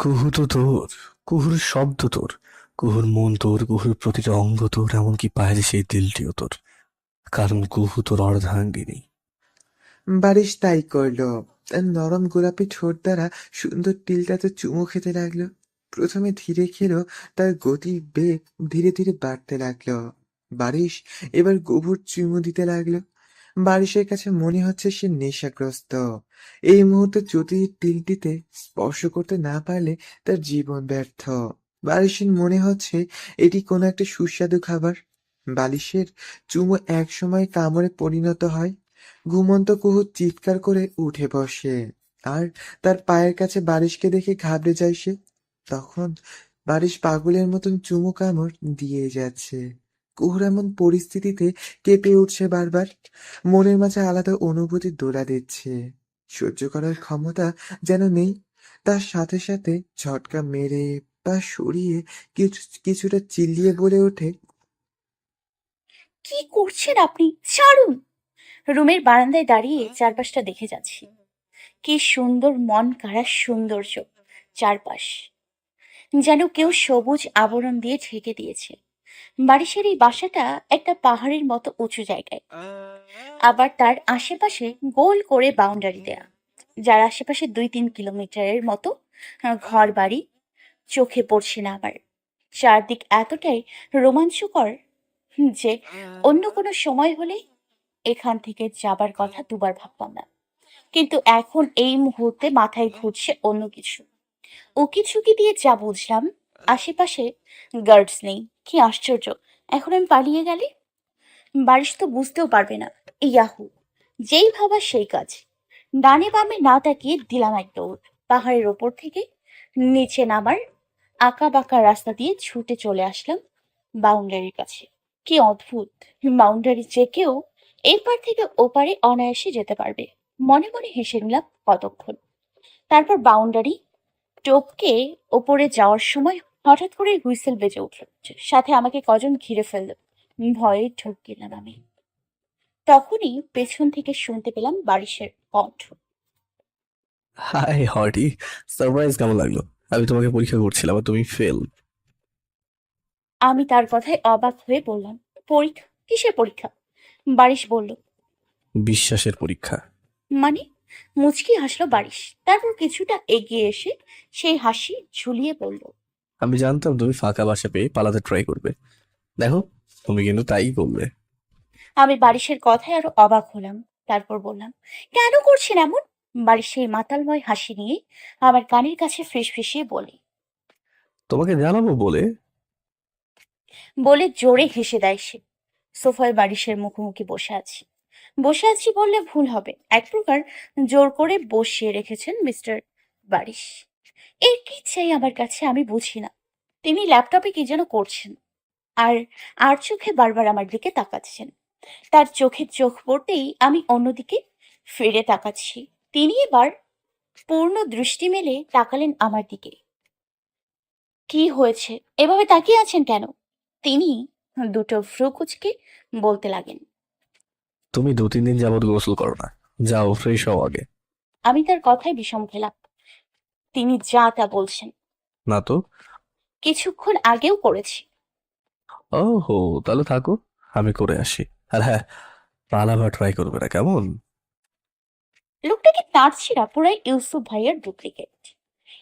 কুহু তো তোর, কুহুর শব্দ তোর, কুহুর মন তোর, কুহুর প্রতিটা অঙ্গ তোর, এমনকি পায়ের সেই দিলটিও তোর। কারণ কুহু তোর অর্ধাঙ্গিনী। বারিশ তাই করলো। তার নরম গোলাপি ঠোঁট দ্বারা সুন্দর টিলটাতে চুমু খেতে লাগলো। প্রথমে ধীরে খেলো, তার গতি বেগ ধীরে ধীরে বাড়তে লাগলো। বারিশ এবার গভীর চুমু দিতে লাগলো। বারিশের কাছে মনে হচ্ছে সে নেশাগ্রস্ত। এই মুহূর্তে যদি টিলটিতে স্পর্শ করতে না পারলে তার জীবন ব্যর্থ। বারিশের মনে হচ্ছে এটি কোনো একটা সুস্বাদু খাবার। বালিশের চুমু একসময় কামড়ে পরিণত হয়। ঘুমন্ত কুহু চিৎকার করে উঠে বসে, আর তার পায়ের কাছে বারিশকে দেখে ঘাবড়ে যায় সে। তখন বারিশ পাগলের মতন চুমু কামড় দিয়ে যাচ্ছে। কুহুর এমন পরিস্থিতিতে কেঁপে উঠছে বারবার। মনের মাঝে আলাদা অনুভূতি দোলা দিচ্ছে। সহ্য করার ক্ষমতা যেন নেই। তার সাথে সাথে ঝটকা মেরে পা সরিয়ে কিছুটা চিল্লিয়ে বলে ওঠে, কি করছেন আপনি? ছাড়ুন। রুমের বারান্দায় দাঁড়িয়ে চারপাশটা দেখে যাচ্ছি। কি সুন্দর মন কাড়া সৌন্দর্য। চারপাশ যেন কেউ সবুজ আবরণ দিয়ে ঢেকে দিয়েছে। বারিশের এই বাসাটা একটা পাহাড়ের মতো উঁচু জায়গায়, আবার তার আশেপাশে গোল করে বাউন্ডারি দেয়া, যার আশেপাশে 2-3 কিলোমিটারের মতো ঘর বাড়ি চোখে পড়ছে না আমার। চারদিক এতটাই রোমাঞ্চকর যে অন্য কোনো সময় হলে এখান থেকে যাবার কথা দুবার ভাবতাম না। কিন্তু এখন এই মুহূর্তে মাথায় ঘুরছে অন্য কিছু। উকি ঝুঁকি দিয়ে যা বুঝলাম, আশেপাশে গার্ডস নেই। কি আশ্চর্য! এখন আমি পালিয়ে গেলে বারিশ তো বুঝতেও পারবে না। ইয়াহু, যেই ভাবা সেই কাজ। ডানে বামে না তাকিয়ে দিলাম এক দৌড়। পাহাড়ের ওপর থেকে নিচে নামার আঁকা বাঁকা রাস্তা দিয়ে ছুটে চলে আসলাম বাউন্ডারির কাছে। কি অদ্ভুত! বাউন্ডারি যে কেউ এপার থেকে ওপারে অনায়াসে যেতে পারবে। মনে মনে হেসে নিলাম কতক্ষণ। তারপর বাউন্ডারি টপকে ওপরে যাওয়ার সময় হঠাৎ করে হুইসেল বেজে উঠল। সাথে আমাকে কজন ঘিরে ফেলল। ভয়ে ঢুক গেলাম আমি। তখনই পেছন থেকে শুনতে পেলাম বারিশের কণ্ঠ। হাই হটি, সারপ্রাইজ কেমন লাগলো? আমি তোমাকে পরীক্ষা করছিলাম আর তুমি ফেল। আমি তার কথায় অবাক হয়ে বললাম, পরীক্ষা? কিসের পরীক্ষা? বারিশ বলল, বিশ্বাসের পরীক্ষা। মানে? মুচকি হাসলো বারিশ। তারপর কিছুটা এগিয়ে এসে সেই হাসি ঝুলিয়ে বলল, আমি জানতাম তুমি ফাঁকা বাসা পেয়ে পালাতে ট্রাই করবে। দেখো, তুমি কিন্তু তাই করবে। আমি বারিশের কথায় আরো অবাক হলাম। তারপর বললাম, কেন করছেন এমন? বারিশ সেই মাতালময় হাসি নিয়ে আমার কানের কাছে ফিসফিসিয়ে বলে তোমাকে জানাবো বলে। বলে জোরে হেসে দেয় সে। সোফায় বারিশের মুখোমুখি বসে আছি। বসে আছি বললে ভুল হবে, এক প্রকার জোর করে বসিয়ে রেখেছেন মিস্টার বারিশ। এর কি চাই আমার কাছে আমি বুঝি না। তিনি ল্যাপটপে কি যেন করছেন, আর আর চোখে বারবার আমার দিকে তাকাচ্ছেন। তার চোখে চোখ পড়তেই আমি অন্যদিকে ফিরে তাকাচ্ছি। তিনি এবার পূর্ণ দৃষ্টি মেলে তাকালেন আমার দিকে। কি হয়েছে? এভাবে তাকিয়ে আছেন কেন? তিনি দুটো ভ্রু কুঁচকে বলতে লাগেন। তুমি 2-3 দিন যাবত গোসল করো না। যাও ফ্রেশ হও আগে। আমি তার কথায় বিষম খেলাম। তিনি যা তা বলছেন। না তো। কিছুক্ষণ আগেও করেছি। ও হো, তাহলে থাকো, আমি করে আসি। আর হ্যাঁ, পালাবার ট্রাই করবে না, কেমন? লোকটাকে নাড়ছি না, পুরাই ইউসুফ ভাইয়ের ডুপ্লিকেট।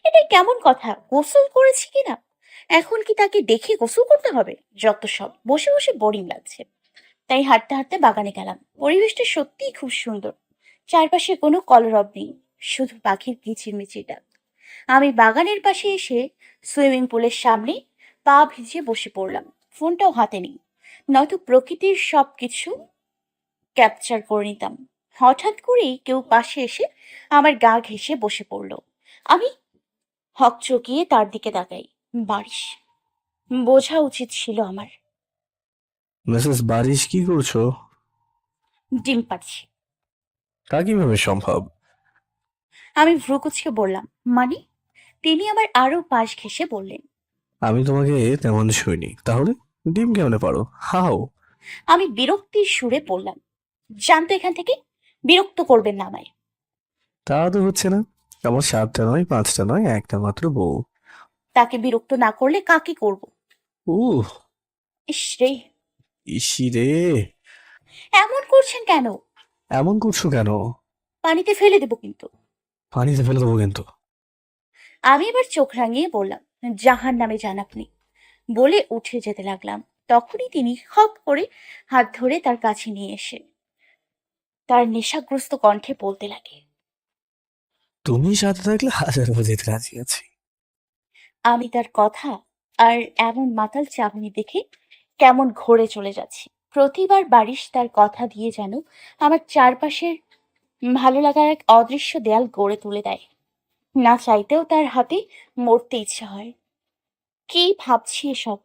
এটা কেমন কথা? গোসল করেছি কিনা এখন কি তাকে দেখে গোসল করতে হবে? যত সব। বসে বসে বোরিং লাগছে, তাই হাঁটতে হাঁটতে বাগানে গেলাম। পরিবেশটা সত্যিই খুব সুন্দর। চারপাশে কোনো কলরব নেই, শুধু পাখির কিচিরমিচির ডাক। আমি বাগানের পাশে এসে সুইমিং পুলের সামনে পা ভিজিয়ে বসে পড়লাম। ফোনটাও হাতে নেই, নয়তো প্রকৃতির সবকিছু ক্যাপচার করে নিতাম। হঠাৎ করেই কেউ পাশে এসে আমার গা ঘেঁষে বসে পড়ল। আমি হকচকিয়ে তার দিকে তাকাই। বারিশ। বোঝা উচিত ছিল আমার। মিসেস বারিশ, কি করছো? ডিম পাড়ছি। তা কিভাবে সম্ভব? আমি ভ্রুকুচকে বললাম, মানে? তিনি আবার আরো পাশ ঘেঁষে বললেন, আমি তোমাকে তেমন ছুঁইনি, তাহলে ডিম কেমনে পারো? হাও। আমি বিরক্তির সুরে বললাম, জানতো এখান থেকে। বিরক্ত করবেন না আমায়। তা তো হচ্ছে না। আমার 7টা নয়, 5টা নয়, একটা মাত্র বউ। তাকে বিরক্ত না করলে কাকে করব? উহ, ইস রে, ইসি রে। এমন করছেন কেন? এমন করছো কেন? পানিতে ফেলে দেবো কিন্তু। পানিতে ফেলে দেবো কিন্তু। আমি এবার চোখ রাঙিয়ে বললাম, জাহান নামে যান আপনি, বলে উঠে যেতে লাগলাম। তখনই তিনি খপ করে হাত ধরে তার কাছে নিয়ে এসে তার নেশাগ্রস্ত কণ্ঠে বলতে লাগে, তুমি সাথে থাকলে হাজার যেতে রাজি আছি। আমি তার কথা আর এমন মাতাল চাহনি দেখে কেমন ঘোরে চলে যাচ্ছি। প্রতিবার বারিশ তার কথা দিয়ে যেন আমার চারপাশের ভালো লাগার এক অদৃশ্য দেয়াল গড়ে তুলে দেয়। না চাইতেও তার হাতে মরতে ইচ্ছা হয়। কি ভাবছি এসব?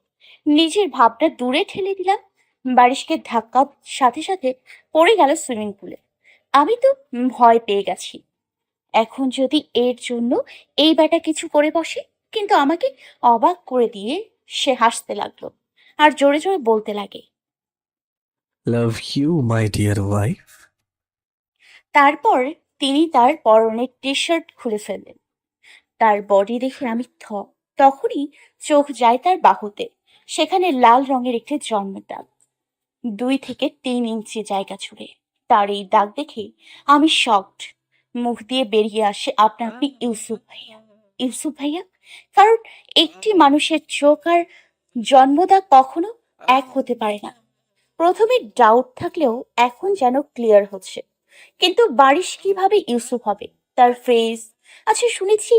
নিজের ভাবটা দূরে ঠেলে দিলাম। বারিশকে ধাক্কার সাথে সাথে পড়ে গেল সুইমিং পুলে। আমি তো ভয় পেয়ে গেছি। এখন যদি এর জন্য এই বেটা কিছু করে বসে, কিন্তু আমাকে অবাক করে দিয়ে সে হাসতে লাগলো আর জোরে জোরে বলতে লাগে। Love you my dear wife. তারপর তিনি তার পরনের টি শার্ট খুলে ফেললেন। তার বডি দেখে আমি তখনই চোখ যায় তার বাহুতে। সেখানে লাল রঙের একটি জন্মের দাগ, 2 থেকে 3 ইঞ্চি জায়গা জুড়ে। তার এই দাগ দেখে আমি শকড। মুখ দিয়ে বেরিয়ে আসে, আপনা আপনি, ইউসুফ ভাইয়া। ইউসুফ ভাইয়া? কারণ একটি মানুষের চোখ আর জন্মদাগ কখনো এক হতে পারে না। প্রথমে ডাউট থাকলেও এখন যেন ক্লিয়ার হচ্ছে। কিন্তু বারিশ কিভাবে ইউসুফ হবে? তার ফেস, আচ্ছা শুনেছি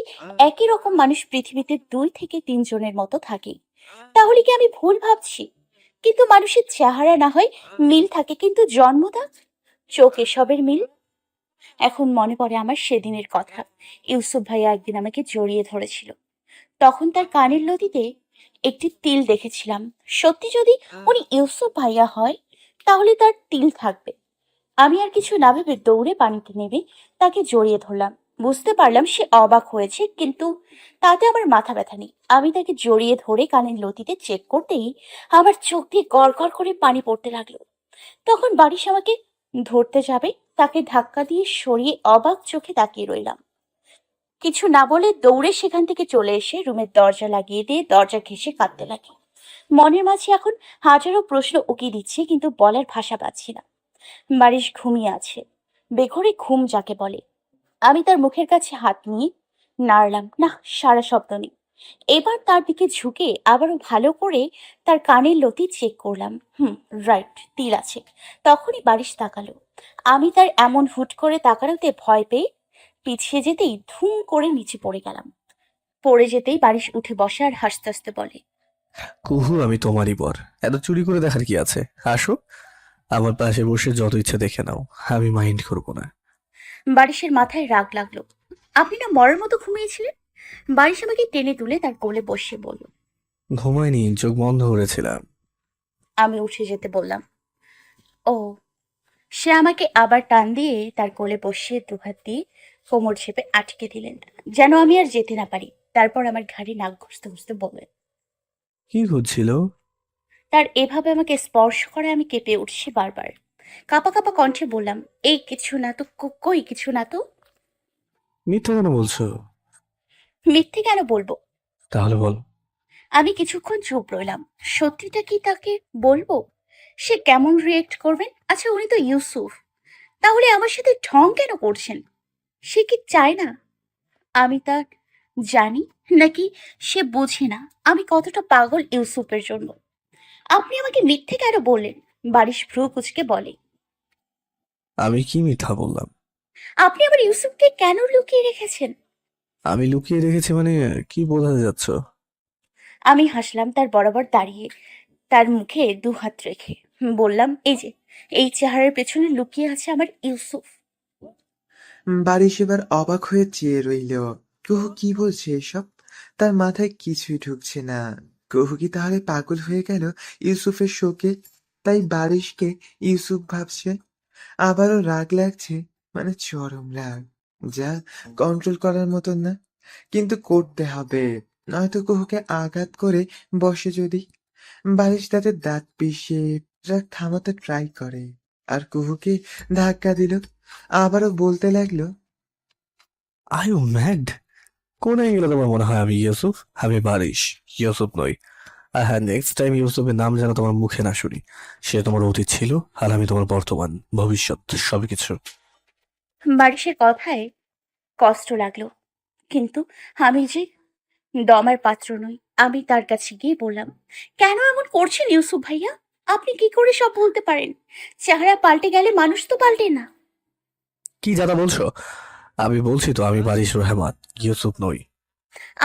একই রকম মানুষ পৃথিবীতে 2 থেকে 3 জনের মতো থাকে। তাহলে কি আমি ভুল ভাবছি? কিন্তু মানুষের চেহারা না হয় মিল থাকে, কিন্তু জন্মদাগ, চোখ, এসবের মিল। এখন মনে পড়ে আমার সেদিনের কথা। ইউসুফ ভাইয়া একদিন আমাকে জড়িয়ে ধরেছিল। তখন তার কানের লতিতে একটি তিল দেখেছিলাম। সত্যি যদি উনি ইউসুফ ভাইয়া হয়, তাহলে তার তিল থাকবে। আমি আর কিছু না ভেবে দৌড়ে পানিতে নেমে তাকে জড়িয়ে ধরলাম। বুঝতে পারলাম সে অবাক হয়েছে, কিন্তু তাতে আমার মাথা ব্যথা নেই। আমি তাকে জড়িয়ে ধরে কানের লতিতে চেক করতেই আমার চোখ দিয়ে গড় গড় করে পানি পড়তে লাগলো। তখন বারিশ আমাকে ধরতে যাবে, তাকে ধাক্কা দিয়ে সরিয়ে অবাক চোখে তাকিয়ে রইলাম। কিছু না বলে দৌড়ে সেখান থেকে চলে এসে রুমের দরজা লাগিয়ে দিয়ে দরজা ঘেঁষে কাঁদতে লাগি। মনের মাঝে এখন হাজারো প্রশ্ন উকি দিচ্ছে, কিন্তু বলার ভাষা পাচ্ছি না। বারিশ ঘুমিয়ে আছে, বেঘরে ঘুম যাকে বলে। আমি তার মুখের কাছে হাত নিয়ে নাড়লাম, না, সারা শব্দ নেই। এবার তার দিকে ঝুঁকে আবারও ভালো করে তার কানের লতি চেক করলাম। রাইট, তিল আছে। তখনই বারিশ তাকালো। আমি তার এমন হুট করে তাকানোতে ভয় পেয়ে পিছিয়ে যেতেই ধুম করে নিচে পড়ে গেলাম। পড়ে যেতেই বারিশ উঠে বসে আর হাসতে হাসতে বলে, কুহু, আমি তোমারই বর। এত চুরি করে দেখার কি আছে? আসো, আমার পাশে বসে যত ইচ্ছা দেখে নাও, আমি মাইন্ড করবো না। বারিশের মাথায় রাগ লাগলো। আপনি না মরার মতো ঘুমিয়েছিলেন? বারিশ আমাকে টেনে তুলে তার কোলে বসিয়ে বলল। ঘুমায়নি, চোখ বন্ধ করেছিলাম। আমি উঠে যেতে বললাম। ও। সে আমাকে আবার টান দিয়ে তার কোলে বসিয়ে দুহাত দিয়ে কোমর চেপে আটকে দিলেন, যেন আমি আর যেতে না পারি। তারপর আমার ঘাড়ে নাক ঘষতে ঘষতে বললেন। কি হচ্ছিল? তার এভাবে আমাকে স্পর্শ করে আমি কেঁপে উঠছি বারবার। কাঁপা কাঁপা কণ্ঠে বললাম, এই কিছু না তো, কই কিছু না তো। মিথ্যা কেন বলছো? মিথ্যে কেন বলবো? তাহলে বল। আমি কিছুক্ষণ চুপ রইলাম। সত্যিটা কি তাকে বলবো? সে কেমন রিয়েক্ট করবেন? আচ্ছা উনি তো ইউসুফ, তাহলে আমার সাথে ঢং কেন করছেন? সে কি চায় না আমি তার জানি, নাকি সে বোঝে না আমি কতটা পাগল ইউসুফের জন্য? আপনি আমাকে মিথ্যে কেন বললেন? বারিশ ভ্রু কুচকে বলে। আমি কি মিথ্যা বললাম? আপনি আমার ইউসুফকে কেন লুকিয়ে রেখেছেন? আমি লুকিয়ে রেখেছি মানে? কি বোঝাতে যাচ্ছ? আমি হাসলাম তার বরাবর দাঁড়িয়ে, তার মুখে 2 হাত রেখে বললাম, এই যে, এই চেহারার পেছনে লুকিয়ে আছে আমার ইউসুফ। বারিশ এবার অবাক হয়ে চেয়ে রইল। কুহু কি বলছে এসব? তার মাথায় কিছুই ঢুকছে না। কুহু কি তাহলে পাগল হয়ে গেল ইউসুফের শোকে? তাই বারিশকে ইউসুফ ভাবছে। আবারও রাগ লাগছে, মানে চরম রাগ, যা কন্ট্রোল করার মতন না। কিন্তু করতে হবে, নয়তো কুহুকে আঘাত করে বসে যদি। বারিশ তাতে দাঁত পিষে রাগ থামাতে ট্রাই করে, আর কুহুকে ধাক্কা দিল। আবারও বলতে লাগলো, আর ইউ ম্যাড? কোন অ্যাঙ্গেলে তোমার মনে হয় আমি ইউসুফ? আমি বারিশ, ইউসুফ নই। আর হ্যাঁ, নেক্সট টাইম ইউসুফের নাম যেন তোমার মুখে না শুনি। সে তোমার অতীত ছিল, আর আমি তোমার বর্তমান, ভবিষ্যৎ, সবকিছু। বারিশের কথায় কষ্ট লাগলো, কিন্তু আমি যে দমার পাত্র নই। আমি তার কাছে গিয়ে বললাম, কেন এমন করছেন ইউসুফ ভাইয়া? আপনি কি করে সব বলতে পারেন? চেহারা পাল্টে গেলে মানুষ তো পাল্টে না। কি যাতা বলছো? আমি বলছি তো আমি বারিশ রহমান, ইউসুফ নই।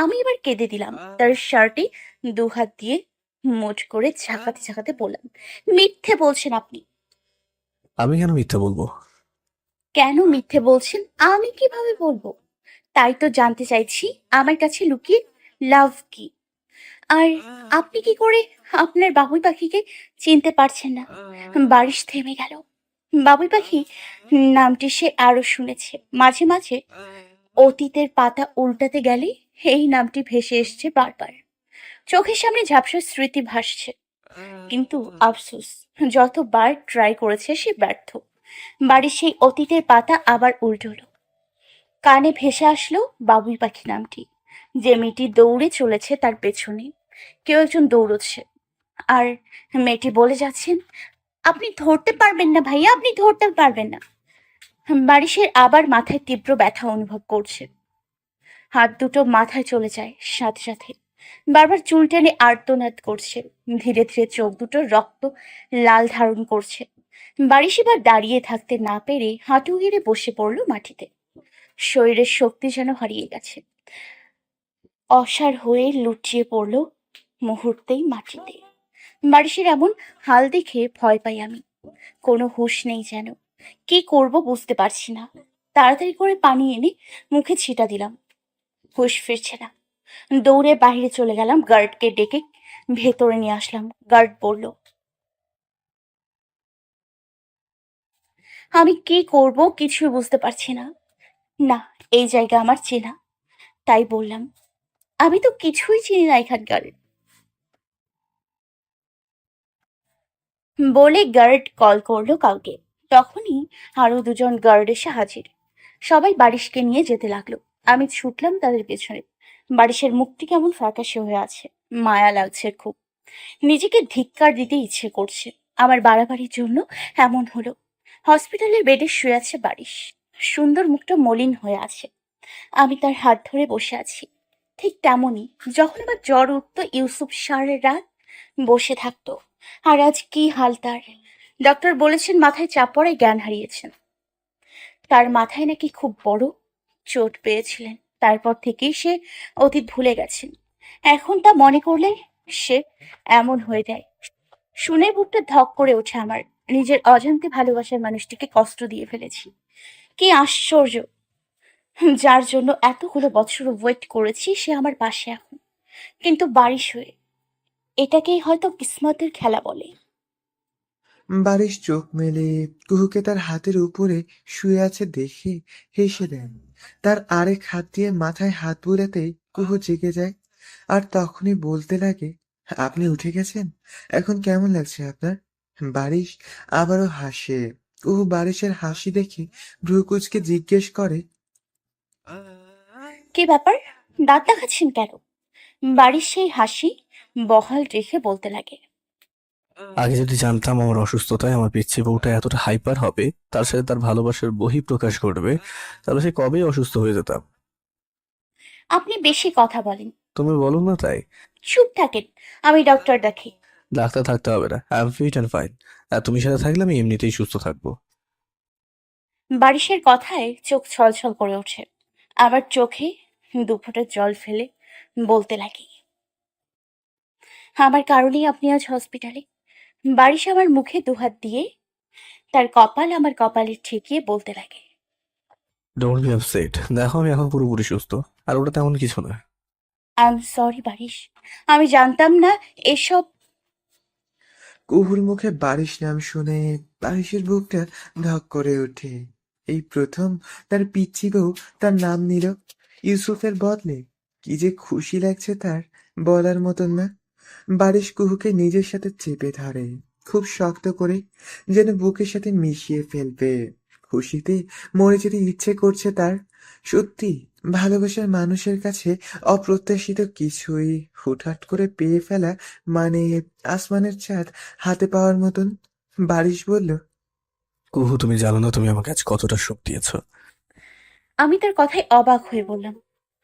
আমি এবার কেঁদে দিলাম। তার শার্টে দুহাত দিয়ে মুঠ করে ঝাঁকাতে ঝাঁকাতে বললাম, মিথ্যে বলছেন আপনি। আমি কেন মিথ্যা বলবো? কেন মিথ্যে বলছেন আমি কিভাবে বলবো? তাই তো জানতে চাইছি, আমার কাছে লুকিয়ে লাভ কি? আর আপনি কি করে আপনার বাবুই পাখিকে চিনতে পারছেন না? বারিশ থেমে গেল। বাবুই পাখি নামটি সে আরো শুনেছে। মাঝে মাঝে অতীতের পাতা উল্টাতে গেলে এই নামটি ভেসে এসছে বারবার। চোখের সামনে ঝাপসা স্মৃতি ভাসছে, কিন্তু আফসোস, যতবার ট্রাই করেছে সে ব্যর্থ। বাড়ির সেই অতীতের পাতা আবার উল্টোলো। কানে ভেসে আসলো বাবুই পাখি নামটি। যে মেয়েটি দৌড়ে চলেছে তার পেছনে কেউ একজন দৌড়চ্ছে, আর মেয়েটি বলে যাচ্ছেন, আপনি ধরতে পারবেন না ভাইয়া, আপনি ধরতে পারবেন না। বারিশের আবার মাথায় তীব্র ব্যথা অনুভব করছে। হাত দুটো মাথায় চলে যায় সাথে সাথে। বারবার চুল টেনে আর্তনাদ করছে। ধীরে ধীরে চোখ দুটো রক্ত লাল ধারণ করছে। বারিশ এবার দাঁড়িয়ে থাকতে না পেরে হাঁটু গেড়ে বসে পড়লো মাটিতে। শরীরের শক্তি যেন হারিয়ে গেছে। অসাড় হয়ে লুটিয়ে পড়লো মুহূর্তেই মাটিতে। বারিশের এমন হাল দেখে ভয় পাই আমি। কোনো হুঁশ নেই যেন। কি করব বুঝতে পারছি না। তাড়াতাড়ি করে পানি এনে মুখে ছিটা দিলাম। হুঁশ ফিরছে না। দৌড়ে বাইরে চলে গেলাম, গার্ডকে ডেকে ভেতরে নিয়ে আসলাম। গার্ড বলল, আমি কি করব কিছুই বুঝতে পারছি না। না, এই জায়গা আমার চেনা, তাই বললাম, আমি তো কিছুই চিনি না এখানকার। বলে গার্ড কল করলো কাউকে। তখনই আরো দুজন গার্ড এসে হাজির। সবাই বারিশকে নিয়ে যেতে লাগলো। আমি ছুটলাম তাদের পেছনে। বারিশের মুখটি কেমন ফ্যাকাশে হয়ে আছে, মায়া লাগছে খুব। নিজেকে ধিক্কার দিতে ইচ্ছে করছে। আমার বাড়াবাড়ির জন্য এমন হলো। হসপিটালের বেডে শুয়ে আছে বারিশ। সুন্দর মুখটা মলিন হয়ে আছে। আমি তার হাত ধরে বসে আছি, ঠিক তেমনই যখন আমার জ্বর উঠতো ইউসুফ সারা রাত বসে থাকতো। আর আজ কি হাল তার! ডক্টর বলেছেন মাথায় চাপ পড়ে জ্ঞান হারিয়েছেন। তার মাথায় নাকি খুব বড় চোট পেয়েছিলেন। তারপর থেকেই সে অতীত ভুলে গেছেন। এখন তা মনে করলে সে এমন হয়ে যায়। শুনে বুকটা ধক করে ওঠে আমার। নিজের অজান্তে ভালোবাসার মানুষটিকে কষ্ট দিয়ে ফেলেছি। কি আশ্চর্য! যার জন্য এতগুলো বছর ওয়েট করেছি সে আমার পাশে এখন, কিন্তু বারিশ হয়ে। এটাকেই হয়তো কিসমতের খেলা বলে। বারিশ চোখ মেলে কুহুকে তার হাতের উপরে শুয়ে আছে দেখে হেসে দেন। তার আরেক হাত দিয়ে মাথায় হাত বুলাতেই কুহু জেগে যায়, আর তখনই বলতে লাগে, আপনি উঠে গেছেন, এখন কেমন লাগছে আপনার? বারিশ আবারও হাসে। কুহু বারিশের হাসি দেখে ভ্রুকুচকে জিজ্ঞেস করে, কি ব্যাপার, দাঁত দেখাচ্ছেন কেন? বাড়ির সেই হাসি বহাল রেখে বলতে লাগে, আগে যদি জানতাম আমার অসুস্থতায় আমার পিচ্ছি বউটা এতটা হাইপার হবে, তার সাথে তার ভালোবাসার বহিঃপ্রকাশ ঘটবে, তাহলে সে কবেই অসুস্থ হয়ে যেতাম। আপনি বেশি কথা বলেন। তুমি বলো না তাই? চুপ থাকেন, আমি ডক্টর ডাকি। ডাক্তার থাকতে হবে না, I am fit and fine. আর তুমি সাথে থাকলে আমি এমনিতেই সুস্থ থাকবো। বারিশের কথায় চোখ ছলছল করে ওঠে। আবার চোখে দুফোঁটা জল ফেলে বলতে লাগি, আমার কারণেই আপনি আজ হসপিটালে। বারিশ আমার মুখে দুহাত দিয়ে তার কপাল আমার কপালে ঠেকিয়ে বলতে লাগে, ডোন্ট বি আপসেট, দেখো আমি এখন পুরোপুরি সুস্থ, আর ওটা তেমন কিছু না। আই এম সরি বারিশ, আমি জানতাম না এসব। কুহুর মুখে বারিশ নাম শুনে বারিশের বুকটা ধক করে ওঠে। এই প্রথম তার পিচ্চি বউ তার নাম নিল ইউসুফের বদলে। কি যে খুশি লাগছে তার, বলার মতন না। বারিশ কুহুকে নিজের সাথে চেপে ধরে খুব শক্ত করে, যেন বুকের সাথে মিশিয়ে ফেলবে। খুশিতে মরে যেতে ইচ্ছে করছে তার। সত্যি, ভালোবাসার মানুষের কাছে অপ্রত্যাশিত কিছুই হুটহাট করে পেয়ে ফেলা মানে আসমানের চাঁদ হাতে পাওয়ার মতন। বারিশ বলল, কুহু, তুমি জানো না তুমি আমাকে আজ কতটা সুখ দিয়েছো। আমি তার কথায় অবাক হয়ে বললাম,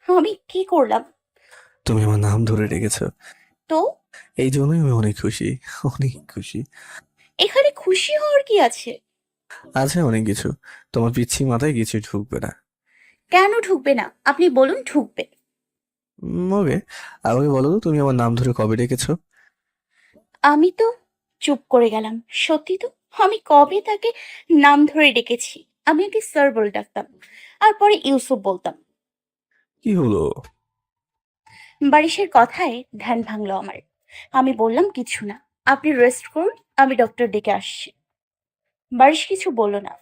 আমি কি করলাম? তুমি আমার নাম ধরে রেখেছো, তো এই জন্যই আমি অনেক খুশি, অনেক খুশি। এখানে খুশি হওয়ার কি আছে? আছে অনেক কিছু, তোমার পিচ্ছি মাথায় কিছু ঢুকবে না। কেন ঢুকবে না? আপনি বলুন ঢুকবে। ওকে, আমাকে বলো তো তুমি আমার নাম ধরে কবে ডেকেছো? আমি তো চুপ করে গেলাম। সত্যি তো, আমি কবে তাকে নাম ধরে ডেকেছি? আমি ওকে স্যার বলে ডাকতাম, আর পরে ইউসুফ বলতাম। কি হলো? বারিশের কথায় ধ্যান ভাঙলো আমার। আমি বললাম, কিছু না, আপনি রেস্ট করুন, আমি ডক্টর ডেকে আসছি। বারিশ কিছু বলল না,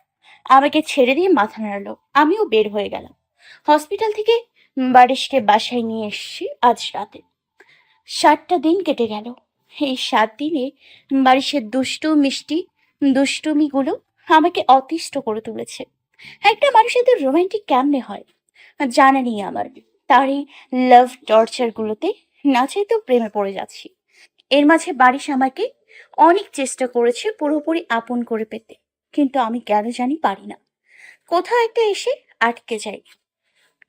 আমাকে ছেড়ে দিয়ে মাথা নাড়লো। আমিও বের হয়ে গেলাম। হসপিটাল থেকে বারিশকে বাসায় নিয়ে এসেছি আজ রাতে। 7টা দিন কেটে গেল। এই 7 দিনে বারিশের দুষ্টু মিষ্টি দুষ্টুমিগুলো আমাকে অতিষ্ঠ করে তুলেছে। একটা মানুষের তো রোমান্টিক কেমনে হয় জানা নেই আমার। তার এই লাভ টর্চার গুলোতে না চাইতেও প্রেমে পড়ে যাচ্ছি। এর মাঝে বারিশ আমাকে অনেক চেষ্টা করেছে পুরোপুরি আপন করে পেতে, কিন্তু আমি কেন জানি পারি না। কোথাও একটা এসে আটকে যাই।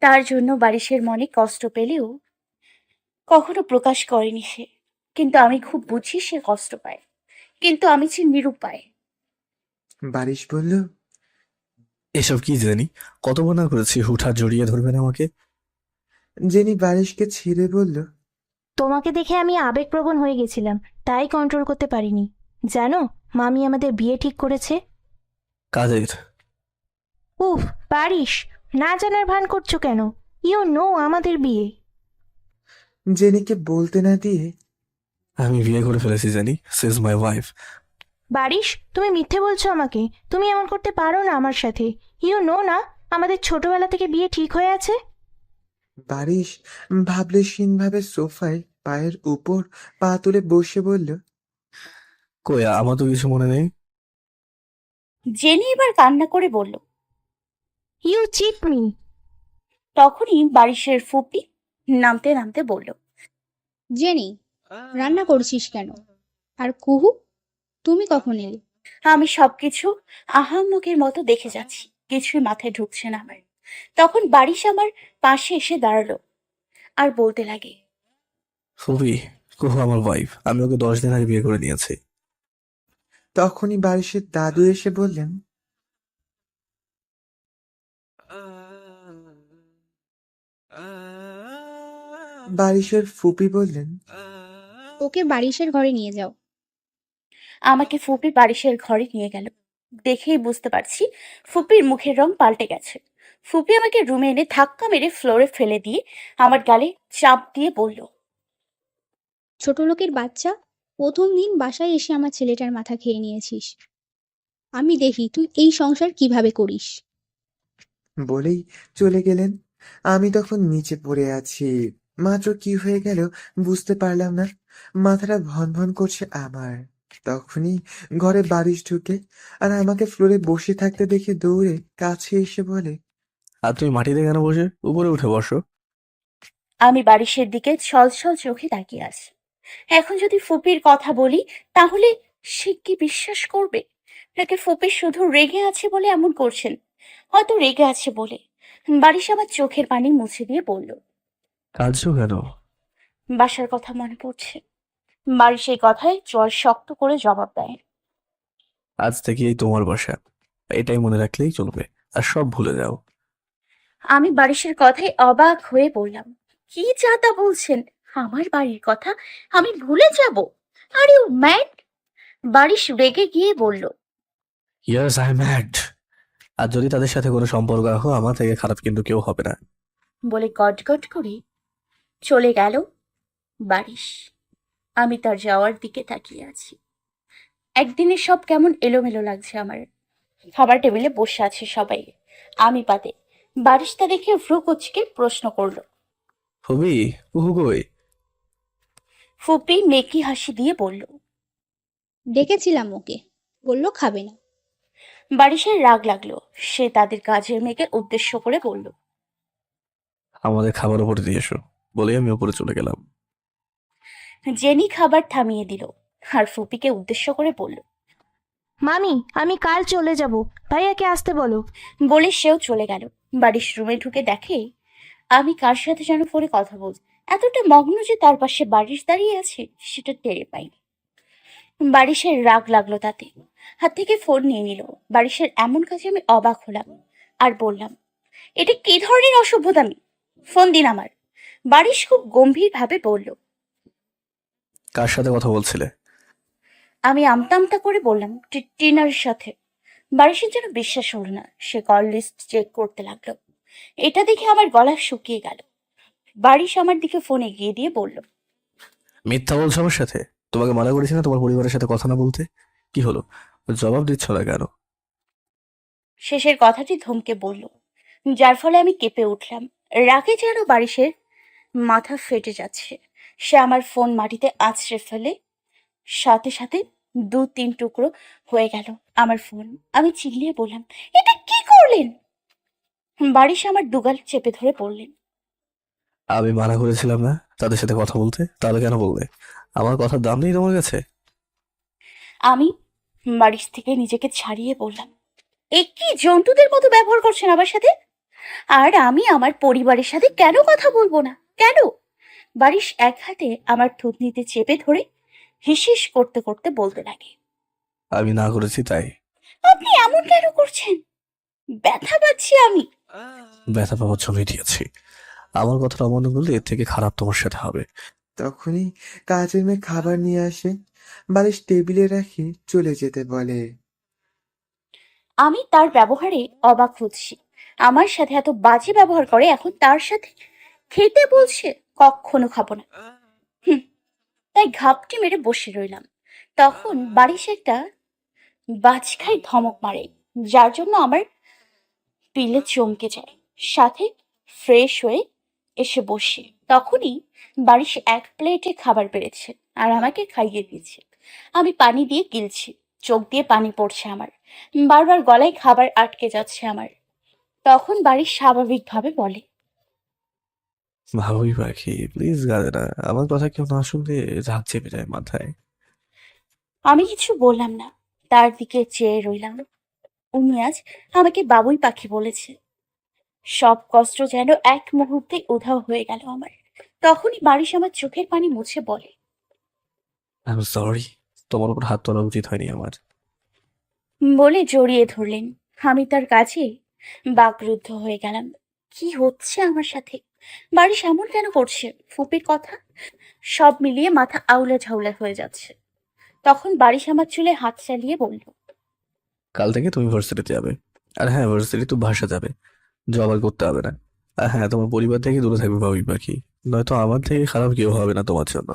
তার জন্য বারিশের মনে কষ্ট পেলেও কখনো প্রকাশ করেনি সে, কিন্তু আমি খুব বুঝি সে কষ্ট পায়, কিন্তু আমি যে নিরুপায়। বারিশ বলল, এসব কি জানি, কতবার না করেছি হুটহাট জড়িয়ে ধরবেন আমাকে। জেনি বারিশকে ছেড়ে বলল, তোমাকে দেখে আমি আবেগপ্রবণ হয়ে গেছিলাম, তাই কন্ট্রোল করতে পারিনি। জানো, মামি আমাদের বিয়ে ঠিক করেছে। কাদের? উফ, পারিস, না জানার ভান করছো কেন? ইউ নো আমাদের বিয়ে। জেনিকে বলতে না দিয়ে, আমি বিয়ে করে ফেলেছি জানি, সি ইজ মাই ওয়াইফ। বারিশ, তুমি মিথ্যে বলছো আমাকে। তুমি এমন করতে পারো না আমার সাথে। ইউ নো না, আমাদের ছোটবেলা থেকে বিয়ে ঠিক হয়ে আছে। বারিশ ভাবলেশীনভাবে সোফায় পায়ের উপর পা তুলে বসে বলল, কই, আমার তো কিছু মনে নেই। জেনি এবার কান্না করে বলল। You cheat me. তখনই বারিশের ফুপি নামতে নামতে বলল, জেনি, রান্না করছিস কেন? আর কুহু, তুমি কখন এলে? আমি সবকিছু আহাম্মকের মতো দেখে যাচ্ছি, কিছুই মাথায় ঢুকছে না আমার। তখন বারিশ আমার পাশে এসে দাঁড়ালো আর বলতে লাগে, ফুবি, কুহু আমার ওয়াইফ, আমি ওকে 10 দিন আগে বিয়ে করে নিয়েছি। তখনই বারিশের দাদু এসে বললেন, বারিশের ফুপি বললেন, ওকে বারিশের ঘরে নিয়ে যাও। আমাকে ফুপি বারিশের ঘরে নিয়ে গেল। দেখেই বুঝতে পারছি ফুপির মুখের রং পাল্টে গেছে। ফুপি আমাকে রুমে এনে ধাক্কা মেরে ফ্লোরে ফেলে দিয়ে আমার গালে চাপ দিয়ে বলল, ছোট লোকের বাচ্চা, প্রথম দিন বাসায় এসে আমার ছেলেটার মাথা খেয়ে নিয়েছিস। আমি দেখি তুই এই সংসার কিভাবে করিস। বলেই চলে গেলেন। আমি তখন নিচে পড়ে আছি। মাত্র কি হয়ে গেল বুঝতে পারলাম না। মাথাটা ভন ভন করছে আমার। তখনই ঘরে বারিশ ঢুকে আর আমাকে ফ্লোরে বসে থাকতে দেখে দৌড়ে কাছে এসে বলে, আর তুমি মাটিতে কেন বসে, উপরে উঠে বসো। আমি বারিশের দিকে ছলছল চোখে তাকিয়ে আছি। এখন যদি ফুপির কথা বলি তাহলে সে কি বিশ্বাস করবে, নাকি ফুপি শুধু রেগে আছে বলে এমন করছেন? হয়তো রেগে আছে বলে। বারিশ আমার চোখের পানি মুছে দিয়ে বলল, কাঁদছো কেন? বাসার কথা মনে পড়ছে। বারিশ এই কথায় জল শক্ত করে জবাব দেয়। আজ থেকে এই তোমার বাসা, এটাই মনে রাখলেই চলবে, আর সব ভুলে যাও। আমি বারিশের কথায় অবাক হয়ে বললাম, কি যাতা বলছেন? আমার বাড়ির কথা আমি ভুলে যাব? Are you mad? বারিশ রেগে গিয়ে বলল, ইয়াস আই ম্যাড। আর যদি তাদের সাথে কোনো সম্পর্ক রাখো, আমার থেকে খারাপ কিন্তু কেউ হবে না। বলে গটগট করে চলে গেল বারিশ। আমি তার যাওয়ার দিকে তাকিয়ে আছি। একদিনে সব কেমন এলোমেলো লাগছে আমার। খাবার টেবিলে বসে আছে সবাই, আমি বাদে। বারিশ তা দেখে ভ্রু কুচকে প্রশ্ন করলো। ফুবি, কুহু কই? ফুপি মেকি হাসি দিয়ে বলল। ডেকেছিলাম ওকে, বললো খাবে না। বারিশের রাগ লাগলো। সে তাদের কাজের মেয়েকে উদ্দেশ্য করে বলল, আমাদের খাবার উপরে দিয়ে এসো, বলে আমি উপরে চলে গেলাম। জেনি খাবার থামিয়ে দিল আর ফুপিকে উদ্দেশ্য করে বলল, মামি, আমি কাল চলে যাব, ভাইয়াকে আসতে বলো। বলে সেও চলে গেল। বাড়ির রুমে ঢুকে দেখে আমি কার সাথে যেন ফোনে কথা বলছি। এতটা মগ্ন যে তার পাশে বারিশ দাঁড়িয়ে আছে সেটা টের পাইনি। বারিশের রাগ লাগলো তাতে, হাত থেকে ফোন নিয়ে নিল। বারিশের এমন কাজে আমি অবাক হলাম আর বললাম, এটা কি ধরনের অসভ্যতামি? ফোন দিন আমার। বারিশ খুব গম্ভীর ভাবে বলল। কার সাথে কথা বলছিলে? আমি আমতা আমতা করে বললাম, টিনার সাথে। বারিশের যেন বিশ্বাস হলো না, সে কল লিস্ট চেক করতে লাগলো। এটা দেখে আমার গলা শুকিয়ে গেল। বারিশ আমার দিকে ফোন এগিয়ে দিয়ে বলল, মিথ্যা বলছো আমার সাথে? তোমাকে মানা করেছি না তোমার পরিবারের সাথে কথা না বলতে? কি হলো, জবাব দিচ্ছ না কেন? শেষের কথাটি ধমকে বলল, যার ফলে আমি কেঁপে উঠলাম। রাগে যেন বারিশের মাথা ফেটে যাচ্ছে। সে আমার ফোন মাটিতে আছড়ে ফেলে, সাথে সাথে 2-3 টুকরো হয়ে গেল আমার ফোন। আমি চিল্লিয়ে বললাম, এটা কি করলেন? বারিশ আমার দুগাল চেপে ধরে বললেন, আমি মানা করেছিলাম না তাদের সাথে কথা বলতে, তাহলে কেন বললে? আমার কথার দাম নেই তোমার কাছে? আমি বারিশ থেকে নিজেকে ছাড়িয়ে বললাম, এ কি জন্তুদের মতো ব্যবহার করছেন আমার সাথে? আর আমি আমার পরিবারের সাথে কেন কথা বলবো না? কেন? বারিশ এক হাতে আমার থুতনিতে চেপে ধরে হিসিস করতে করতে বলতে লাগে, আমি না করেছি তাই? আপনি এমন কেন করছেন? ব্যথা পাচ্ছি আমি। ব্যথা পাওয়ার জন্যই দিয়েছি। আমার কথাটা অমান্য করলে এর থেকে খারাপ তোমার সাথে হবে। তখনই কাজের মেয়ে খাবার নিয়ে আসে, বালিশ টেবিলে রাখে, চলে যেতে বলে। আমি তার ব্যবহারে অবাক হচ্ছি। আমার সাথে এত বাজে ব্যবহার করে, এখন তার সাথে খেতে বলছে? কখনো খাবো না। হুম। তাই ঘাপটি মেরে বসে রইলাম। তখন বারিশ একটা বাজখাই ধমক মারে, যার জন্য আমার পিলে চমকে যায়। সাথে ফ্রেশ হয়ে এসে বসে। তখনই বারিশ এক প্লেটে খাবার বেড়েছে আর আমাকে খাইয়ে দিয়েছে। আমি পানি দিয়ে গিলছি, চোখ দিয়ে পানি পড়ছে আমার, বারবার গলায় খাবার আটকে যাচ্ছে আমার। তখন বারিশ স্বাভাবিকভাবে বলে, ভাবি পাখি, প্লিজ গালে না। আমার কথা কেউ না শুনলে রাগ চেপে যায় মাথায়। আমি কিছু বললাম না, তার দিকে চেয়ে রইলাম। উনি আজ আমাকে বাবুই পাখি বলেছে। সব কষ্ট যেন এক মুহূর্তে উধাও হয়ে গেল আমার। তখনই বারিশ আমার চোখের পানি মুছে বলে, আই এম সরি, তোমার উপর হাত তোলা উচিত হয়নি আমার। বলে জড়িয়ে ধরলেন। আমি তার কাছে বাকরুদ্ধ হয়ে গেলাম। কি হচ্ছে আমার সাথে? বারিশ এমন কেন করছে? ফুপির কথা সব মিলিয়ে মাথা আউলা ঝাউলা হয়ে যাচ্ছে। তখন বারিশ আমার চুলে হাত চালিয়ে বলল, কাল থেকে তুমি ভার্সিটিতে যাবে। আর হ্যাঁ, ভার্সিটি তো ভাষা যাবে, জবার করতে হবে না। আর হ্যাঁ, তোমার পরিবার থেকে দূরে থাকবে ভাবি পাখি, নয়তো আমার থেকে খারাপ কেউ হবে না তোমার জন্য।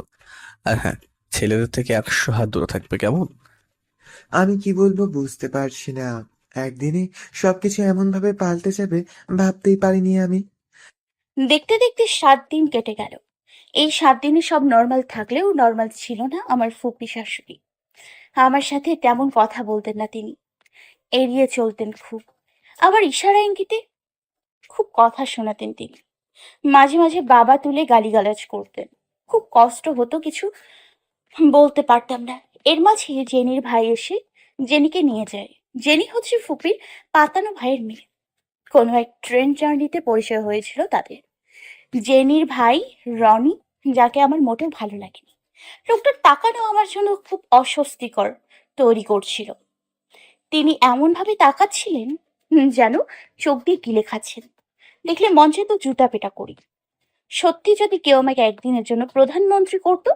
আর হ্যাঁ, ছেলেদের থেকে 100 হাত দূরে থাকবে, কেমন? আমি কি বলবো বুঝতে পারছি না। একদিনে সবকিছু এমন ভাবে পাল্টে যাবে ভাবতেই পারিনি আমি। দেখতে দেখতে 7 দিন কেটে গেল। এই 7 দিনে সব নর্মাল থাকলেও নর্মাল ছিল না আমার ফুপি শাশুড়ি। আমার সাথে তেমন কথা বলতেন না তিনি, এড়িয়ে চলতেন খুব। আবার ইশারা ইঙ্গিতে খুব কথা শোনাতেন তিনি। মাঝে মাঝে বাবা তুলে গালিগালাজ করতেন। খুব কষ্ট হতো, কিছু বলতে পারতাম না। এর মাঝে জেনির ভাই এসে জেনিকে নিয়ে যায়। জেনি হচ্ছে ফুপির পাতানো ভাইয়ের মেয়ে। কোনো এক ট্রেন জার্নিতে পরিচয় হয়েছিল তাদের। জেনির ভাই রনি, যাকে আমার মোটেও ভালো লাগেনি। লোকটার তাকানো আমার জন্য খুব অস্বস্তিকর তৈরি করছিল। তিনি এমন ভাবে তাকাচ্ছিলেন যেন চোখ দিয়ে গিলে খাচ্ছেন। দেখলে মঞ্চে তো জুতা পেটা করি। সত্যি যদি কেউ আমাকে একদিনের জন্য প্রধানমন্ত্রী করত,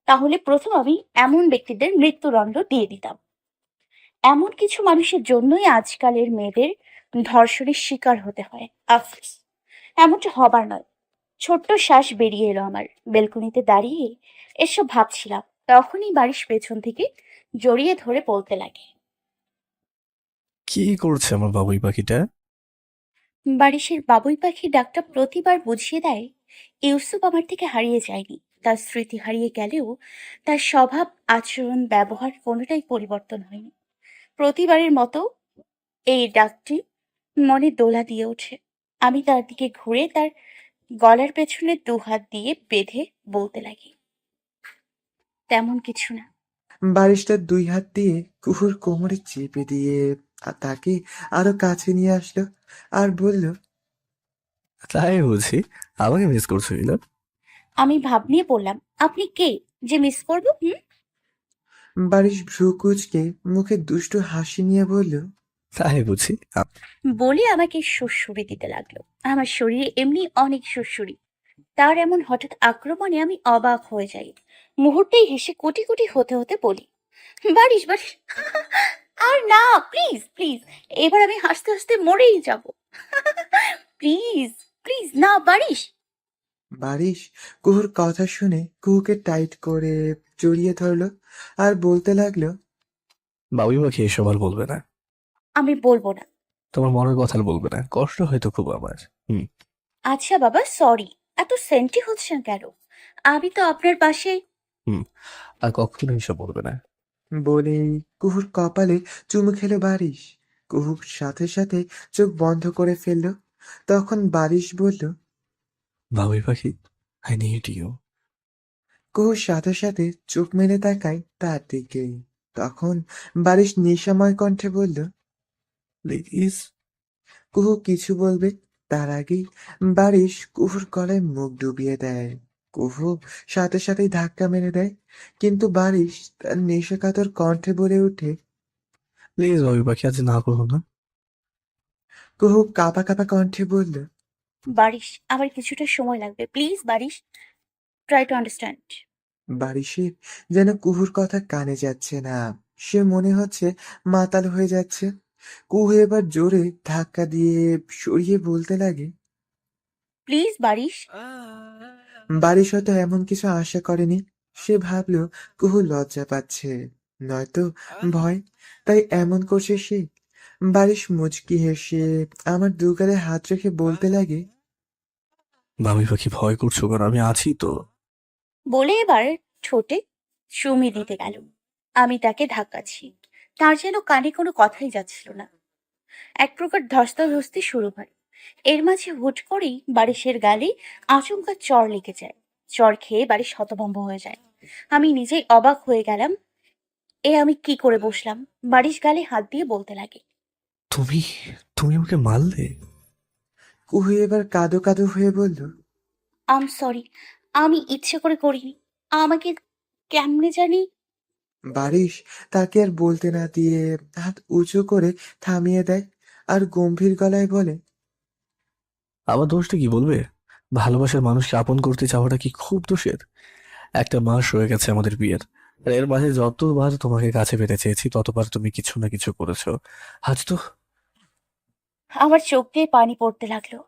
তাহলে প্রথম আমি এমন ব্যক্তিদের মৃত্যুদণ্ড দিয়ে দিতাম। এমন কিছু মানুষের জন্যই আজকালের মেয়েদের ধর্ষণের শিকার হতে হয়। আফসোস, এমনটা হবার নয়। ছোট্ট শ্বাস বেরিয়ে এলো আমার। বেলকনিতে দাঁড়িয়ে এসব ভাবছিলাম। তখনই বারিশ পেছন থেকে জড়িয়ে ধরে বলতে লাগে, কি করছে আমার বাবুই পাখিটা? বারিশের বাবুই পাখি ডাকটা প্রতিবার বুঝিয়ে দেয় ইউসুফ আমার থেকে হারিয়ে যায়নি। তার স্মৃতি হারিয়ে গেলেও তার স্বভাব, আচরণ, ব্যবহার কোনোটাই পরিবর্তন হয়নি। প্রতিবারের মতো এই ডাকটি মনে দোলা দিয়ে ওঠে। আমি তার দিকে ঘুরে তার গলার পেছনে 2 হাত দিয়ে বেঁধে বলতে লাগি, তেমন কিছু না। বারিশটা 2 হাত দিয়ে কুহুর কোমরে চেপে দিয়ে তাকে আরো কাছে নিয়ে আসলো আর বলল, তাই বুঝি আমাকে মিস করছো ইলা? আমি ভাব নিয়ে বললাম, আপনি কে যে মিস করবো? বারিশ ভ্রু কুঁচকে মুখে দুষ্টু হাসি নিয়ে বলল, তাই বুঝি বলে আমাকে সুড়সুড়ি দিতে লাগলো। আমার শরীরে এমনি অনেক সুড়সুড়ি, তার এমন হঠাৎ আক্রমণে আমি অবাক হয়ে যাই। মুহূর্তেই হেসে কোটি কোটি হতে হতে বলি, বারিশ বারিশ আর না, প্লিজ প্লিজ, এবার আমি হাসতে হাসতে মরেই যাব। প্লিজ প্লিজ না বারিশ। বারিশ কুহুর কথা শুনে কুহুকে টাইট করে জড়িয়ে ধরলো আর বলতে লাগলো, বাবুই পাখি এসব আর বলবে না। আমি বলবো না। তোমার মনের কথা আর বলবে না, কষ্ট হয়তো খুব আমার। আচ্ছা বাবা, সরি। এত সেন্টি হচ্ছেন কেন? আমি তো আপনার পাশে। হুম আর কখনো এসব বলবে না। বলেই কুহুর কপালে চুমু খেলো বারিশ। কুহুর সাথে সাথে চোখ বন্ধ করে ফেললো। তখন বারিশ বলল, বাবুই পাখি, আই নিড ইউ। কুহুর সাথে সাথে চোখ মেলে তাকায় তার দিকে। তখন বারিশ নেশাময় কণ্ঠে বলল, প্লিজ। কুহু কিছু বলবে তার আগেই বারিশ কুহুর গলায় মুখ ডুবিয়ে দেয়। কুহু সাথে সাথেই ধাক্কা মেরে দেয়, কিন্তু বারিশ তার নেশাকাতর কণ্ঠে বলে ওঠে, প্লিজ বাবুই পাখি, আজ না করো না। কুহু কাঁপা কাঁপা কণ্ঠে বলল, বারিশ, আমার কিছুটা সময় লাগবে, প্লিজ বারিশ, ট্রাই টু আন্ডারস্ট্যান্ড। বারিশের যেন কুহুর কথা কানে যাচ্ছে না। সে মনে হচ্ছে মাতাল হয়ে যাচ্ছে। কুহু এবার জোরে ধাক্কা দিয়ে সরিয়ে বলতে লাগে, প্লিজ বারিশ। বারিশ হয়তো এমন কিছু আশা করেনি। সে ভাবল কুহু লজ্জা পাচ্ছে, নয়তো ভয়, তাই এমন করছে সে। বারিশ মুচকি হেসে আমার দুগালে হাত রেখে বলতে লাগে, বাবুই পাখি ভয় করছো কেন, আমি আছি তো। বলে এবার ঠোঁটে চুমি দিতে গেল। আমি তাকে ধাক্কাচ্ছি, তার যেন কানে কোনো কথাই যাচ্ছিল না। এক প্রকার ধস্তাধস্তি শুরু হয়। এর মাঝে হুট করেই বারিশের গালে আচমকা চড় লেগে যায়। চড় খেয়ে বারিশ হতভম্ব হয়ে যায়। আমি নিজেই অবাক হয়ে গেলাম, আমি কি করে বসলাম। বারিশ গালে হাত দিয়ে বলতে লাগে, তুমি তুমি আমাকে মারলে? কুহু এবার কাঁদো কাঁদো হয়ে বলল, আম সরি, আমি ইচ্ছে করে করিনি, আমাকে কেমনে জানি। বারিশ তাকে আর বলতে না দিয়ে হাত উঁচু করে থামিয়ে দেয় আর গম্ভীর গলায় বলে, আমার দোষটা কি বলবে? ভালোবাসার মানুষকে আপন করতে চাওয়াটা কি খুব দোষের? একটা মাস হয়ে গেছে আমাদের বিয়ের, আর এর মাঝে যতবার তোমাকে কাছে পেতে চেয়েছি ততবার তুমি কিছু না কিছু করেছো। আজ তো আমার চোখ দিয়ে পানি পড়তে লাগলো।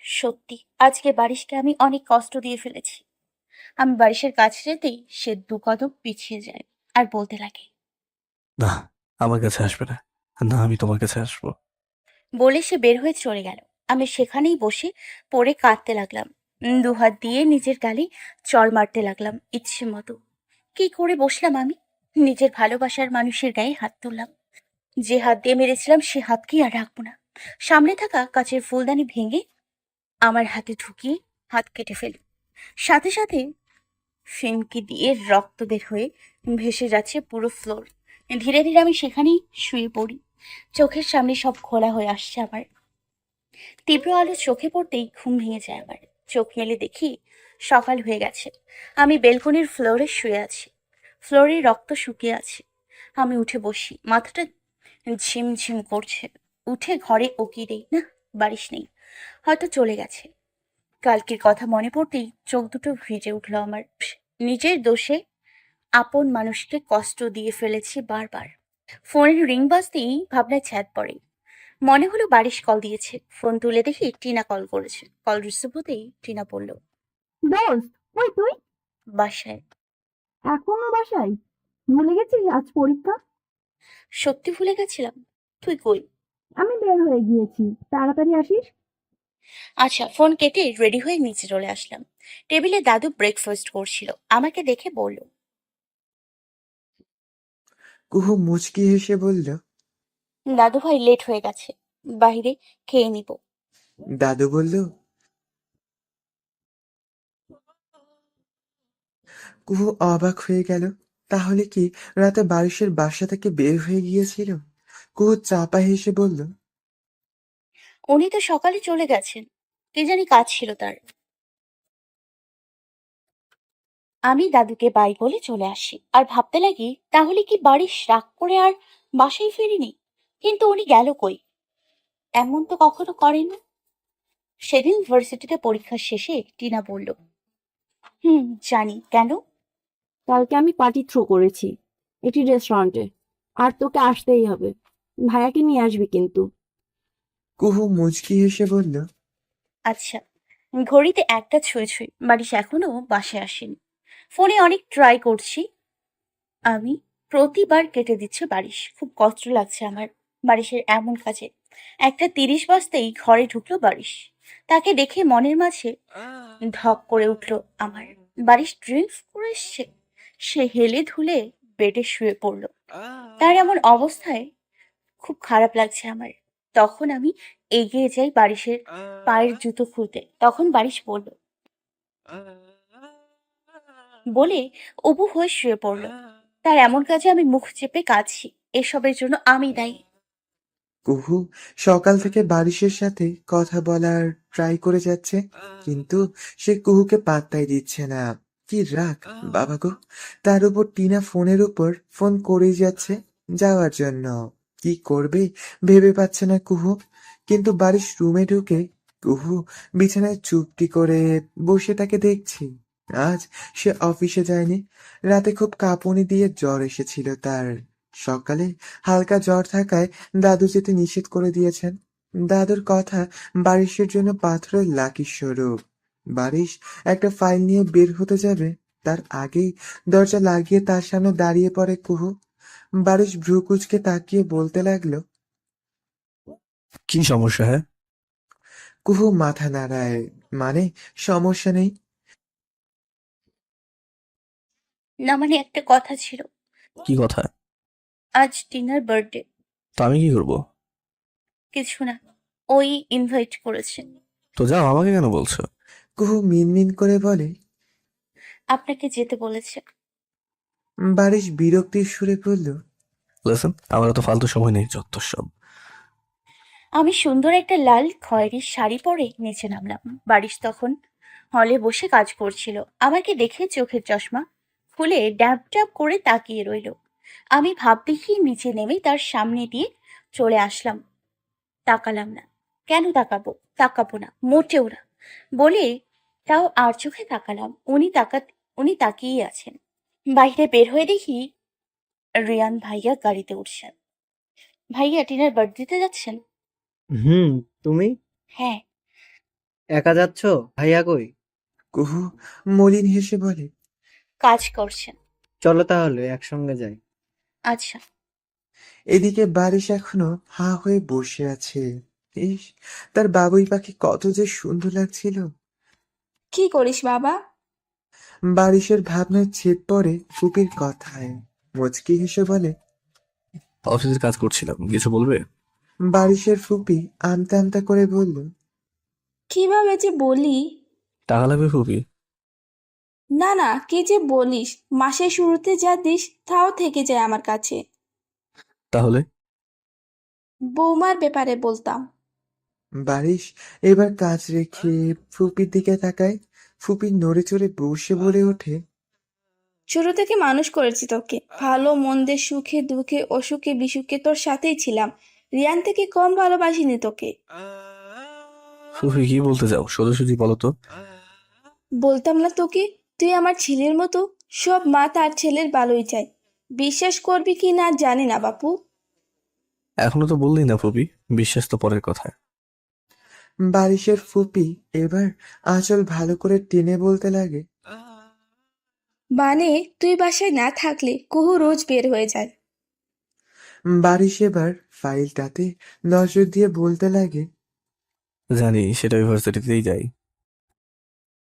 সত্যি আজকে বারিশকে আমি অনেক কষ্ট দিয়ে ফেলেছি। আমি বারিশের কাছে যেতেই সে 2 কদম পিছিয়ে যায় আর বলতে লাগে, না, আমার কাছে আসবে না। না, আমি তোমার কাছে আসবো। বলে সে বের হয়ে চলে গেল। আমি সেখানেই বসে পড়ে কাঁদতে লাগলাম। 2 হাত দিয়ে নিজের গালে চড় মারতে লাগলাম ইচ্ছে মতো। কি করে বসলাম আমি? নিজের ভালোবাসার মানুষের গায়ে হাত তুললাম। যে হাত দিয়ে মেরেছিলাম সে হাতকেই আর রাখবো না। সামনে থাকা কাচের ফুলদানি ভেঙে আমার হাতে ঢুকিয়ে হাত কেটে ফেলি। সাথে সাথে ফিনকি দিয়ে রক্ত বের হয়ে ভেসে যাচ্ছে পুরো ফ্লোর। ধীরে ধীরে আমি সেখানেই শুয়ে পড়ি। চোখের সামনে সব খোলা হয়ে আসছে আমার। তীব্র আলো চোখে পড়তেই ঘুম ভেঙে যায় আমার। চোখ মেলে দেখি সকাল হয়ে গেছে। আমি বেলকনির ফ্লোরে শুয়ে আছি। ফ্লোরে রক্ত শুকিয়ে আছে। আমি উঠে বসি, মাথাটা ঝিমঝিম করছে। উঠে ঘরে উকি দেই, না, বারিশ নেই, হয়তো চলে গেছে। কালকের কথা মনে পড়তেই চোখ দুটো ভিজে উঠলো আমার। নিজের দোষে আপন মানুষকে কষ্ট দিয়ে ফেলেছি বারবার। ফোনের রিং বাজতেই ভাবনায় ছ্যাদ পড়ে। মনে হলো বারিশ কল দিয়েছে। ফোন তুলে দেখি টিনা কল করেছে। কল রিসিভ হতেই টিনা বলল, দোস্ত, কই তুই? বাসায়। এখনো বাসায়? ভুলে গেছিস আজ পরীক্ষা? সত্যি ভুলে গেছিলাম। তুই কই? আমি বের হয়ে গিয়েছি, তাড়াতাড়ি আসিস। আচ্ছা, ফোন কেটে রেডি হয়ে নিচে চলে আসলাম। টেবিলে দাদু ব্রেকফাস্ট করছিল। আমাকে দেখে বলল, কুহু মুচকি হেসে বলল, দাদু ভাই লেট হয়ে গেছে, বাইরে খেয়ে নিব। দাদু বলল, কুহু অবাক হয়ে গেল। তাহলে কি রাতে বারিশের বাসা থেকে বের হয়ে গিয়েছিল? কুহু চাপা হেসে বলল, উনি তো সকালে চলে গেছেন, কি জানি কাজ ছিল তার। আমি দাদুকে বাই বলে চলে আসি আর ভাবতে লাগি তাহলে কি বাড়ির রাগ করে আর বাসায় ফিরিনি, কিন্তু উনি গেল কই? এমন তো কখনো করেন না। সেদিন ভার্সিটিতে পরীক্ষা শেষে টিনা বলল, জানি। কেন? কালকে আমি পার্টি থ্রো করেছি এটি রেস্টুরেন্টে, আর তোকে আসতেই হবে। ভাইয়াকে নিয়ে আসবি কিন্তু। কুহু মুচকি হেসে বলল, আচ্ছা। ঘড়িতে একটা ছুঁই ছুঁই, বারিশ এখনো বাসায় আসেনি। ফোনে অনেক ট্রাই করছি আমি, প্রতিবার কেটে দিচ্ছে বারিশ। খুব কষ্ট লাগছে আমার বারিশের এমন কাজে। 1:30 বাজতেই ঘরে ঢুকলো বারিশ। তাকে দেখে মনের মাঝে ধক করে উঠলো আমার। বারিশ ড্রিঙ্কস করে এসছে। সে হেলে ধুলে বেডে শুয়ে পড়লো। তার এমন অবস্থায় খুব খারাপ লাগছে আমার। তখন আমি এগিয়ে যাই বারিশের পায়ের জুতো খুলতে। তখন বারিশ বলে উবু হয়ে শুয়ে পড়লো। তার এমন কাজে আমি মুখ চেপে কাঁদছি। এসবের জন্য আমি দায়ী। কুহু সকাল থেকে বারিশের সাথে কথা বলার ট্রাই করে যাচ্ছে, কিন্তু সে কুহুকে পাত্তাই দিচ্ছে না। কি রাগ বাবা গো! তার উপর টিনা ফোনের উপর ফোন করেই যাচ্ছে যাওয়ার জন্য। কি করবে ভেবে পাচ্ছে না কুহু। কিন্তু বারিশ রুমে ঢুকে কুহু বিছানায় চুপটি করে বসে তাকে দেখছি। আজ সে অফিসে যায়নি। রাতে খুব কাঁপুনি দিয়ে জ্বর এসেছিল তার। সকালে হালকা জ্বর থাকায় দাদু যেতে নিষেধ করে দিয়েছেন। দাদুর কথা বারিশের জন্য পাথরের লাকি স্বরূপ। বারিশ একটা ফাইল নিয়ে বের হতে যাবে, তার আগেই দরজা লাগিয়ে তার সামনে দাঁড়িয়ে পড়ে কুহু। বারিশ ভ্রু কুঁচকে তাকিয়ে বলতে লাগলো, কি সমস্যা? হ্যাঁ, কুহু মাথা নাড়ায়, মানে সমস্যা নেই। না মানে একটা কথা ছিল। কি কথা? আজ টিনার বার্থডে। তো আমি কি করব? কিছু না, ওই ইনভাইট করেছে। তো যাও, আমাকে কেন বলছো? কুহু মিনমিন করে বলে। আপনাকে যেতে বলেছে। বারিশ বিরক্তির সুরে বলল, লিসেন, আমার তো ফালতু সময় নেই, যত সব। আমি সুন্দর একটা লাল খয়েরি শাড়ি পরে নিচে নামলাম। বারিশ তখন হলে বসে কাজ করছিল। আমাকে দেখে চোখের চশমা খুলে ড্যাব ড্যাব করে তাকিয়ে রইল। আমি ভাব দেখিয়ে নিচে নেমে তার সামনে দিয়ে চলে আসলাম। তাকালাম না। কেন তাকাবো? তাকাবো না, মোটেও না বলে তাও আর চোখে তাকালাম। উনি তাকিয়েই আছেন। বাইরে বের হয়ে দেখি রিয়ান ভাইয়া গাড়িতে উঠছেন। ভাইয়া টিনার বার্থডেতে যাচ্ছেন? হুম। তুমি হ্যাঁ। একা যাচ্ছ? ভাইয়া কই? কুহু মলিন হেসে বলে, কাজ করছেন। চলো তাহলে একসঙ্গে যাই। আচ্ছা। এদিকে বারিশ এখনো হা হয়ে বসে আছে। ইস, তার বাবুই পাখি কত যে সুন্দর লাগছিল। কি করিস বাবা? বারিশের ভাবনায় ছেদ পড়ে ফুপির কথায়। মুচকি হেসে বলে, অফিসের কাজ করছিলাম, কিছু বলবে? বারিশের ফুপি আমতা আমতা করে বলল, কিভাবে যে বলি? টাকা লাগবে ফুপি? না না, কি যে বলিস, মাসের শুরুতে যা দিস তাও থেকে যায় আমার কাছে। তাহলে? বৌমার ব্যাপারে বলতাম। বারিশ এবার কাজ রেখে ফুপির দিকে তাকায়। ফুপি নড়ে চড়ে বসে বলে ওঠে, ছোট থেকে মানুষ করেছি তোকে, ভালো মন্দে সুখে দুঃখে অসুখে বিসুখে তোর সাথেই ছিলাম। রিয়ান থেকে কম ভালোবাসিনি তোকে। ফুপি কি বলতে চাও, সোজাসুজি বলো তো। বলতাম না তোকে, তুই আমার ছেলের মতো। সব মা তার ছেলের ভালোই চায়। বিশ্বাস করবি কি না জানি না বাপু। এখনো তো বললি না ফুপি, বিশ্বাস তো পরের কথা। বারিশের ফুপি এবার আঁচল ভালো করে টেনে বলতে লাগে, মানে তুই বাসায় না থাকলে কুহু রোজ বের হয়ে যায়। বারিশ এবার ফাইলটাতে নজর দিয়ে বলতে লাগে, জানি, সেটা ইউনিভার্সিটিতেই যাই।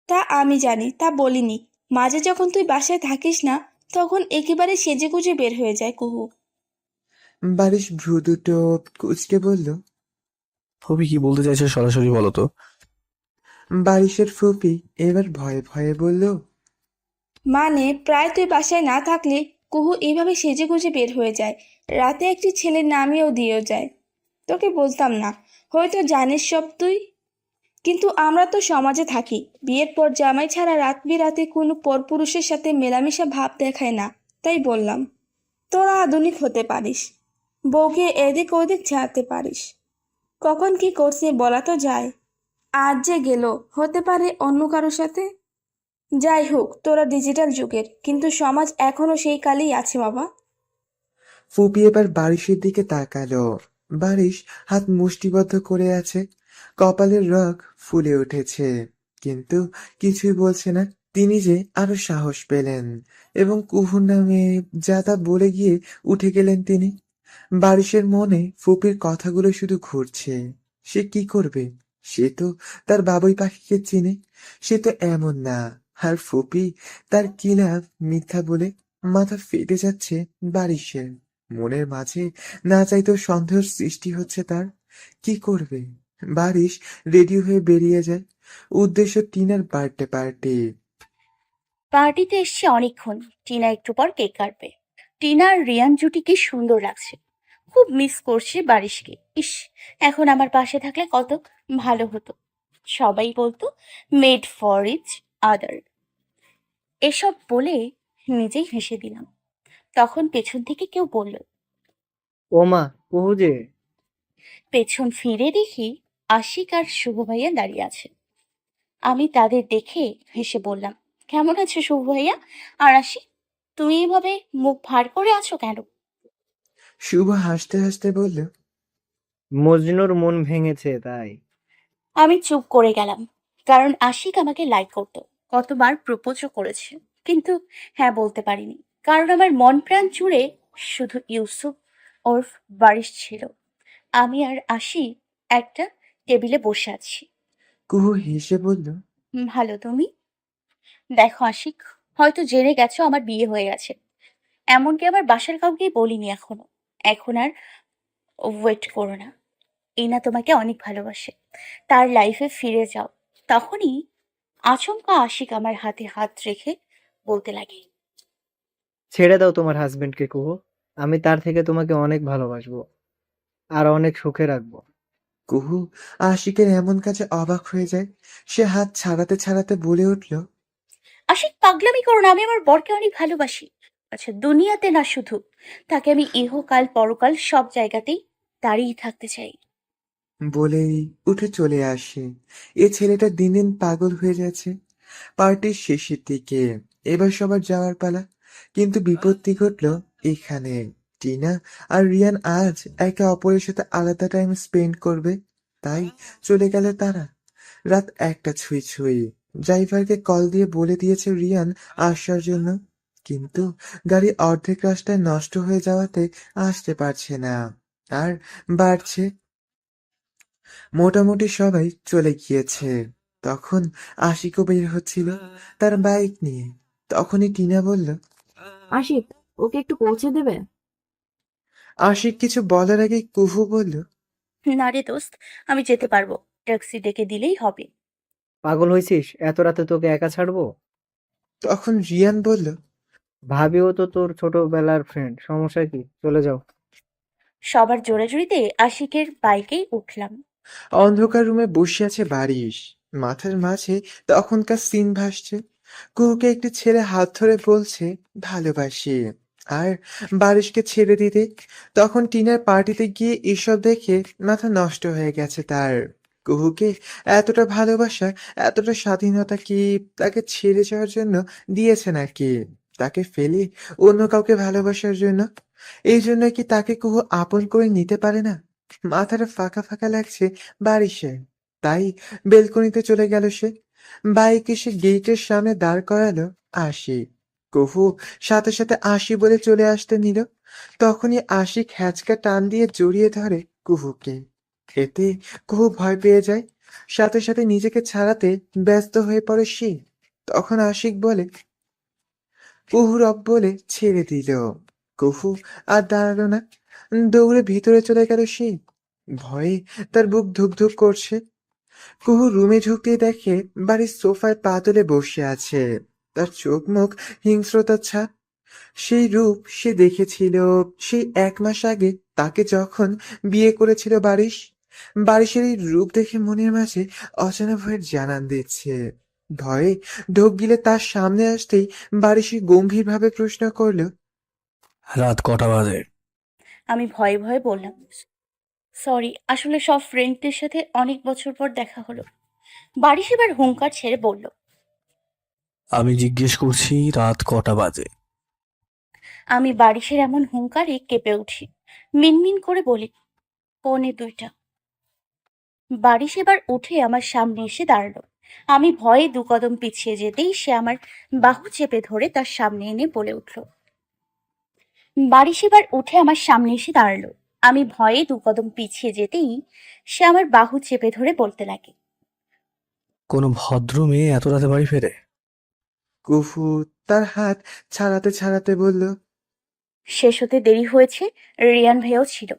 তা আমি জানি, তা বলিনি। মাঝে যখন তুই বাসায় থাকিস না তখন একেবারে সেজেগুজে বের হয়ে যায় কুহু। বারিশ ভ্রু দুটো কুঁচকে বলল। ফুপি কি বলতে চাইছো সরাসরি বলো তো। বারিশের ফুপি এবার ভয়ে ভয়ে বলল, মানে প্রায় তুই বাসায় না থাকলে কুহু এইভাবে সেজে গুজে বের হয়ে যায়, রাতে একটি ছেলে নামিয়েও দিয়েও যায়। তোকে বলতাম না, হয়তো জানিস সব তুই, কিন্তু আমরা তো সমাজে থাকি, বিয়ের পর জামাই ছাড়া রাত বিরাতে কোনো পরপুরুষের সাথে মেলামেশা ভাব দেখায় না, তাই বললাম। তোরা আধুনিক হতে পারিস, বউকে এদিক ওদিক ছাড়তে পারিস, কখন কি করছে বলা তো যায়। আজ যে গেল, হতে পারে অন্য কারোর সাথে। যাই হোক, তোরা ডিজিটাল যুগের, কিন্তু সমাজ এখনো সেই কালেই আছে বাবা। ফুপি এবার বারিশের দিকে তাকালো। বারিশ হাত মুষ্টিবদ্ধ করে আছে, কপালের রগ ফুলে উঠেছে, কিন্তু কিছুই বলছে না। তিনি যে আরো সাহস পেলেন এবং কুহুর নামে যা তা বলে গিয়ে উঠে গেলেন তিনি। বারিশের মনে ফুপির কথাগুলো শুধু ঘুরছে। সে কি করবে? সে তো তার বাবুই পাখিকে চিনে, সে তো এমন না। আর ফুপি তার কি লাভ মিথ্যা বলে? মাথা ফেটে যাচ্ছে বারিশের। মনের মাঝে না চাইতেও সন্দেহের সৃষ্টি হচ্ছে তার। কি করবে? বারিশ রেডি হয়ে বেরিয়ে যায়। উদ্দেশ্য টিনার বার্থডে পার্টি। পার্টিতে এসছে অনেকক্ষণ, টিনা একটু পর কেক কাটবে। টিনা আর রিয়ান জুটি কি সুন্দর লাগছে, খুব মিস করছি বারিশকে। ইস, এখন আমার পাশে থাকলে কত ভালো হতো। সবাই বলতো মেড ফর ইচ আদার। এসব বলে নিজেই হেসে দিলাম। তখন পেছন থেকে কেউ বলল। ও মা, কুহু যে। পেছন ফিরে দেখি আশিক আর শুভ ভাইয়া দাঁড়িয়ে আছে। আমি তাদের দেখে হেসে বললাম, কেমন আছো শুভ ভাইয়া? আর আশিক, তুমি এভাবে মুখ ভার করে আছো কেন? শুভ হাসতে হাসতে বলল, মজনুর মন ভেঙেছে তাই। আমি চুপ করে গেলাম, কারণ আশিক আমাকে লাইক করতো, কতবার প্রপোজও করেছে, কিন্তু হ্যাঁ বলতে পারিনি, কারণ আমার মন প্রাণ জুড়ে শুধু ইউসুফ ওরফ বারিশ ছিল। আমি আর আশিক একটা টেবিলে বসে আছি। কুহু হেসে বলল, ভালো, তুমি? দেখো আশিক, হয়তো জেনে গেছো আমার বিয়ে হয়ে গেছে, এমনকি আমার বাসার কাউকেই বলিনি এখনো। এখন আর ওয়েট করো না, এনা তোমাকে অনেক ভালোবাসে, তার লাইফে ফিরে যাও। তখনই আচমকা আশিক আমার হাতে হাত রেখে বলতে লাগে, ছেড়ে দাও তোমার হাজবেন্ডকে কুহু, আমি তার থেকে তোমাকে অনেক ভালোবাসবো আর অনেক সুখে রাখবো। কুহু আশিকের এমন কাজে অবাক হয়ে যায়। সে হাত ছাড়াতে ছাড়াতে বলে উঠল, আশিক পাগলামি করো না, আমি আমার বরকে অনেক ভালোবাসি। আচ্ছা, দুনিয়াতে না শুধু, তাকে আমি ইহকাল পরকাল সব জায়গাতেই দাঁড়িয়ে থাকতে চাই। বলেই উঠে চলে আসে। এ ছেলেটা দিন দিন পাগল হয়ে যাচ্ছে। পার্টির শেষের দিকে এবার সবার যাওয়ার পালা, কিন্তু বিপত্তি ঘটলো এখানে। টিনা আর রিয়ান আজ একে অপরের সাথে আলাদা টাইম স্পেন্ড করবে, তাই চলে গেল তারা। রাত 1টা ছুঁই ছুঁই। ড্রাইভারকে কল দিয়ে বলে দিয়েছে রিয়ান আসার জন্য, কিন্তু গাড়ি অর্ধেক রাস্তায় নষ্ট হয়ে যাওয়াতে আসতে পারছে না। আর বাড়ছে, মোটামুটি সবাই চলে গিয়েছে। তখন আশিকও বের হচ্ছিল তার বাইক নিয়ে। তখনই টিনা বলল, আশিক, ওকে একটু পৌঁছে দেবে? আশিক কিছু বলার আগে কুহু বলল, না রে দোস্ত, আমি যেতে পারবো, ট্যাক্সি ডেকে দিলেই হবে। পাগল হয়েছিস? এত রাতে তোকে একা ছাড়বো? তখন রিয়ান বলল, ভাবিও তো তোর ছোটবেলার ফ্রেন্ড, সমস্যা কি? চলে যাও। সবার জোরাজুরিতে আশিকের বাইকেই উঠলাম। অন্ধকার রুমে বসে আছে বারিশ। মাথার মাঝে তখনকার সিন ভাসছে। কুহুকে একটি ছেলে হাত ধরে বলছে ভালোবাসি, আর বারিশকে ছেড়ে দিতে। তখন টিনার পার্টিতে গিয়ে এসব দেখে মাথা নষ্ট হয়ে গেছে তার। কুহুকে এতটা ভালোবাসা, এতটা স্বাধীনতা কি তাকে ছেড়ে যাওয়ার জন্য দিয়েছে নাকি? তাকে ফেলে অন্য কাউকে ভালোবাসার জন্য? এই জন্য কি তাকে কুহু আপন করে নিতে পারে না? মাথাটা ফাঁকা ফাঁকা লাগছে বারিশের। তাই বেলকনিতে চলে গেল সে। বাইক এসে গেটের সামনে দাঁড় করালো আশিক। কুহু সাথে সাথে আসি বলে চলে আসতে নিল। তখনই আশিক হ্যাচকা টান দিয়ে জড়িয়ে ধরে কুহুকে। এতে কুহু ভয় পেয়ে যায়, সাথে সাথে নিজেকে ছাড়াতে ব্যস্ত হয়ে পড়ে সে। তখন আশিক বলে, কুহু রব বলে ছেড়ে দিল। কুহু আর দাঁড়ালো না, দৌড়ে ভিতরে চলে গেল সে। ভয়ে তার বুক ধুকধুক করছে। কুহু রুমে ঢুকতেই দেখে বাড়ির সোফায় পা তুলে বসে আছে। তার চোখ মুখ হিংস্রতার ছাপ। সেই রূপ সে দেখেছিল সেই 1 মাস আগে তাকে যখন বিয়ে করেছিল বারিশ। বারিশের এই রূপ দেখে মনের মাঝে অজানা ভয়ের জানান দিচ্ছে। ভয়ে ঢোক গিলে তার সামনে আসতেই বারিশে গম্ভীরভাবে প্রশ্ন করলো, রাত কটা বাজে? আমি ভয়ে ভয়ে বললাম, সরি, আসলে সব ফ্রেন্ডদের সাথে অনেক বছর পর দেখা হলো। বারিশ এবার হুঙ্কার ছেড়ে বলল, আমি জিজ্ঞেস করছি রাত কটা বাজে। আমি বারিশের এমন হুঙ্কারে কেঁপে উঠি, মিনমিন করে বলি, 1:45। বারিশ এবার উঠে আমার সামনে এসে দাঁড়ালো। আমি ভয়ে 2 কদম পিছিয়ে যেতেই সে আমার বাহু চেপে ধরে তার সামনে এনে বলে উঠল। বারিশ এবার উঠে আমার সামনে এসে দাঁড়ালো। আমি ভয়ে 2 কদম পিছিয়ে যেতেই সে আমার বাহু চেপে ধরে বলতে লাগে, কোনো ভদ্র মেয়ে এত রাতে বাড়ি ফেরে? কুহু তার হাত ছাড়াতে ছাড়াতে বলল, শেষ হতে দেরি হয়েছে, রিয়ান ভাইও ছিল।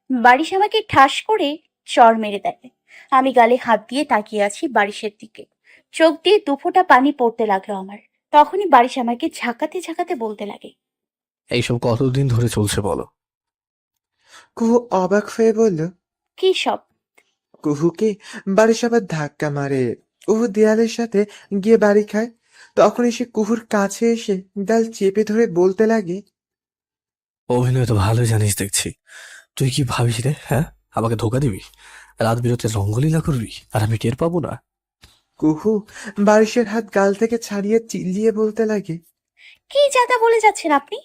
বারিশ আমাকে ঠাস করে চড় মেরে দেয়। আমি গালে হাত দিয়ে তাকিয়ে আছি বারিশের দিকে। চোখ দিয়ে 2 ফোঁটা পানি পড়তে লাগলো আমার। তখনই বারিশ আমাকে ঝাঁকাতে ঝাঁকাতে বলতে লাগে, এইসব কতদিন ধরে চলছে বলো? কুহু অবাক হয়ে বলল। কি সব? কুহুকে বারিশ আবার ধাক্কা মারে। কুহু দেয়ালের সাথে গিয়ে বাড়ি খায়। তখন এসে কুহুর কাছে এসে গাল চেপে ধরে বলতে লাগে, অভিনয় তো ভালোই জানিস দেখছি। তুই কি ভাবিস রে, হ্যাঁ? আমাকে ধোকা দিবি, রাত বিরতে রঙ্গলীলা করবি আর আমি টের পাবো না? কুহু বারিশের হাত গাল থেকে ছাড়িয়ে চিল্লিয়ে বলতে লাগে। কি যাতা বলে যাচ্ছেন আপনি?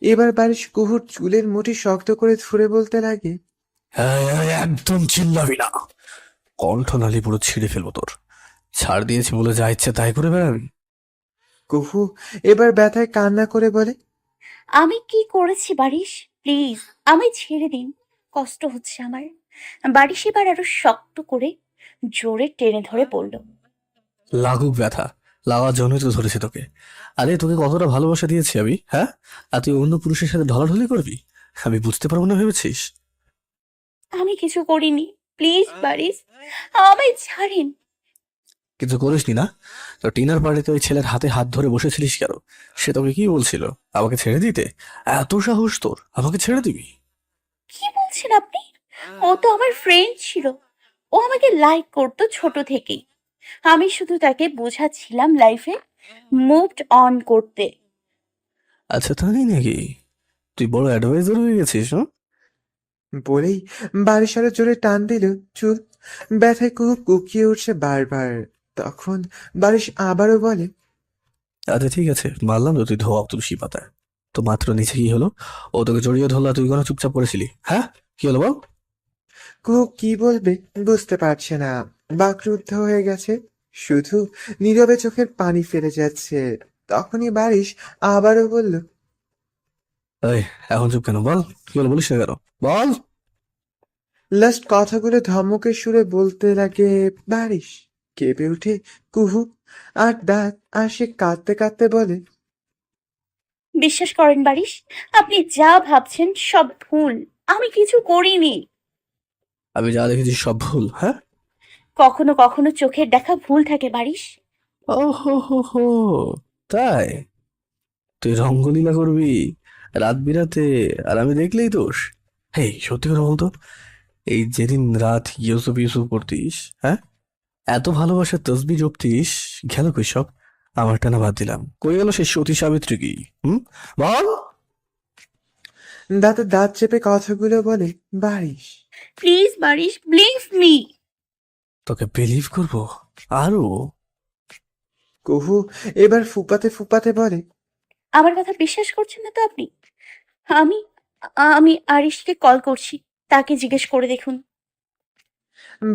এবার বারিশ কুহুর চুলের মুঠি শক্ত করে ধরে বলতে লাগে, এই, এই, একদম চিল্লাবি না, কণ্ঠনালী পুরো ছিঁড়ে ফেলবো তোর। ছাড় দিয়েছি বলে যা ইচ্ছে তাই করে বেড়াবি? কুহু এবার ব্যথায় কান্না করে বলে, আমি কি করেছি বারিশ? প্লিজ আমায় ছেড়ে দিন, কষ্ট হচ্ছে আমার। বারিশ এবার আরো শক্ত করে জোরে টেনে ধরে বলল, লাগুক ব্যথা, লাগার জন্যই তো ধরেছি তোকে। আরে তোকে কতটা ভালোবাসা দিয়েছি আমি, হ্যাঁ? আর তুই অন্য পুরুষের সাথে ঢলাঢলি করবি? আমি বুঝতে পারবো না ভেবেছিস? আমি কিছু করিনি, প্লিজ বারিশ, আমায় ছাড়েন। কিছু করিসনি না? তো টিনার পার্টিতে ওই ছেলের হাতে হাত ধরে বসেছিলিস কেন? সে তোকে কি বলছিল? আমাকে ছেড়ে দিতে? এত সাহস তোর, আমাকে ছেড়ে দিবি? কি বলছেন আপনি? ও তো আমার ফ্রেন্ড ছিল। ও আমাকে লাইক করতো ছোট থেকেই। আমি শুধু তাকে বোঝাচ্ছিলাম লাইফে মুভড অন করতে। আচ্ছা তাই নাকি? তুই বড় অ্যাডভাইজার হয়ে গেছিস, হ্যাঁ? বলেই বারিশ আরো জোরে টান দিল চুল। ব্যথায় কুহু কুকিয়ে উঠছে বারবার। তখন বারিশ আবারও বলে, আচ্ছা ঠিক আছে, মানলাম তো তুই ধোয়া তুলসী পাতা। তো মাত্র নিচে কি হলো? ও তোকে জড়িয়ে ধরলা, তুই কোনো চুপচাপ করেছিলি, হ্যাঁ? কি হলো বল? কুহু কি বলবে বুঝতে পারছে না। বাকরুদ্ধ হয়ে গেছে, শুধু নীরবে চোখের পানি ফেলে যাচ্ছে। তখনই বারিশ আবারও বলল, এই, এখন চুপ কেন বল? কি হলো বলিস না কেন? বল। লাস্ট কথাগুলো ধমকের সুরে বলতে লাগে বারিশ। কেঁপে উঠে কুহু আর দাঁত আর সে কাঁদতে কাঁদতে বলে, বিশ্বাস করেন বারিশ, আপনি যা ভাবছেন সব ভুল। আমি কিছু করিনি। আমি যা দেখেছি সব ভুল, হ্যাঁ? কখনো কখনো চোখের দেখা ভুল থাকে বারিশ। ও হো হো হো, তাই? তুই রঙ্গলীলা করবি রাত বিরাতে আর আমি দেখলেই দোষ? হেই, সত্যি করে বলতো, এই যেদিন রাত ইউসুফ ইউসুফ করতিস, হ্যাঁ, এত ভালোবাসার তসবি জপতিস, গেল কই সব? আমারটা না বাদ দিলাম, কই গেল সেই সতী সাবিত্রী কি? বল। দাঁতে দাঁত চেপে কথাগুলো বলে Barish. Please Barish, believe me. তোকে বিলিভ করবো আরো? কুহু এবার ফুপাতে ফুপাতে বলে, আমার কথা বিশ্বাস করছেন না তো আপনি? আমি আমি আরিশকে কল করছি, তাকে জিজ্ঞেস করে দেখুন।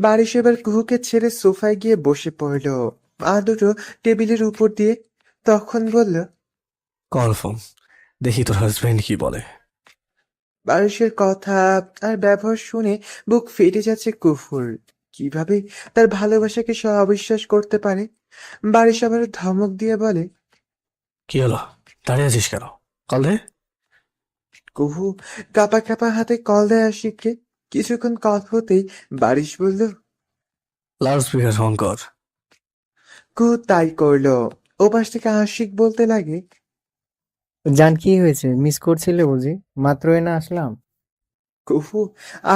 বারিশ এবার কুহুকে ছেড়ে সোফায় গিয়ে বসে পড়ল, পা দুটো টেবিলের উপর দিয়ে। তখন বলল, কনফার্ম, দেখি তোর হাজবেন্ড কি বলে। বারিশের কথা আর ব্যবহার শুনে বুক ফেটে যাচ্ছে কুহুর। কিভাবে তার ভালোবাসাকে সে অবিশ্বাস করতে পারে? বারিশ আবার ধমক দিয়ে বলে, কি হলো, দাঁড়িয়ে আছিস কেন? কল দে। কুহু কাঁপা কাঁপা হাতে কল দেয় আশিককে। কিছুক্ষণ কথা হতেই বারিশ বলল, লাউড স্পিকার অন কর। কুহু তাই করলো। ওপাশ থেকে আশিক বলতে লাগে, জান, কি হয়েছে? মিস করছিলে বুঝি? মাত্রই না আসলাম। কুহু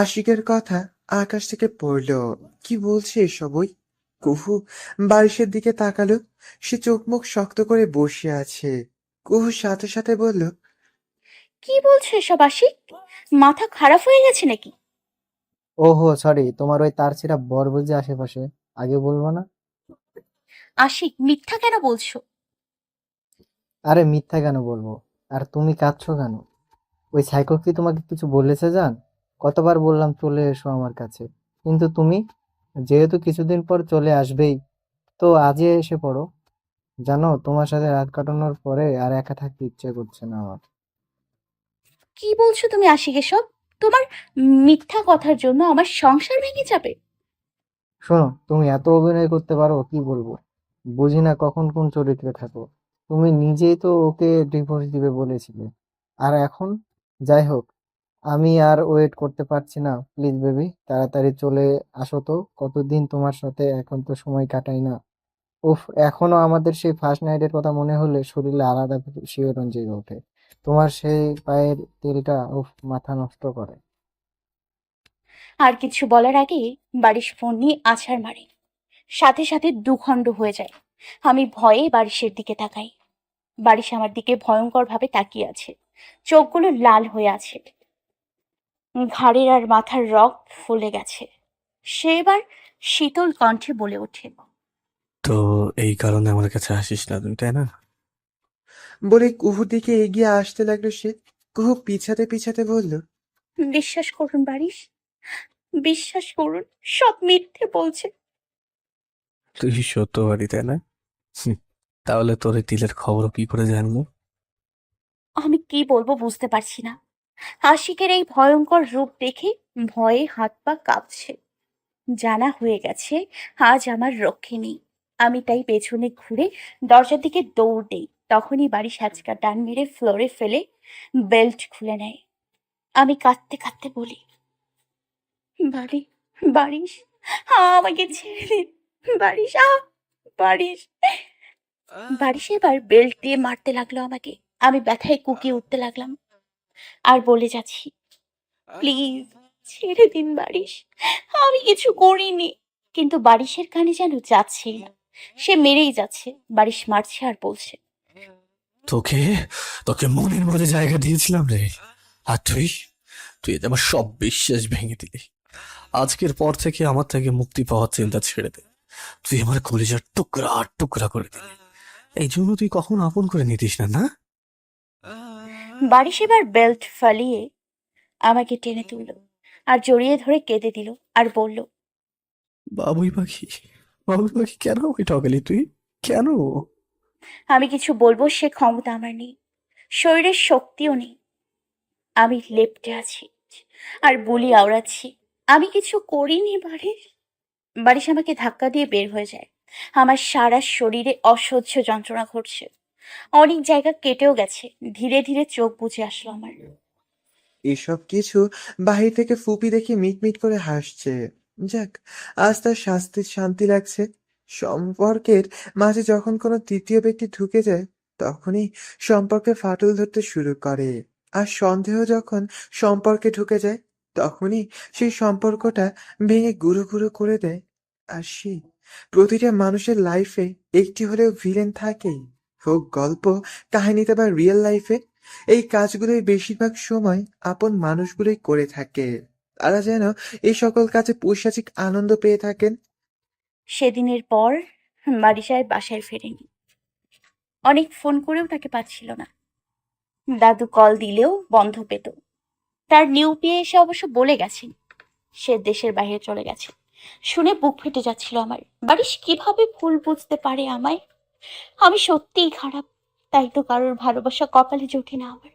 আশিকের কথা আকাশ থেকে পড়লো। কি বলছে এসবই? কুহু বারিশের দিকে তাকালো। সে চোখ মুখ শক্ত করে বসে আছে। কুহু সাথে সাথে বলল, কি বলছো এসব আশিক? মাথা খারাপ হয়ে গেছে নাকি? ওহো সরি, তোমার ওই তার ছিঁড়া বর বুঝি আশেপাশে? আগে বলবো না? আশিক, মিথ্যা কেন বলছো? আরে মিথ্যা কেন বলবো? আর তুমি কাঁদছো কেন? ওই সাইকো কি তোমাকে কিছু বলেছে জান? কতবার বললাম চলে এসো আমার কাছে, কিন্তু তুমি যেহেতু কিছুদিন পর চলে আসবেই, তো আজই এসে পড়ো। জানো, তোমার সাথে রাত কাটানোর পরে আর একা থাকতে ইচ্ছে করছে না আমার। কি বলছো তুমি আশিক এসব? তোমার মিথ্যা কথার জন্য আমার সংসার ভেঙে যাবে? শোনো, তুমি এত অভিনয় করতে পারো, কি বলবো? বুঝি না কখন কোন চরিত্রে থাকো। তুমি নিজেই তো ওকে ডিভোর্স দিবে বলেছিলে, আর এখন? যাই হোক, আমি আর ওয়েট করতে পারছি না। প্লিজ বেবি, তাড়াতাড়ি চলে আসো তো। কতদিন তোমার সাথে এখন তো সময় কাটাই না। উফ, এখনো আমাদের সেই ফার্স্ট নাইটের কথা মনে হলে শরীরে আলাদা শিহরণ জেগে ওঠে। তোমার সেই পায়ের তেলটা উফ, মাথা নষ্ট করে। আর কিছু বলার আগে বারিশ ফোন নিয়ে আছাড় মারে। সাথে সাথে দুখণ্ড হয়ে যায়। আমি ভয়ে বারিশের দিকে তাকাই। বারিশ আমার দিকে ভয়ঙ্কর ভাবে তাকিয়ে আছে। চোখগুলো লাল হয়ে আছে। ঘাড়ের আর মাথার রগ ফুলে গেছে। সে এবার শীতল কণ্ঠে বলে ওঠে, তো এই কারণে আমার কাছে আসিস না তুই, তাই না? বলে কুহুর দিকে এগিয়ে আসতে লাগলো সে। কুহু পিছাতে পিছাতে বলল, বিশ্বাস করুন বারিশ, বিশ্বাস করুন, সব মিথ্যে বলছে। তুই সত্যবাদী, তাই না? হুম, তাহলে তোর এই তিলের খবর কি করে জানলো? আমি কি বলবো বুঝতে পারছি না। আশিকের এই ভয়ঙ্কর রূপ দেখে ভয়ে হাত পা কাঁপছে। জানা হয়ে গেছে আজ আমার রক্ষে নেই। আমি তাই পেছনে ঘুরে দরজার দিকে দৌড় দেই। তখনই বাড়ি সাজকা টান মেরে ফ্লোরে ফেলে বেল্ট খুলে নেয়। আমি কাঁদতে কাঁদতে বলি, বাড়ি, বারিশ, আমাকে ছেড়ে দিন, বারিশ, বারিশ। বারিশ এবার বেল্ট দিয়ে মারতে লাগলো আমাকে। আমি ব্যথায় কুকিয়ে উঠতে লাগলাম আর বলে যাচ্ছি, প্লিজ ছেড়ে দিন বারিশ, আমি কিছু করিনি। কিন্তু বারিশের কানে যেন যাচ্ছেই না। সে মেরেই যাচ্ছে। বারিশ মারছে আর বলছে, তোকে তোকে মনের মধ্যে জায়গা দিয়েছিলাম রে, আর তুই তুই এতে আমার সব বিশ্বাস ভেঙে দিলি। আজকের পর থেকে আমার থেকে মুক্তি পাওয়ার চিন্তা ছেড়ে দে। তুই আমার কলিজার টুকরা টুকরা করে দিলি। এই জন্য তুই কখনো আপন করে নিতিস না, না? বারিশ এবার বেল্ট ফালিয়ে আমাকে টেনে তুললো আর জড়িয়ে ধরে কেঁদে দিল আর বলল, বাবুই পাখি, বাবুই পাখি, কেন ওই ঠকালি তুই? কেন? আমি কিছু বলবো সে ক্ষমতা আমার নেই, শরীরের শক্তিও নেই। আমি লেপ্টে আছি আর বুলি আওড়াচ্ছি। আমি কিছু করিনি বারিশ। বারিশ আমাকে ধাক্কা দিয়ে বের হয়ে যায়। আমার সারা শরীরে অসহ্য যন্ত্রণা ঘটছে। অনেক জায়গা কেটেও গেছে। ধীরে ধীরে চোখ বুজে আসলো আমার। এসব কিছু বাহির থেকে ফুপি দেখে মিটমিট করে হাসছে। যাক, আজ তার শান্তি লাগছে। সম্পর্কের মাঝে যখন কোনো তৃতীয় ব্যক্তি ঢুকে যায়, তখনই সম্পর্কে ফাটল ধরতে শুরু করে। আর সন্দেহ যখন সম্পর্কে ঢুকে যায়, তখনই সেই সম্পর্কটা ভেঙে গুঁড়ো গুঁড়ো করে দেয়। আর প্রতিটা মানুষের লাইফে একটি হলেও ভিলেন থাকেই, হোক গল্প কাহিনীতে বা রিয়েল লাইফে। এই কাজগুলোই বেশিরভাগ সময় আপন মানুষগুলোই করে থাকে। তারা যেন এই সকল কাজে পৈশাচিক আনন্দ পেয়ে থাকেন। সেদিনের পর বারিশ আর বাসায় ফেরেনি। অনেক ফোন করেও তাকে পাচ্ছিল না। দাদু কল দিলেও বন্ধ পেত। তার নিউ পেয়ে এসে অবশ্য বলে গেছেন সে দেশের বাইরে চলে গেছে। শুনে বুক ফেটে যাচ্ছিল আমার। বারিশ কিভাবে ভুল বুঝতে পারে আমায়? আমি সত্যিই খারাপ, তাই তো কারোর ভালোবাসা কপালে জোটে না আমার।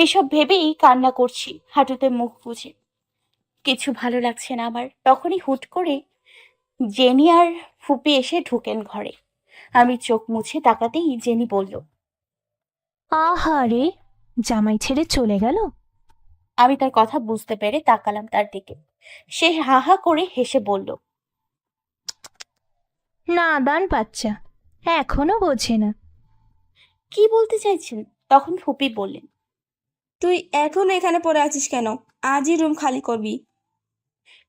এসব ভেবেই কান্না করছি হাঁটুতে মুখ গুজে। কিছু ভালো লাগছে না আমার। তখনই হুট করে জেনি আর ফুপি এসে ঢুকেন ঘরে। আমি চোখ মুছে তাকাতেই জেনি বলল, আহারে, জামাই ছেড়ে চলে গেল? আমি তার কথা বুঝতে পেরে তাকালাম তার দিকে। সে হা হা করে হেসে বলল, না, দান বাচ্চা, এখনো বোঝে না। কি বলতে চাইছেন? তখন ফুপি বললেন, তুই এখনো এখানে পড়ে আছিস কেন? আজই রুম খালি করবি।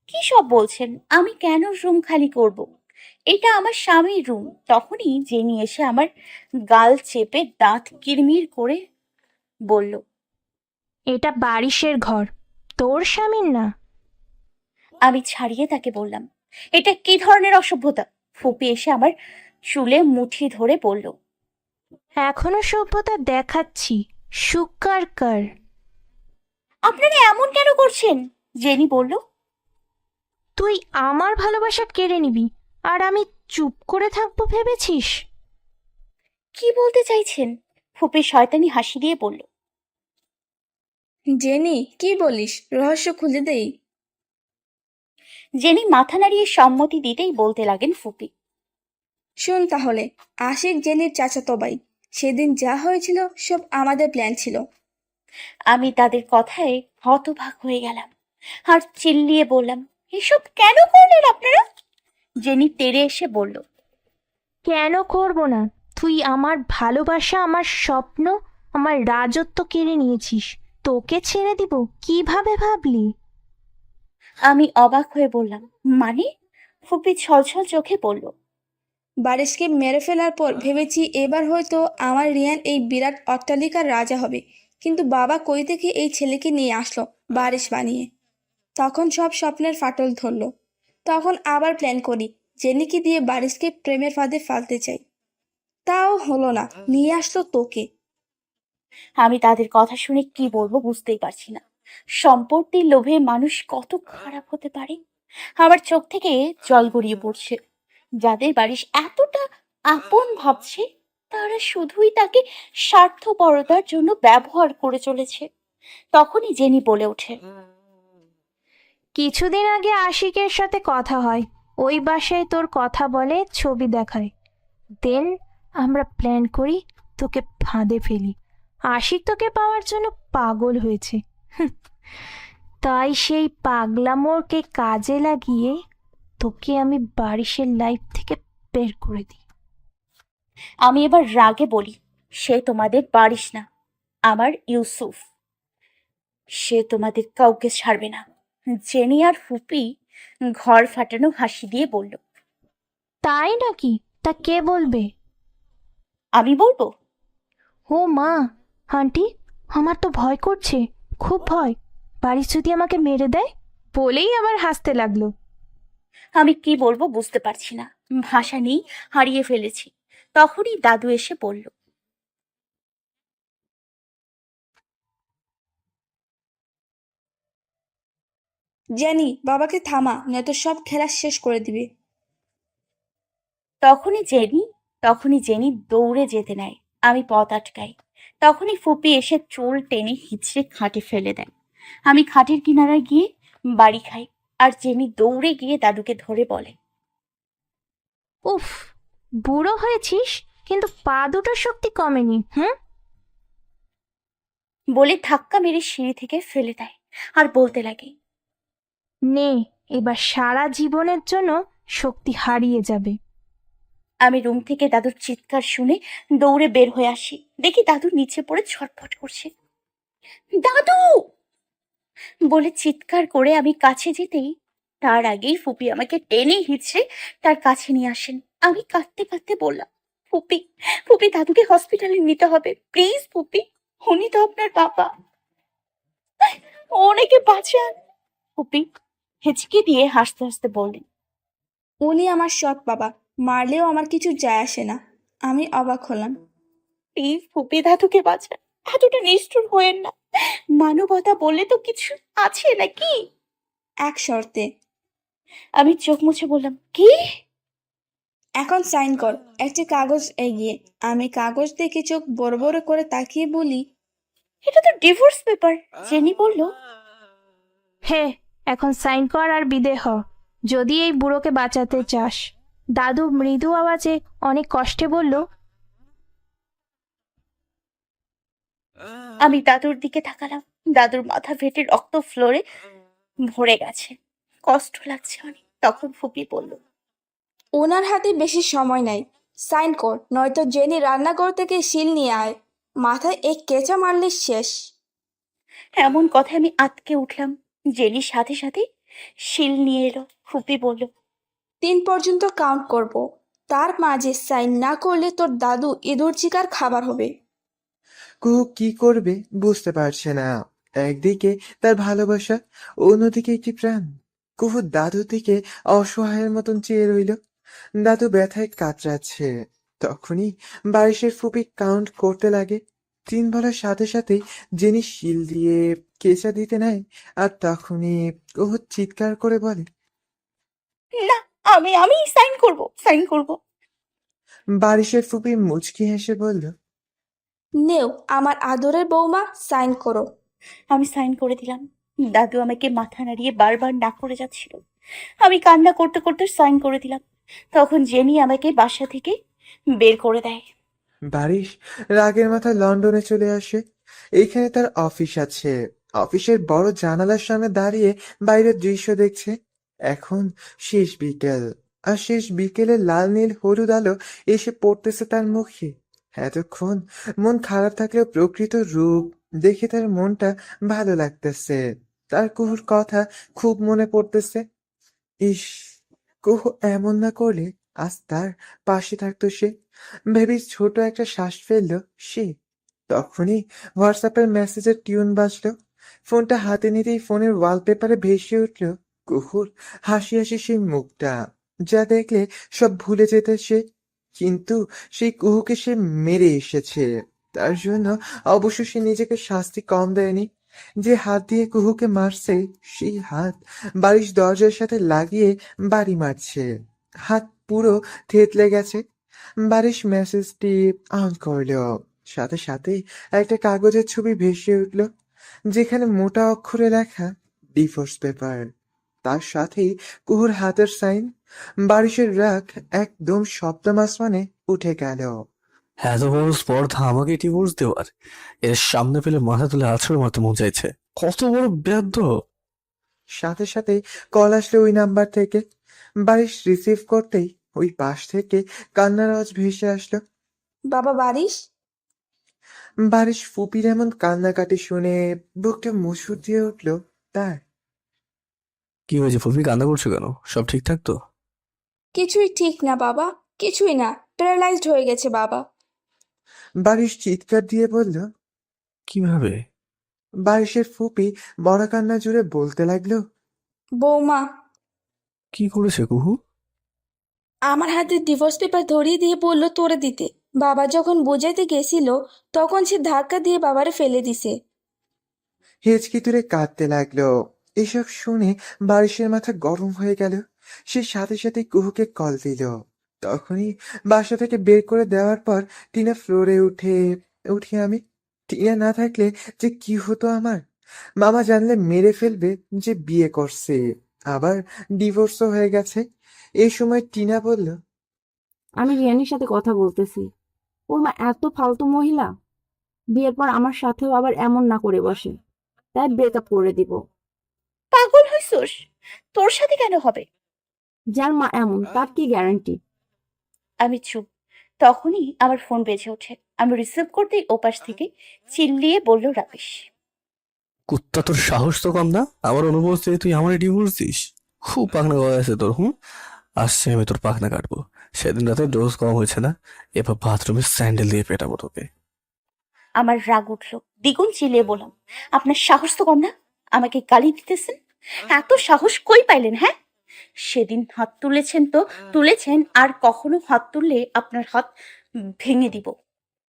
কি সব বলছেন? আমি কেন রুম খালি করব? এটা আমার স্বামীর রুম। তখনই জেনি এসে আমার গাল চেপে দাঁত কিরমির করে বলল, এটা বারিশের ঘর, তোর স্বামীর না। আমি ছাড়িয়ে তাকে বললাম, এটা কি ধরনের অসভ্যতা? ফুপি এসে আমার চুলে মুঠি ধরে বলল, এখনো সভ্যতা দেখাচ্ছি, সুকার কর। আপনারা এমন কেন করছেন? জেনি বলল, তুই আমার ভালোবাসা কেড়ে নিবি আর আমি চুপ করে থাকবো ভেবেছিস? কি বলতে চাইছেন? ফুপি শয়তানি হাসি দিয়ে বলল, জেনি, কি বলিস? রহস্য খুলে দেই। জেনি মাথা নাড়িয়ে সম্মতি দিতেই বলতে লাগেন ফুপি, শোন তাহলে, আশিক জেনির চাচাতো ভাই। সেদিন যা হয়েছিল সব আমাদের প্ল্যান ছিল। আমি তাদের কথায় হতবাক হয়ে গেলাম আর চিল্লিয়ে বললাম, এসব কেন করলেন আপনারা? জেনি তেড়ে এসে বলল, কেন করব না? তুই আমার ভালোবাসা, আমার স্বপ্ন, আমার রাজত্ব কেড়ে নিয়েছিস। তোকে ছেড়ে দিব কিভাবে ভাবলি? আমি অবাক হয়ে বললাম, মানে? ফুপি ছলছল চোখে বলল, বারিশকে মেরে ফেলার পর ভেবেছি এবার হয়তো আমার রিয়ান এই বিরাট অট্টালিকার রাজা হবে। কিন্তু বাবা কই থেকে এই ছেলেকে নিয়ে আসলো বারিশ বানিয়ে। তখন সব স্বপ্নের ফাটল ধরলো। তখন আবার প্ল্যান করি, জেনিকে দিয়ে বারিশকে প্রেমের ফাঁদে ফেলতে চাই। তাও হলো না, নিয়ে আসলো তোকে। আমি তাদের কথা শুনে কি বলবো বুঝতেই পারছি না। সম্পত্তির লোভে মানুষ কত খারাপ হতে পারে। আমার চোখ থেকে জল গড়িয়ে পড়ছে। যাদের বারিশ এতটা আপন ভাবছে, তারা শুধুই তাকে স্বার্থপরতার জন্য ব্যবহার করে চলেছে। তখনই জেনি বলে ওঠে, কিছুদিন আগে আশিকের সাথে কথা হয়, ওই বাসায় তোর কথা বলে, ছবি দেখায়। দেন আমরা প্ল্যান করি তোকে ফাঁদে ফেলি। আশিক তোকে পাওয়ার জন্য পাগল হয়েছে। হুঁ, তাই সেই পাগলামোরকে কাজে লাগিয়ে তোকে আমি বারিশের লাইফ থেকে বের করে দিই। আমি এবার রাগে বলি, সে তোমাদের বারিশ না, আমার ইউসুফ। সে তোমাদের কাউকে ছাড়বে না। জেনি আর ফুপি ঘর ফাটানো হাসি দিয়ে বলল, তাই নাকি? তা কে বলবে? আমি বলবো? ও মা, আন্টি, আমার তো ভয় করছে, খুব ভয়। বারিশ যদি আমাকে মেরে দেয়? বলেই আবার হাসতে লাগলো। আমি কি বলবো বুঝতে পারছি না, ভাষা নেই, হারিয়ে ফেলেছি। তখনই দাদু এসে বলল, জেনি, বাবাকে থামা, নয়তো সব খেলা শেষ করে দিবে। তখনই জেনি দৌড়ে যেতে নেয়। আমি পথ আটকাই। তখনই ফুপি এসে চুল টেনে হিঁচড়ে খাটে ফেলে দেয়। আমি খাটের কিনারায় গিয়ে বাড়ি খাই, আর জেনি দৌড়ে গিয়ে দাদুকে ধরে বলে, উফ, বুড়ো হয়েছিস কিন্তু পা দুটো শক্তি কমেনি। হুম, বলে ধাক্কা মেরে সিঁড়ি থেকে ফেলে দেয় আর বলতে লাগে, নে, এবার সারা জীবনের জন্য শক্তি হারিয়ে যাবে। আমি রুম থেকে দাদুর চিৎকার শুনে দৌড়ে বের হয়ে আসি। দেখি দাদু নিচে পড়ে ছটফট করছে। দাদু বলে চিৎকার করে আমি কাছে যেতেই তার আগেই ফুপি আমাকে টেনে হিঁচড়ে তার কাছে নিয়ে আসেন। আমি কাঁদতে কাঁদতে বললাম, ফুপি, ফুপি, দাদুকে হসপিটালে নিতে হবে, প্লিজ ফুপি, উনি তো আপনার বাবা, ওনাকে বাঁচান। ফুপি হেঁচকি দিয়ে হাসতে হাসতে বললেন, উনি আমার সৎ বাবা, মারলেও আমার কিছু যায় আসে না। আমি অবাক হলাম। প্লিজ ফুপি, দাদুকে বাঁচান, এতটা নিষ্ঠুর হয়েন না। মানবতা বলে তো কিছু আছে নাকি? এক শর্তে। আমি চোখ মুছে বললাম, কি? এখন সাইন কর একটি কাগজ এগিয়ে। আমি কাগজ দেখে চোখ বড় বড় করে তাকিয়ে বলি, এটা তো ডিভোর্স পেপার। জেনি বলল, হে, এখন সাইন কর আর বিদে হ, যদি এই বুড়োকে বাঁচাতে চাস। দাদু মৃদু আওয়াজে অনেক কষ্টে বলল, আমি দাদুর দিকে তাকালাম। দাদুর মাথা ফেটে রক্ত ফ্লোরে ভরে গেছে, কষ্ট লাগছে অনেক। তখন ফুপি বলল, ওনার হাতে বেশি সময় নাই, সাইন কর, নয়তো জেনি রান্নাঘর থেকে শিল নিয়ে আয়। মাথায় এক কেঁচা মারলে শেষ। এমন কথা আমি আতকে উঠলাম। জেনির সাথে সাথে শিল নিয়ে এলো। ফুপি বলল, 3 পর্যন্ত কাউন্ট করব, তার মাঝে সাইন না করলে তোর দাদু ইঁদুর চিকার খাবার হবে। কুহু কি করবে বুঝতে পারছে না। একদিকে তার ভালোবাসা, অন্যদিকে একটি প্রাণ। কুহু দাদু থেকে অসহায়ের মতন চেয়ে রইল। দাদু ব্যথায় কাতরাচ্ছে। তখনই বারিশের ফুপি কাউন্ট করতে লাগে। 3 বলার সাথে সাথেই জেনি শিল দিয়ে কেঁচা দিতে নেয়, আর তখনই কুহু চিৎকার করে বলে, না, আমি সাইন করব, সাইন করব। বারিশের ফুপি মুচকি হেসে বলল, নেও আমার আদরের বৌমা, সাইন করো। আমি সাইন করে দিলাম। দাদু আমাকে মাথা নাড়িয়ে বারবার না করে যাচ্ছিল। আমি কান্না করতে করতে সাইন করে দিলাম। তখন জেনি আমাকে বাসা থেকে বের করে দেয়। বারিশ রাগের মাথায় লন্ডনে চলে আসে। এখানে তার অফিস আছে। অফিসের বড় জানালার সামনে দাঁড়িয়ে বাইরের দৃশ্য দেখছে। এখন শেষ বিকেল, আর শেষ বিকেলে লাল নীল হলুদ আলো এসে পড়তেছে তার মুখে। এতক্ষণ মন খারাপ থাকলেও প্রকৃত রূপ দেখে তার মনটা ভালো লাগতেছে। তার কুহুর কথা খুব মনে পড়তেছে। ইস, কুহু এমন না করলে আজ তার পাশে থাকতো সে। ভেবে ছোট একটা শ্বাস ফেললো সে। তখনই হোয়াটসঅ্যাপের মেসেজের টিউন বাজলো। ফোনটা হাতে নিতেই ফোনের ওয়ালপেপারে ভেসে উঠল কুহুর হাসি হাসি সেই মুখটা, যা দেখলে সব ভুলে যেতে সে। কিন্তু সেই কুহুকে সে মেরে এসেছে। তার জন্য অবশ্য সে নিজেকে শাস্তি কম দেয়নি। যে হাত দিয়ে কুহুকে মারছে, সেই হাত বারিশ দরজার সাথে লাগিয়ে বাড়ি মারছে। হাত পুরো থেতলে গেছে। বারিশ মেসেজটি অন করলো। সাথে সাথে একটা কাগজের ছবি ভেসে উঠল, যেখানে মোটা অক্ষরে লেখা ডিভোর্স পেপার। তার সাথেই কুহুর হাতের সাইন। বারিশের রাগ একদম সপ্তম আসমানে উঠে গেল। এত বড় স্পর্ধা আমাকে ডিভোর্স দেওয়ার! এর সামনে পেলে মাথা তুলে আছড়ে মারতে মন চাইছে। কত বড় ব্যাধ! সাথে সাথে কল আসলো ওই নাম্বার থেকে। বারিশ রিসিভ করতেই ওই পাশ থেকে কান্নার আওয়াজ ভেসে আসলো। বাবা বারিশ। বারিশ ফুপির এমন কান্নাকাটি শুনে বুকটা মুসুর দিয়ে উঠল তার। কি হয়েছে ফুফি, কান্না করছো কেন? সব ঠিকঠাক তো? কিছুই ঠিক না বাবা, কিছুই না, প্যারালাইজড হয়ে গেছে বাবা। বারিশ চিৎকার দিয়ে বলল। কিভাবে? বারিশের ফুপি বড় কান্না জুড়ে বলতে লাগলো, বৌমা কি করেছে কুহু? আমার হাতে ডিভোর্স পেপার ধরিয়ে দিয়ে বলল তোরে দিতে। বাবা যখন বোঝাইতে গেছিল, তখন সে ধাক্কা দিয়ে বাবারে ফেলে দিছে। হেঁচকি তুলে কাঁদতে লাগলো। এসব শুনে বারিশের মাথা গরম হয়ে গেল। সে সাথে সাথে কুহুকে কল দিল। তখনই বাসা থেকে বের করে দেওয়ার পর টিনা ফ্লোরে উঠি আমি। টিনা না থাকলে যে কি হতো আমার! মামা জানলে মেরে ফেলবে যে বিয়ে করছে, আবার ডিভোর্সও হয়ে গেছে। এই সময় টিনা বলল, আমি রিয়ানের সাথে কথা বলতেছি। ওর মা এত ফালতু মহিলা, বিয়ের পর আমার সাথেও আবার এমন না করে বসে, তাই ব্রেকআপ করে দিব। পাগল হইছস? তোর সাথে কেন হবে? যার মা এমন তার কি গ্যারান্টি? আমি চুপ। তখনই আমার ফোন বেজে ওঠে। আমি রিসিভ করতেই ওপাশ থেকে চিল্লিয়ে বলল রাকেশ। কুত্তা, তোর সাহস তো কম না! আমার অনুপস্থিতি তুই আমার ডিভোর্স দিস? খুব পাখনা গলা আছে তোর। আসছে, আমি তোর পাখনা কাটবো। সেদিন রাতে ডোজ কম হয়েছে না? এবার বাথরুমে স্যান্ডেল দিয়ে পেটাবো তোকে। আমার রাগ উঠল। দ্বিগুণ চিল্লিয়ে বললাম, আপনার সাহস তো কম না? আমাকে গালি দিতেছেন? এত সাহস কই পাইলেন? হ্যাঁ, সেদিন হাত তুলেছেন, আর কখনো হাত তুললে আপনার হাত ভেঙে দিব।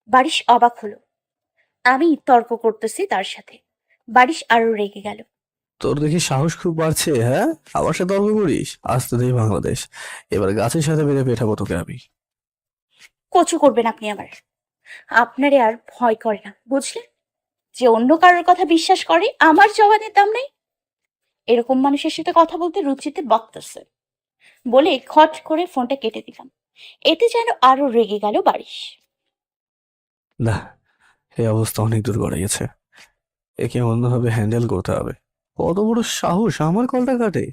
বারিশ অবাক হলো। আমি তর্ক করতেছি তার সাথে। বারিশ আরো রেগে গেল। তোর দেখি সাহস খুব বাড়ছে, হ্যাঁ? আমার সাথে তর্ক করিস? আসতে দেই বাংলাদেশ। এবার গাছের সাথে বেঁধে পেটাবো তোকে আমি। কচু করবেন আপনি আবার। আপনারে আর ভয় করে না, বুঝলেন? যে অন্য কারোর কথা বিশ্বাস করে, আমার জবানের দাম নেই। এরকম মানুষের সাথে কথা বলতে রুচিতে বকতেছে বলে খট করে ফোনটা কেটে দিলাম। এতে যেন আরো রেগে গেল বারিশ। না, এই অবস্থা অনেক দূর গড়িয়েছে। একে অন্যভাবে হ্যান্ডেল করতে হবে। কত বড় সাহস আমার কলটা কাটে!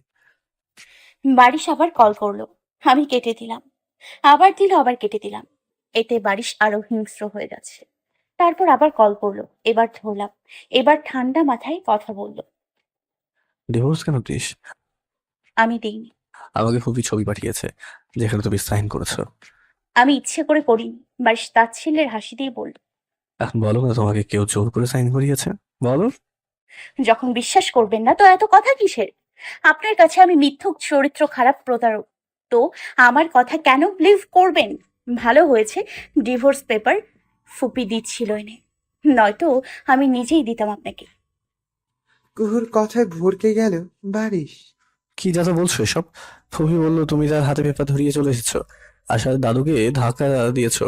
বারিশ আবার কল করলো। আমি কেটে দিলাম। আবার দিল, আবার কেটে দিলাম। এতে বারিশ আরো হিংস্র হয়ে যাচ্ছে। তারপর আবার কল করলো, এবার ধরলাম। এবার ঠান্ডা মাথায় কথা বলল। ডিভোর্স কেন দিস? আমি দিইনি। আমাকে ফুপি ছবি পাঠিয়েছে যেখানে তুমি সাইন করেছো। আমি ইচ্ছে করে করিনি। বারিশ তাচ্ছিল্যের হাসি দিয়ে বলল। এখন বলো না তোমাকে কেউ জোর করে সাইন করিয়েছে, বলো। যখন বিশ্বাস করবেন না তো এত কথা কিসের? আপনার কাছে আমি মিথ্যুক, চরিত্র খারাপ, প্রতারক। তো আমার কথা কেন বিলিভ করবেন? ভালো হয়েছে ডিভোর্স পেপার ফুপি দিচ্ছিল এনে, নয়তো আমি নিজেই দিতাম আপনাকে। কুহুর কথায় ভড়কে গেল বারিশ। কি যা তা বলছো এসব? ফুপি বললো তুমি তার হাতে পেপার ধরিয়ে চলে এসেছো, আর সাথে দাদুকে ধাক্কা দিয়েছো,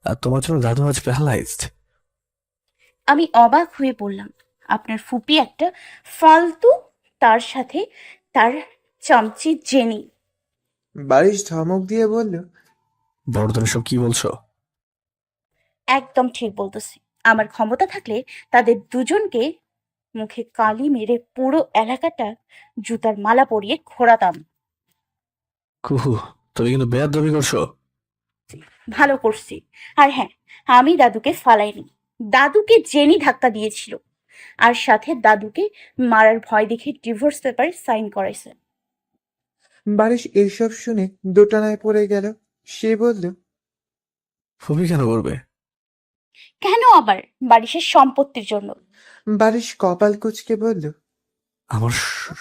আর তোমার জন্য দাদু আজ প্যারালাইজড। আমি অবাক হয়ে বললাম, আপনার ফুপি একটা ফালতু, তার সাথে তার চামচি জেনি। বারিশ ধমক দিয়ে বলল, বড়দের সব কি বলছো? একদম ঠিক বলতেছি। আমার ক্ষমতা থাকলে তাদের দুজনকে মুখে কালি মেরে পুরো এলাকাটা জুতার মালা পরিয়ে ঘোরাতাম। কুহু, তুমি কিন্তু বেয়াদবি করছো। ভালো করছি। আর হ্যাঁ, আমি দাদুকে ফালাইনি। দাদুকে জেনি ধাক্কা দিয়েছিল, আর সাথে দাদুকে মারার ভয় দেখে ডিভোর্স পেপার সাইন করাইছে। বারিশ এসব শুনে দোটানায় পড়ে গেল। সে বলল, ফুপি কেন করবে? কেন আবার? বারিশের সম্পত্তির জন্য। বারিশ কপাল কুঁচকে বলল, আমার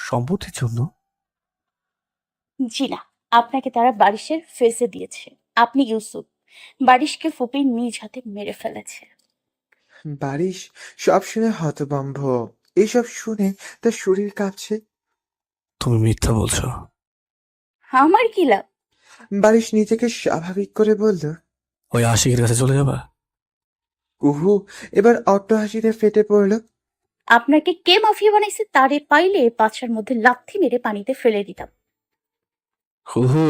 সম্পত্তির জন্য? জি না, আপনাকে তারা বারিশের ফেসে দিয়েছে। আপনি ইউসুফ। বারিশকে ফুপি নিজ হাতে মেরে ফেলেছে। বারিশ সব শুনে হতভম্ব। এসব শুনে তার শরীর কাঁপছে। তুমি মিথ্যা বলছো। আমার কি লাভ? বারিশ নিজেকে স্বাভাবিক করে বলল, ওই আশিকের কাছে চলে যাবা? কুহু এবার অট্টহাসিতে ফেটে পড়ল। আপনাকে কে মাফিয়া বানাইছে তারে পাইলে পাছার মধ্যে লাথি মেরে পানিতে ফেলে দিতাম। কুহু,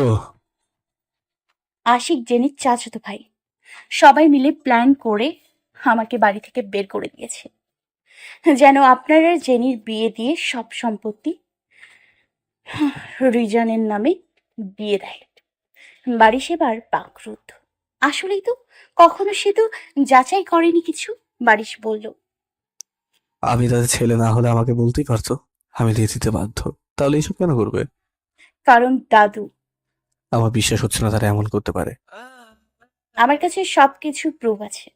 আশিক জেনির চাচাতো ভাই। সবাই মিলে প্ল্যান করে আমাকে বাড়ি থেকে বের করে দিয়েছে, যেন আপনারা জেনির বিয়ে দিয়ে সব সম্পত্তি রিজানের নামে দিয়ে দেয়। বাড়ি সেবার বাকরুদ্ধ। আসলেই তো, কখনো সে তো যাচাই করেনি কিছু। বারিশ বলল, আমি তাদের ছেলে না হলে আমাকে বলতেই পারতো, আমি দিয়ে দিতে বাধ্য। তাহলে এইসব কেন করবে? কারণ দাদু। আমার বিশ্বাস হচ্ছে না তারা এমন করতে পারে। আমার কাছে সবকিছু প্রুফ আছে,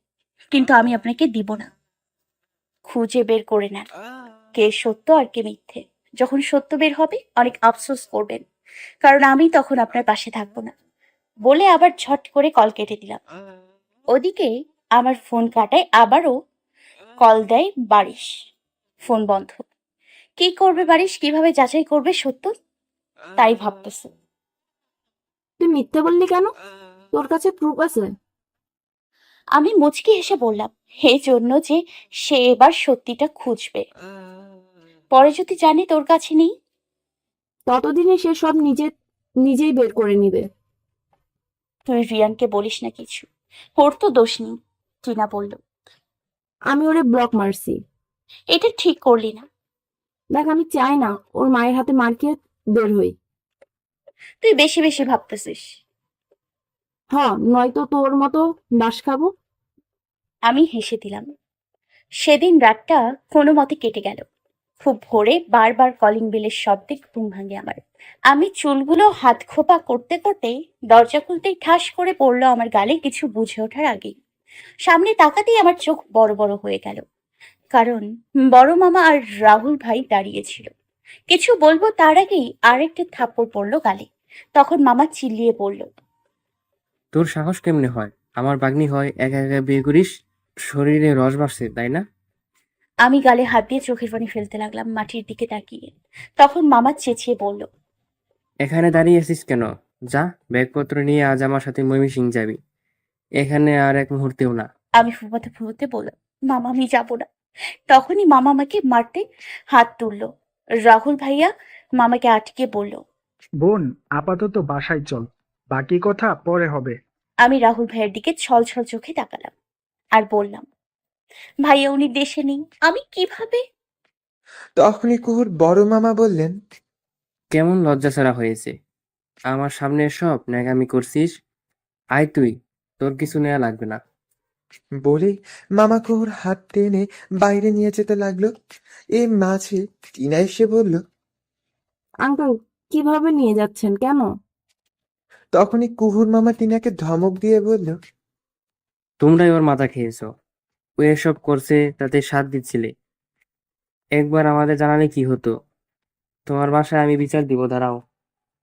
কিন্তু আমি আপনাকে দিব না। খুঁজে বের করে নেন কে সত্য আর কে মিথ্যে। যখন সত্য বের হবে অনেক আফসোস করবেন, কারণ আমি তখন আপনার পাশে থাকবো না। বলে আবার ঝট করে কল কেটে দিলাম। ওদিকে আমার ফোন কাটায় আবারও কল দেয় বারিশ। ফোন বন্ধ। কি করবে বারিশ? কিভাবে যাচাই করবে সত্য? তাই ভাবতেছে। তুই মিথ্যে বললি কেন? তোর কাছে প্রুফ আছে? আমি মুচকি হেসে বললাম, এই জন্য যে সে এবার সত্যিটা খুঁজবে। পরে যদি জানে তোর কাছে নেই। ততদিনে সে সব নিজেই বের করে নিবে। তুই রিয়ানকে বলিস না কিছু, ওর তো দোষ নেই। টিনা বলল, আমি ওরে ব্লক মারছি। এটা ঠিক করলি না। দেখ, আমি চাই না ওর মায়ের হাতে মার খেয়ে বের হই। তুই বেশি বেশি ভাবতেছিস। নয়তো তোর মতো বাস খাবো। আমি হেসে দিলাম। সেদিন রাতটা কোনো মতে কেটে গেল। খুব ভোরে বারবার কলিং বেলের শব্দে ঘুম ভাঙে আমার। আমি চুলগুলো হাত খোপা করতে করতে দরজা খুলতেই ঠাস করে পড়লো আমার গালে, কিছু বুঝে ওঠার আগেই। সামনে তাকাতেই আমার চোখ বড় বড় হয়ে গেল, কারণ বড় মামা আর রাহুল ভাই দাঁড়িয়েছিল। কিছু বলবো তার আগেই আরেকটা থাপ্পড় পড়লো গালে। তখন মামা চিল্লিয়ে পড়ল, তোর সাহস কেমনে হয়? আমার বাগ্নি হয়, একা একা বিয়ে করিস? শরীরে রস বাড়ছে তাই না? আমি গালে হাত দিয়ে চোখের পানি ফেলতে লাগলাম মাটির দিকে তাকিয়ে। তখন মামা চেঁচিয়ে বলল, এখানে দাঁড়িয়ে আছিস কেন? যা, ব্যাগপত্র নিয়ে আজ আমার সাথে ময়মনসিংহ যাবি। এখানে আর এক মুহূর্তেও না। আমি ফুপাতে ফুপাতে বললাম, মামা আমি যাবো না। তখনই মামা আমাকে মারতে হাত তুললো। রাহুল ভাইয়া মামাকে আটকে বলল, বোন, আপাতত বাসায় চল, বাকি কথা পরে হবে। আমি রাহুল ভাইয়ের দিকে ছল ছল চোখে তাকালাম আর বললাম, ভাইয়া উনি দেশে নেই, আমি কিভাবে? তখনই কুহুর বড় মামা বললেন, কেমন লজ্জা ছাড়া হয়েছে? আমার সামনে সব ন্যাকামি করছিস, আয় তুই, তোর কিছু নেওয়া লাগবে না। বলেই মামা কুহুর হাত টেনে বাইরে নিয়ে যেতে লাগলো। এই মাঝে টিনা এসে বলল। আঙ্কেল, কিভাবে নিয়ে যাচ্ছেন, কেন? তখনই কুহুর মামা টিনাকে ধমক দিয়ে বলল। তোমরাই ওর মাথা খেয়েছো। ও এসব করছে তাতে সাথ দিচ্ছিলে। একবার আমাদের জানালে কি হতো? তোমার বাসায় আমি বিচার দিব, দাঁড়াও।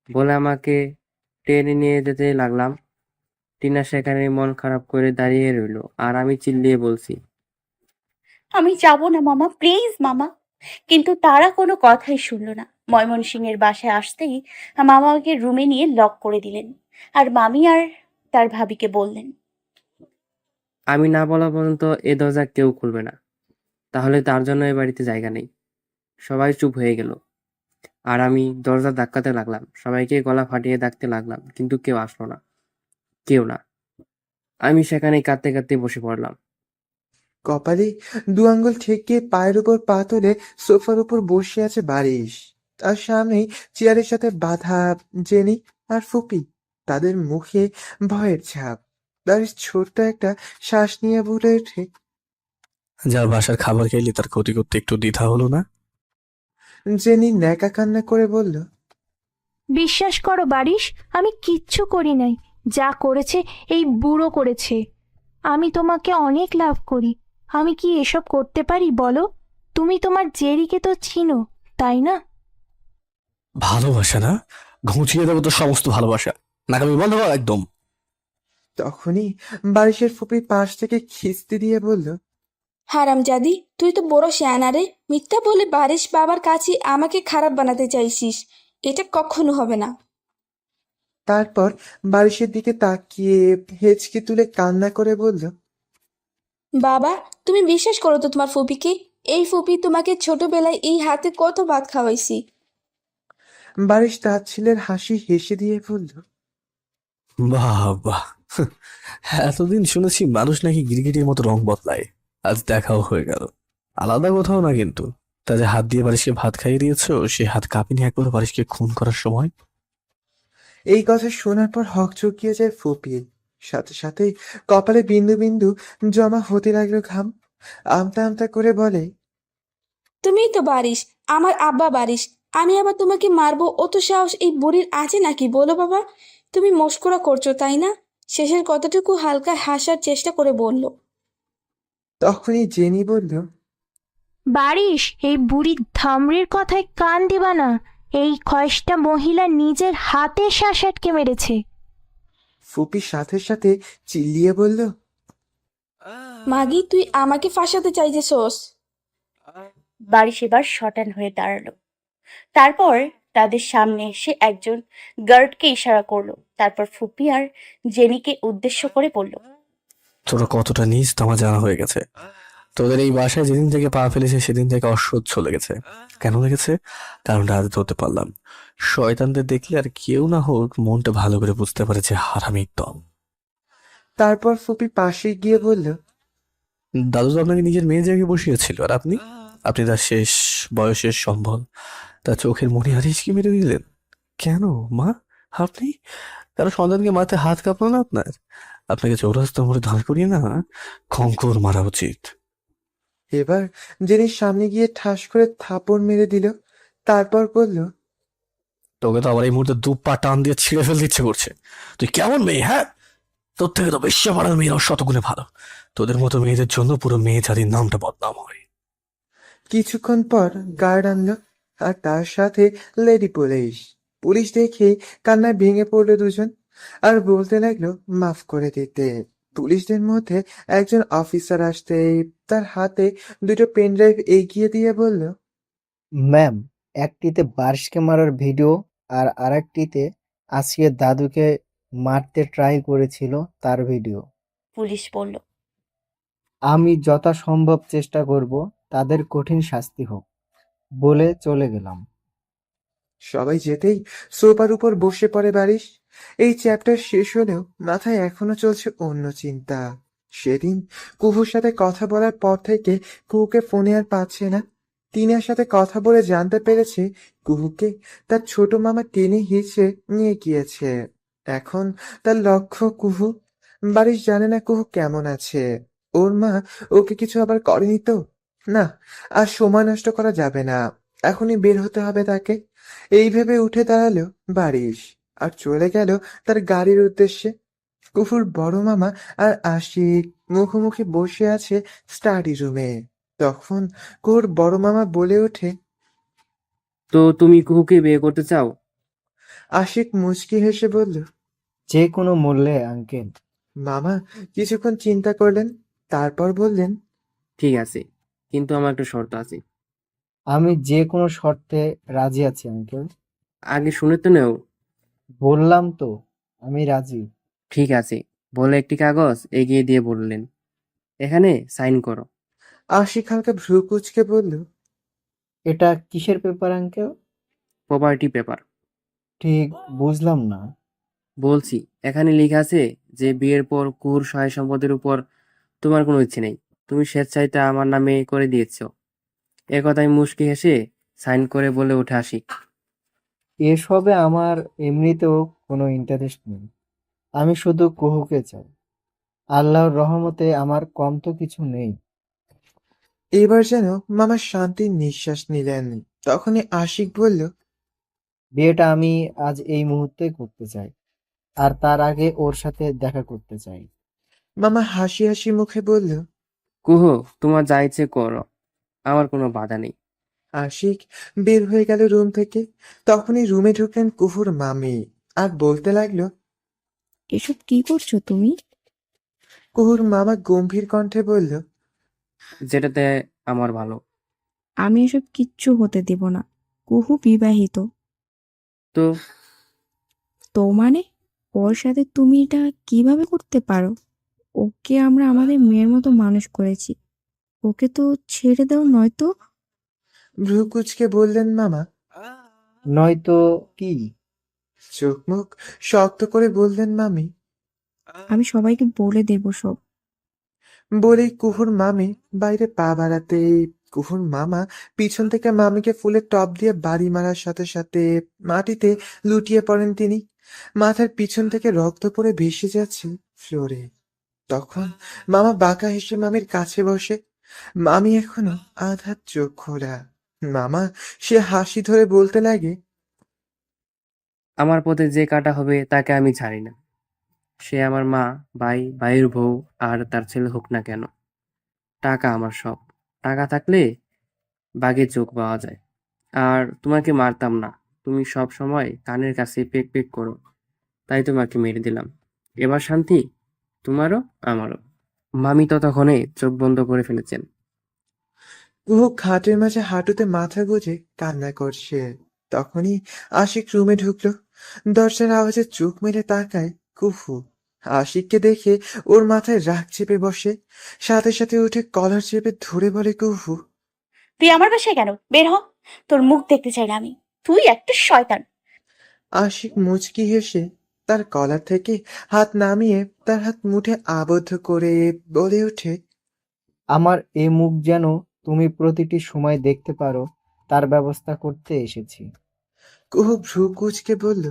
বলে আমাকে টেনে নিয়ে যেতে লাগলাম। টিনা সেখানে মন খারাপ করে দাঁড়িয়ে রইলো, আর আমি চিল্লিয়ে বলছি, আমি যাব না মামা, প্লিজ মামা। কিন্তু তারা কোনো কথাই শুনলো না। ময়মনসিংহের বাসায় আসতেই মামা আমাকে রুমে নিয়ে লক করে দিলেন, আর মামি আর তার ভাবিকে বললেন, আমি না বলা পর্যন্ত এ দরজা কেউ খুলবে না, তাহলে তার জন্য এ বাড়িতে জায়গা নেই। সবাই চুপ হয়ে গেল, আর আমি দরজা ধাক্কাতে লাগলাম, সবাইকে গলা ফাটিয়ে ডাকতে লাগলাম, কিন্তু কেউ আসলো না, কেউ না। আমি সেখানে কাঁদতে কাঁদতে বসে পড়লাম। কপালে দু আঙ্গুল ঠেকিয়ে পায়ের উপর পা তুলে সোফার উপর বসে আছে বারিশ। তার সামনেই চেয়ারের সাথে বাঁধা জেনি আর ফুপি। তাদের মুখে ভয়ের ছাপ। বারিশ ছোট্ট একটা শ্বাস নিয়ে বলে ওঠে। যার বাসার খাবার খেলে তার ক্ষতি করতে একটু দ্বিধা হলো না? জেনি ন্যাকা কান্না করে বলল। বিশ্বাস করো বারিশ, আমি কিচ্ছু করি নাই। যা করেছে এই বুড়ো করেছে। আমি তোমাকে অনেক লাভ করি। আমি কি এসব করতে পারি বলো? তুমি তোমার জেরিকে তো চিনো, তাই না? ভালোবাসা না? ঘুচিয়ে দেবো তো সমস্ত ভালোবাসা। নাকামি বন্ধ কর একদম। তখনই বারিশের ফুপি পাশ থেকে খিস্তি দিয়ে বলল। হারামজাদি, তুই তো বড় শেয়ানা রে। মিথ্যা বলে বারিশ বাবার কাছে আমাকে খারাপ বানাতে চাইছিস। এটা কখনো হবে না। তারপর বারিশের দিকে তাকিয়ে হেঁচকি তুলে কান্না করে বলল। বাবা, তুমি বিশ্বাস করো তো তোমার ফুপিকে? এই ফুপি তোমাকে ছোটবেলায় এই হাতে কত ভাত খাওয়াইছি। বারিশ তাচ্ছিলের হাসি হেসে দিয়ে বলল। বাহ বাহ। এতদিন শুনেছি মানুষ নাকি গিরগিটির মতো রং বদলায়, আজ দেখাও হয়ে গেল। আলাদা কোথাও না কিন্তু। তা যে হাত দিয়ে বারিশকে ভাত খাইয়ে দিয়েছো, সে হাত কাঁপিনি একবার বারিশকে খুন করার সময়? এই কথা শোনার পর হক চকিয়ে যায় ফুপির। সাথে সাথে কপালে বিন্দু বিন্দু জমা হতে লাগলো ঘাম। আমতা আমতা করে বলে। তুমিই তো বারিশ, আমার আব্বা বারিশ। আমি আবার তোমাকে মারবো অত সাহস এই বুড়ির আছে নাকি বলো বাবা? তুমি মস্করা করছো তাই না? শেষের কথাটুকু হালকা হাসার চেষ্টা করে বলল। তখনই জেনি বলল। বারিশ, এই বুড়ি ধামড়ির কথায় কান দিবা না। এই খয়েসটা মহিলা নিজের হাতে শ্বাস আটকে মেরেছে। ফুপি সাথে সাথে চিল্লিয়ে বলল। মাগি, তুই আমাকে ফাঁসাতে চাইছিস? বারিশ এবার শটান হয়ে দাঁড়ালো। তারপর তাদের সামনে এসে একজন গার্ডকে ইশারা করলো। তারপর ফুপি আর জেনিকে উদ্দেশ্য করে বলল, তোরা কতটা নিজ তা আমার জানা হয়ে গেছে। তোদের এই বাসায় যেদিন থেকে পা ফেলেছে সেদিন থেকে অসহ্য লেগেছে। কেন লেগেছে? কারণটা আজ ধরতে পারলাম। শয়তানদের দেখলে আর কেউ না হোক মনটা ভালো করে বুঝতে পারে যে হারামির দম। তারপর ফুপি পাশে গিয়ে বলল। দাদু তো আপনাকে নিজের মেয়ে জায়গায় বসিয়েছিল, আর আপনি আপনি তার শেষ বয়সের সম্বল, তার চোখের মনি হারিয়ে মেরে দিলেন। কেন মা? আপনি কারো সন্তানকে মারতে হাত কাঁপলো না আপনার? আপনাকে চৌরাস্তা মোড়ে দাঁড় করিয়ে না খঙ্কর মারা উচিত। এবার জেনির সামনে গিয়ে ঠাস করে থাপড় মেরে দিল। তারপর বলল। তোকে তো আবার এই মুহূর্তে দু পা টান দিয়ে ছিঁড়ে ফেলতে ইচ্ছে করছে। তুই কেমন মেয়ে, হ্যাঁ? তোর থেকে তো বেশ্যা পাড়ার মেয়েরাও শতগুণে ভালো। তোদের মতো মেয়েদের জন্য পুরো মেয়ে জাতির নামটা বদনাম হয়। কিছুক্ষণ পর গার্ড আনলো, আর তার সাথে লেডি পুলিশ। পুলিশ দেখে কান্নায় ভেঙে পড়লো দুজন, আর বলতে লাগলো মাফ করে দিতে। পুলিশদের মধ্যে একজন অফিসার আসতেই তার হাতে দুটো পেন ড্রাইভ এগিয়ে দিয়ে বলল। ম্যাম, একটিতে বারিশকে মারার ভিডিও আর আরেকটিতে আসিয়ার দাদুকে মারতে ট্রাই করেছিল তার ভিডিও। পুলিশ বলল, আমি যথাসম্ভব চেষ্টা করব তাদের কঠিন শাস্তি হোক, বলে চলে গেলাম। সবাই যেতেই সোফার উপর বসে পড়ে বারিশ। এই চ্যাপ্টার শেষ হলেও মাথায় এখনো চলছে অন্য চিন্তা। সেদিন কুহুর সাথে কথা বলার পর থেকে কুহুকে ফোনে আর পাচ্ছে না। টিনার সাথে কথা বলে জানতে পেরেছে কুহুকে তার ছোট মামা টেনে হিঁচড়ে নিয়ে গিয়েছে। এখন তার লক্ষ্য কুহু। বারিশ জানে না কুহু কেমন আছে। ওর মা ওকে কিছু আবার করেনি তো? না, আর সময় নষ্ট করা যাবে না। এখনই বের হতে হবে তাকে। এই ভেবে উঠে দাঁড়ালো বারিশ আর চলে গেল তার গাড়ির উদ্দেশ্যে। কুহুর বড় মামা আর আশিক মুখোমুখি বসে আছে স্টাডি রুমে। তখন কুহুর বড় মামা বলে ওঠে। তো তুমি কুহুকে বিয়ে করতে চাও? আশিক মুচকি হেসে বলল। যে কোনো মূল্যে আঙ্কেল। মামা কিছুক্ষণ চিন্তা করলেন, তারপর বললেন। ঠিক আছে, কিন্তু আমার একটা শর্ত আছে। আমি যে কোনো শর্তে রাজি আছি আঙ্কেল। আগে শুনে তো নেও। বললাম তো, আমি রাজি। ঠিক আছে, বলে একটি কাগজ এগিয়ে দিয়ে বললেন, এখানে সাইন করো। আশিক হালকা ভ্রু কুঁচকে বলল। এটা কিসের পেপার আঙ্কেল? Property paper. ঠিক বুঝলাম না। বলছি, এখানে লেখা আছে যে বিয়ের পর কুহুর সহায় সম্পদের উপর তোমার কোনো ইচ্ছে নেই। তুমি স্বেচ্ছায় তা আমার নামে করে দিয়েছো। এ কথায় মুচকি হেসে সাইন করে বলে ওঠে আশিক। এসবে আমার এমনিতেও কোনো ইন্টারেস্ট নেই। আমি শুধু কুহুকে চাই। আল্লাহর রহমতে আমার কম তো কিছু নেই। এবার যেন মামা শান্তির নিঃশ্বাস নিলেন। তখনই আশিক বলল। বিয়েটা আমি আজ এই মুহূর্তে করতে চাই, আর তার আগে ওর সাথে দেখা করতে চাই। মামা হাসি হাসি মুখে বলল। কুহু, তোমার যা ইচ্ছে করো, আমার কোনো বাধা নেই। আশিক বের হয়ে গেল রুম থেকে। তখনই রুমে ঢুকলেন কুহুর মামি আর বলতে লাগলো। এসব কি করছো তুমি? কুহুর মামা গম্ভীর কণ্ঠে বলল। যেটাতে আমার ভালো। আমি এসব কিচ্ছু হতে দেব না। কুহু বিবাহিত। তো তো মানে? ওর সাথে তুমি এটা কিভাবে করতে পারো? ওকে আমরা আমাদের মেয়ের মতো মানুষ করেছি। ওকে তো ছেড়ে দাও, নয়তো। ভ্রু কুঁচকে বললেন মামা। নয়তো কি? চোখ মুখ শক্ত করে বললেন মামি। আমি সবাইকে বলে দেব সব। বলেই কুহুর মামি বাইরে পা বাড়াতেই কুহুর মামা পিছন থেকে মামিকে ফুলের টব দিয়ে বাড়ি মারার সাথে সাথে মাটিতে লুটিয়ে পড়েন তিনি। মাথার পিছন থেকে রক্ত পড়ে ভেসে যাচ্ছে ফ্লোরে। তখন মামা বাঁকা হেসে মামির কাছে বসে। মামি এখনো আধা চোখ খোলা। মামা সে হাসি ধরে বলতে লাগে। আমার পথে যে কাটা হবে তাকে আমি ছাড়ি না। সে আমার মা, ভাই, ভাইয়ের বউ আর তার ছেলে হোক না কেন। টাকা আমার সব। টাকা থাকলে বাঘের চোখ পাওয়া যায়। আর তোমাকে মারতাম না। তুমি সব সময় কানের কাছে পেক পেক করো, তাই তোমাকে মেরে দিলাম। এবার শান্তি, তোমারও আমারও। মামি ততক্ষণে চোখ বন্ধ করে ফেলেছেন। কুহু খাটের মাঝে হাঁটুতে মাথা গুঁজে কান্না করছে। তখনই আশিক রুমে ঢুকলো। দরজার আওয়াজে চোখ মেলে তাকায় কুহু। আশিককে দেখে ওর মাথায় রাগ চেপে বসে। সাথে সাথে উঠে কলার চেপে ধরে বলে কুহু। তুই আমার বাসায় কেন? বের হ। তোর মুখ দেখতে চাই না আমি। তুই একটা শয়তান। আশিক মুচকি হেসে তার কলার থেকে হাত নামিয়ে তার হাত মুঠে আবদ্ধ করে বলে ওঠে। আমার এ মুখ যেন তুমি প্রতিটি সময় দেখতে পারো, তার ব্যবস্থা করতে এসেছি। কুহু ভ্রু কুঁচকে বলল।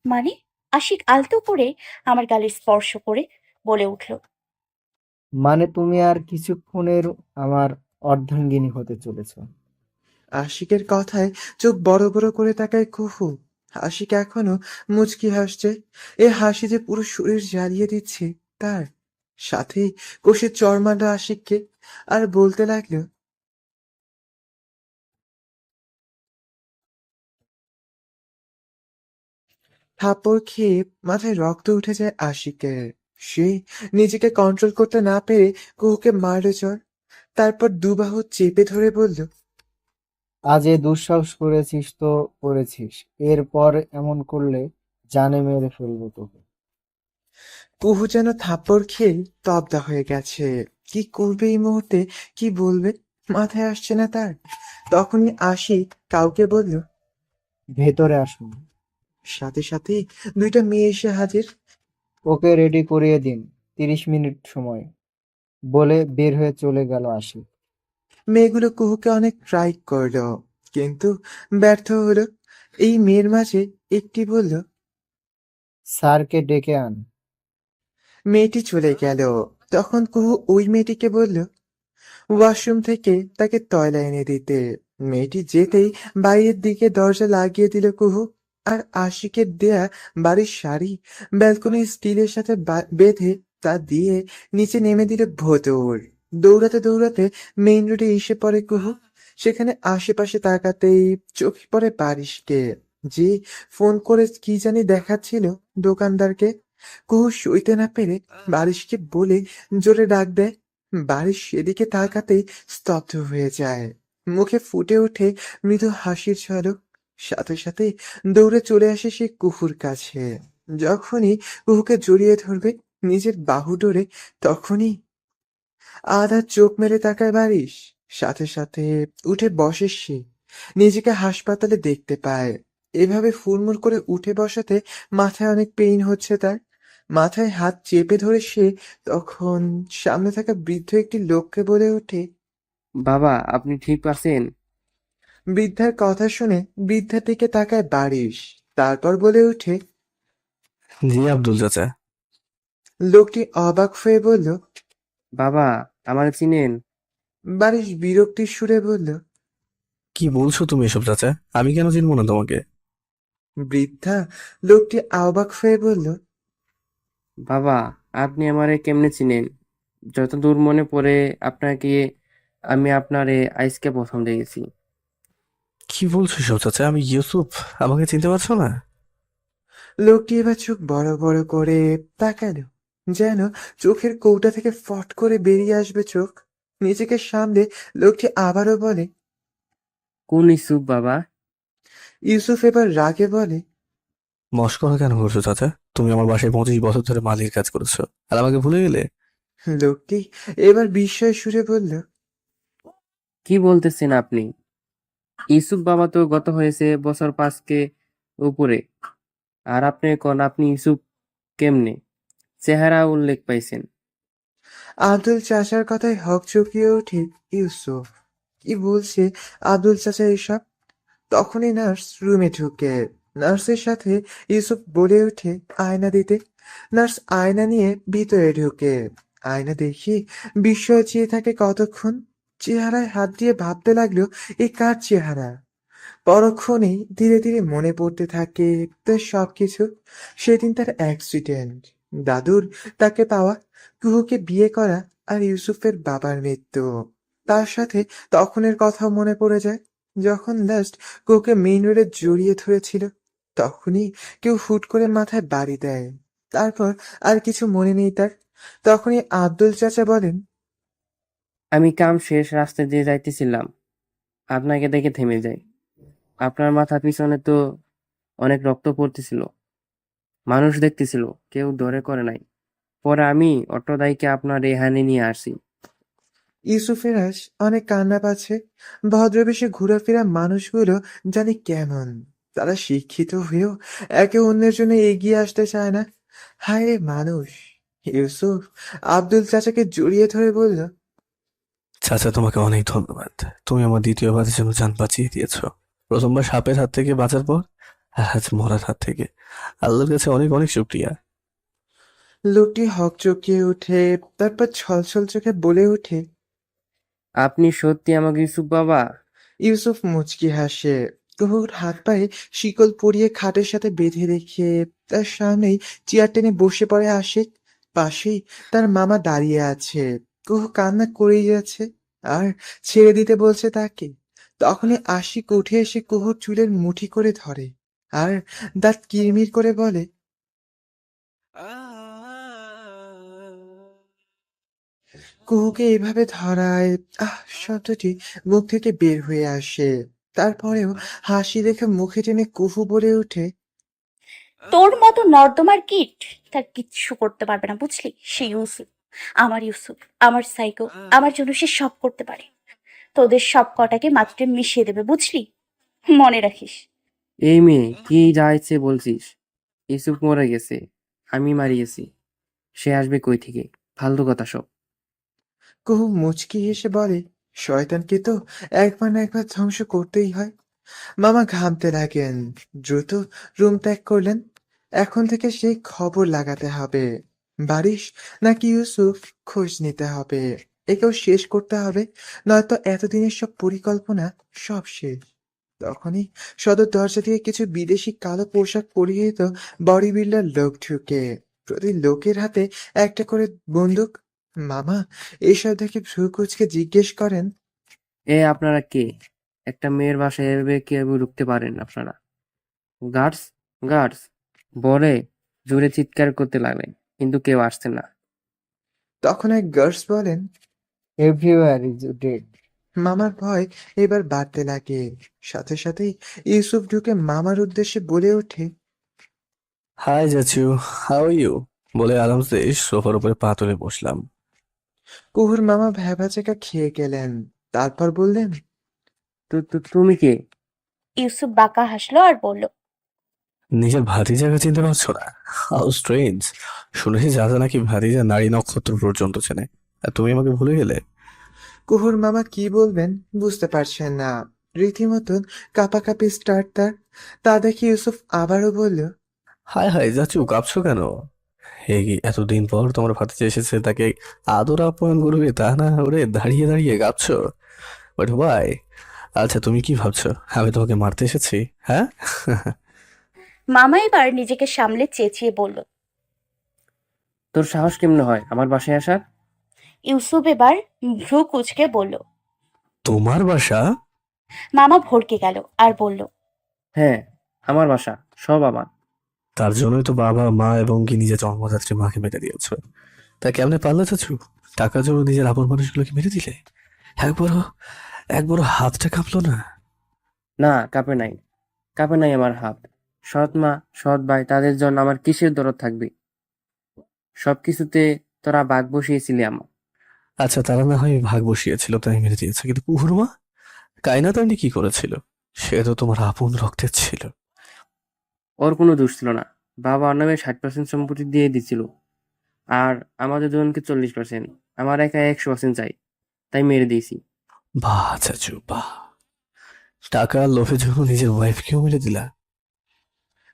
মানে? আশিক আলতো করে আমার গালে স্পর্শ করে বলে উঠল। মানে তুমি আর কিছুক্ষণের আমার অর্ধাঙ্গিনী হতে চলেছ। আশিকের কথায় চোখ বড় বড় করে তাকায় কুহু। আশিক এখনো মুচকি হাসছে। এ হাসি যে পুরো শরীর জ্বালিয়ে দিচ্ছে তার। সাথে কষে চড় মারল আশিককে আর বলতে লাগলো। থাপ্পড় খেয়ে মাথায় রক্ত উঠে যায় আশিকের। সে নিজেকে কন্ট্রোল করতে না পেরে কুহুকে মারল চড়। তারপর দুবাহু চেপে ধরে বলল। আজ এ দুঃসাহস করেছিস তো করেছিস, এরপর এমন করলে জানে মেরে ফেলবো তোকে। কুহু যেন থাপ্পড় খেয়ে তব্দা হয়ে গেছে। কি করবে এই মুহূর্তে, কি বলবে মাথায় আসছে না তার। তখনই আশিক কাউকে বলল। ভেতরে আসুন। সাথে সাথে দুইটা মেয়ে এসে হাজির। ওকে রেডি করিয়ে দিন, 30 মিনিট সময়, বলে বের হয়ে চলে গেল আশিক। মেয়েগুলো কুহুকে অনেক ট্রাই করলো, কিন্তু ব্যর্থ হলো। এই মেয়ের মাঝে একটি বলল। স্যারকে ডেকে আন। মেয়েটি চলে গেল। তখন কুহু ওই মেয়েটিকে বলল ওয়াশরুম থেকে তাকে তয়লা এনে দিতে। মেয়েটি যেতেই বাইরের দিকে দরজা লাগিয়ে দিল কুহু। আর আশিকের দেয়া বাড়ির শাড়ি ব্যালকনির স্টিলের সাথে বেঁধে তা দিয়ে নিচে নেমে দিল ভোতর। দৌড়াতে দৌড়াতে মেইন রোডে এসে পড়ে কুহু। সেখানে আশেপাশে তাকাতেই চোখে পড়ে বারিশকে, যে ফোন করে কি জানি দেখাচ্ছিল দোকানদারকে। কুহু সইতে না পেরে বারিশকে বলে জোরে ডাক দেয়। বারিশ সেদিকে তাকাতেই স্তব্ধ হয়ে যায়। মুখে ফুটে ওঠে মৃদু হাসির ঝলক। সাথে সাথে দৌড়ে চলে আসে সে কুহুর কাছে। যখনই কুহুকে জড়িয়ে ধরবে নিজের বাহু ডোরে, তখনই আধা চোখ মেলে তাকায় বারিশ। সাথে সাথে উঠে বসে সে। নিজেকে হাসপাতালে দেখতে পায়। এভাবে হুড়মুড় করে উঠে বসাতে মাথায় অনেক পেইন হচ্ছে তার। মাথায় হাত চেপে ধরে সে তখন সামনে থাকা বৃদ্ধ একটি লোককে বলে ওঠে। বাবা, আপনি ঠিক আছেন? বৃদ্ধার কথা শুনে বৃদ্ধার দিকে তাকায় বারিশ। তারপর বলে ওঠে। জি আব্দুল চাচা। লোকটি অবাক হয়ে বলল। বাবা, আমার চিনেন? বারিশ বিরক্তির সুরে বলল। কি বলছো তুমি এসব চাচা? আমি কেন চিনবো না তোমাকে? বৃদ্ধা লোকটি অবাক হয়ে বলল। বাবা, আপনি আমারে কেমনে চিনেন? যতদূর মনে পড়ে আপনাকে, আমি আপনারে আজকে প্রথম দেখেছি। কি বলছো এসব চাচা? আমি ইউসুফ। আমাকে চিনতে পারছো না? লোকটি এবার চোখ বড় বড় করে তাকালো, যেন চোখের কৌটা থেকে ফট করে বেরিয়ে আসবে চোখ। নিজেকে সামলে লোকটি আবারও বলে। কোন ইসুফ বাবা? ইউসুফ এবার রাগে বলে। মস্করা কেন করছো চাচা? তুমি আমার বাসায় 25 বছর ধরে মালির কাজ করেছো, আর আমাকে ভুলে গেলে? লোকটি এবার বিস্ময় সুরে বলল। কি বলতেছেন আপনি? ইসুফ বাবা তো গত হয়েছে বছর 5 উপরে, আর আপনি কোন আপনি ইসুফ কেমনে? চেহারা উল্লেখ পাইছেন। আব্দুল চাচার কথায় হকচকিয়ে ওঠে ইউসুফ। কি বলছে আব্দুল চাচা এসব? তখনই নার্স রুমে ঢুকে। নার্সের সাথে ইউসুফ বলে ওঠে আয়না দিতে। নার্স আয়না নিয়ে ভিতরে ঢুকে। আয়না দেখি বিস্ময়ে চেয়ে থাকে কতক্ষণ। চেহারায় হাত দিয়ে ভাবতে লাগলো এ কার চেহারা। পরক্ষণেই ধীরে ধীরে মনে পড়তে থাকে তার সবকিছু। সেদিন তার অ্যাক্সিডেন্ট, দাদুর তাকে পাওয়া, কুহুকে বিয়ে করা, আর ইউসুফের বাবার মৃত্যু। তার সাথে তখনের কথাও মনে পড়ে যায়, যখন লাস্ট কুহুকে মেইন রোডে জড়িয়ে ধরেছিল। তখনই কেউ হুট করে মাথায় বাড়ি দেয়। তারপর আর কিছু মনে নেই তার। তখনই আব্দুল চাচা বলেন। আমি কাম শেষ রাস্তা দিয়ে যাইতেছিলাম, আপনাকে দেখে থেমে যাই। আপনার মাথার পিছনে তো অনেক রক্ত পড়তেছিল, মানুষ দেখতেছিল, কেউ ধরে করে নাই। পরে আমি অটো দাইকে আপনার এখানে নিয়ে আসি। ইউসুফের আজ অনেক কান্না পাচ্ছে। ভদ্রবেশে ঘোরাফেরা মানুষগুলো জানি কেমন। তারা শিক্ষিত হয়েও একে অন্যের জন্য এগিয়ে আসতে চায় না। হায় রে মানুষ। ইউসুফ আব্দুল চাচাকে জড়িয়ে ধরে বলল। চাচা, তোমাকে অনেক ধন্যবাদ। তুমি আমার দ্বিতীয়বারের জন্য জান বাঁচিয়ে দিয়েছো। প্রথমবার সাপের হাত থেকে বাঁচার পর, আর আজ মরার হাত থেকে। আল্লাহর কাছে অনেক অনেক শুক্রিয়া। লোকটি হকচকিয়ে ওঠে, তারপর ছলছল চোখে বলে ওঠে। আপনি সত্যি আমাকে ইউসুফ বাবা? ইউসুফ মুচকি হাসে। কুহুর হাত পায়ে শিকল পরিয়ে খাটের সাথে বেঁধে রেখে তার সামনেই চেয়ার টেনে বসে পড়ে আশিক। পাশেই তার মামা দাঁড়িয়ে আছে। কুহু কান্না করেই যাচ্ছে আর ছেড়ে দিতে বলছে তাকে। তখনই আশিক উঠে এসে কুহুর চুলের মুঠি করে ধরে আর দাঁত কিরমির করে বলে। কুহুকে এভাবে ধরায় শব্দটি মুখ থেকে বের হয়ে আসে। তারপরেও হাসি রেখে মুখে টেনে কুহু বলে ওঠে। তোর মতো নর্দমার কিট তার কিচ্ছু করতে পারবে না, বুঝলি? সে ইউসুফ, আমার ইউসুফ, আমার সাইকো। আমার জন্য সে সব করতে পারে। তোদের সব কটাকে মাটিতে মিশিয়ে দেবে, বুঝলি? মনে রাখিস। এই মেয়ে, কি যা ইচ্ছে বলছিস? ইউসুফ মরে গেছে, আমি মারিয়েছি। সে আসবে কই থেকে? ফালতু কথা সব। কুহু মুচকি হেসে বলে। শয়তানকে তো একবার না একবার ধ্বংস করতেই হয়। মামা ঘামতে লাগেন। দ্রুত রুম ত্যাগ করলেন। এখন থেকে সেই খবর লাগাতে হবে। বারিশ নাকি ইউসুফ খোঁজ নিতে হবে। একেও শেষ করতে হবে, নয়তো এতদিনের সব পরিকল্পনা সব শেষ। তখনই সদর দরজা দিয়ে কিছু বিদেশি কালো পোশাক পরিহিত বডি বিল্ডার লোক ঢুকে। প্রতি লোকের হাতে একটা করে বন্দুক। মামা এইসব দেখে ভ্রু কুঁচকে জিজ্ঞেস করেন, আপনারা কে? একটা মেয়ের বাসায় এভাবে কিভাবে ঢুকতে পারেন আপনারা? গার্ডস, গার্ডস বলে জোরে চিৎকার করতে লাগলেন, কিন্তু কেউ আসছে না। তখন এক গার্ডস বলেন, এভরিওয়ার ইজ ডেড। মামার ভয় এবার বাড়তে লাগে। সাথে সাথেই ইউসুফ ঢুকে মামার উদ্দেশ্যে বলে ওঠে, হাই চাচু, হাউ ইউ? বলে আরামসে সোফার উপরে পা তুলে বসলাম। কুহুর মামা ভ্যাবাচেকা খেয়ে গেলেন। তারপর বললেন, তুমি কে? ইউসুফ বাঁকা হাসলো আর বলল, নিজের ভাতিজাকে চিনতে পারছো না? How strange. শুনেছি যাতে নাকি ভাতিজা নারী নক্ষত্র পর্যন্ত চেনে, আর তুমি আমাকে ভুলে গেলে। কুহুর মামা কি বলবেন বুঝতে পারছেন না। রীতিমতন কাঁপাকাঁপি স্টার্ট তার। তা দেখে ইউসুফ আবারও বলল, হাই হাই চাচু, কাঁপছো কেন? এই এতদিন পর তোমার ভাতিজা এসেছে, তাকে আদর আপ্যায়ন করবে, তা না ওরে দাঁড়িয়ে দাঁড়িয়ে কাঁপছো। বাট ভাই, আচ্ছা তুমি কি ভাবছো আমি তোমাকে মারতে এসেছি? হ্যাঁ? মামা এবার নিজেকে সামলে চেঁচিয়ে বলল। তোর সাহস কেমনে হয় আমার বাসায় আসার? ইউসুফ এবার ভ্রু কুঁচকে বলল। তোমার বাসা? মামা ভড়কে গেল আর বলল, হ্যাঁ, আমার বাসা, সব আমার। তার জন্যই তো বাবা মা এবং কি নিজের জন্মদাত্রী মাকে মেরে দিয়েছ। তা কেমনে পারলে চাচু? টাকা জন্য নিজের আপন মানুষগুলোকে মেরে দিলে? একবারও একবারও হাতটা কাঁপলো না? না, কাঁপে নাই, কাঁপে নাই আমার হাত। সৎ মা, সৎ ভাই, তাদের জন্য আমার কিসের দরদ থাকবে? সবকিছুতে তোরা বাঘ বসিয়েছিলি আমার। আচ্ছা, তারা না হয় ভাগ বসিয়েছিল তাই মেরে দিয়েছে, কিন্তু কুহুরমা কায়নাতান্নি কি করেছিল? সে তো তোমার আপন রক্তের ছিল। ওর কোনো দোষ ছিল না। বাবা ওর নামে 60% সম্পত্তি দিয়ে দিছিল, আর আমাদের দুজনকে 40%। আমার একা 100% চাই, তাই মেরে দিয়েছি। বাহ চাচু বাহ, টাকার লোভের জন্য নিজের ওয়াইফকেও মেরে দিলা।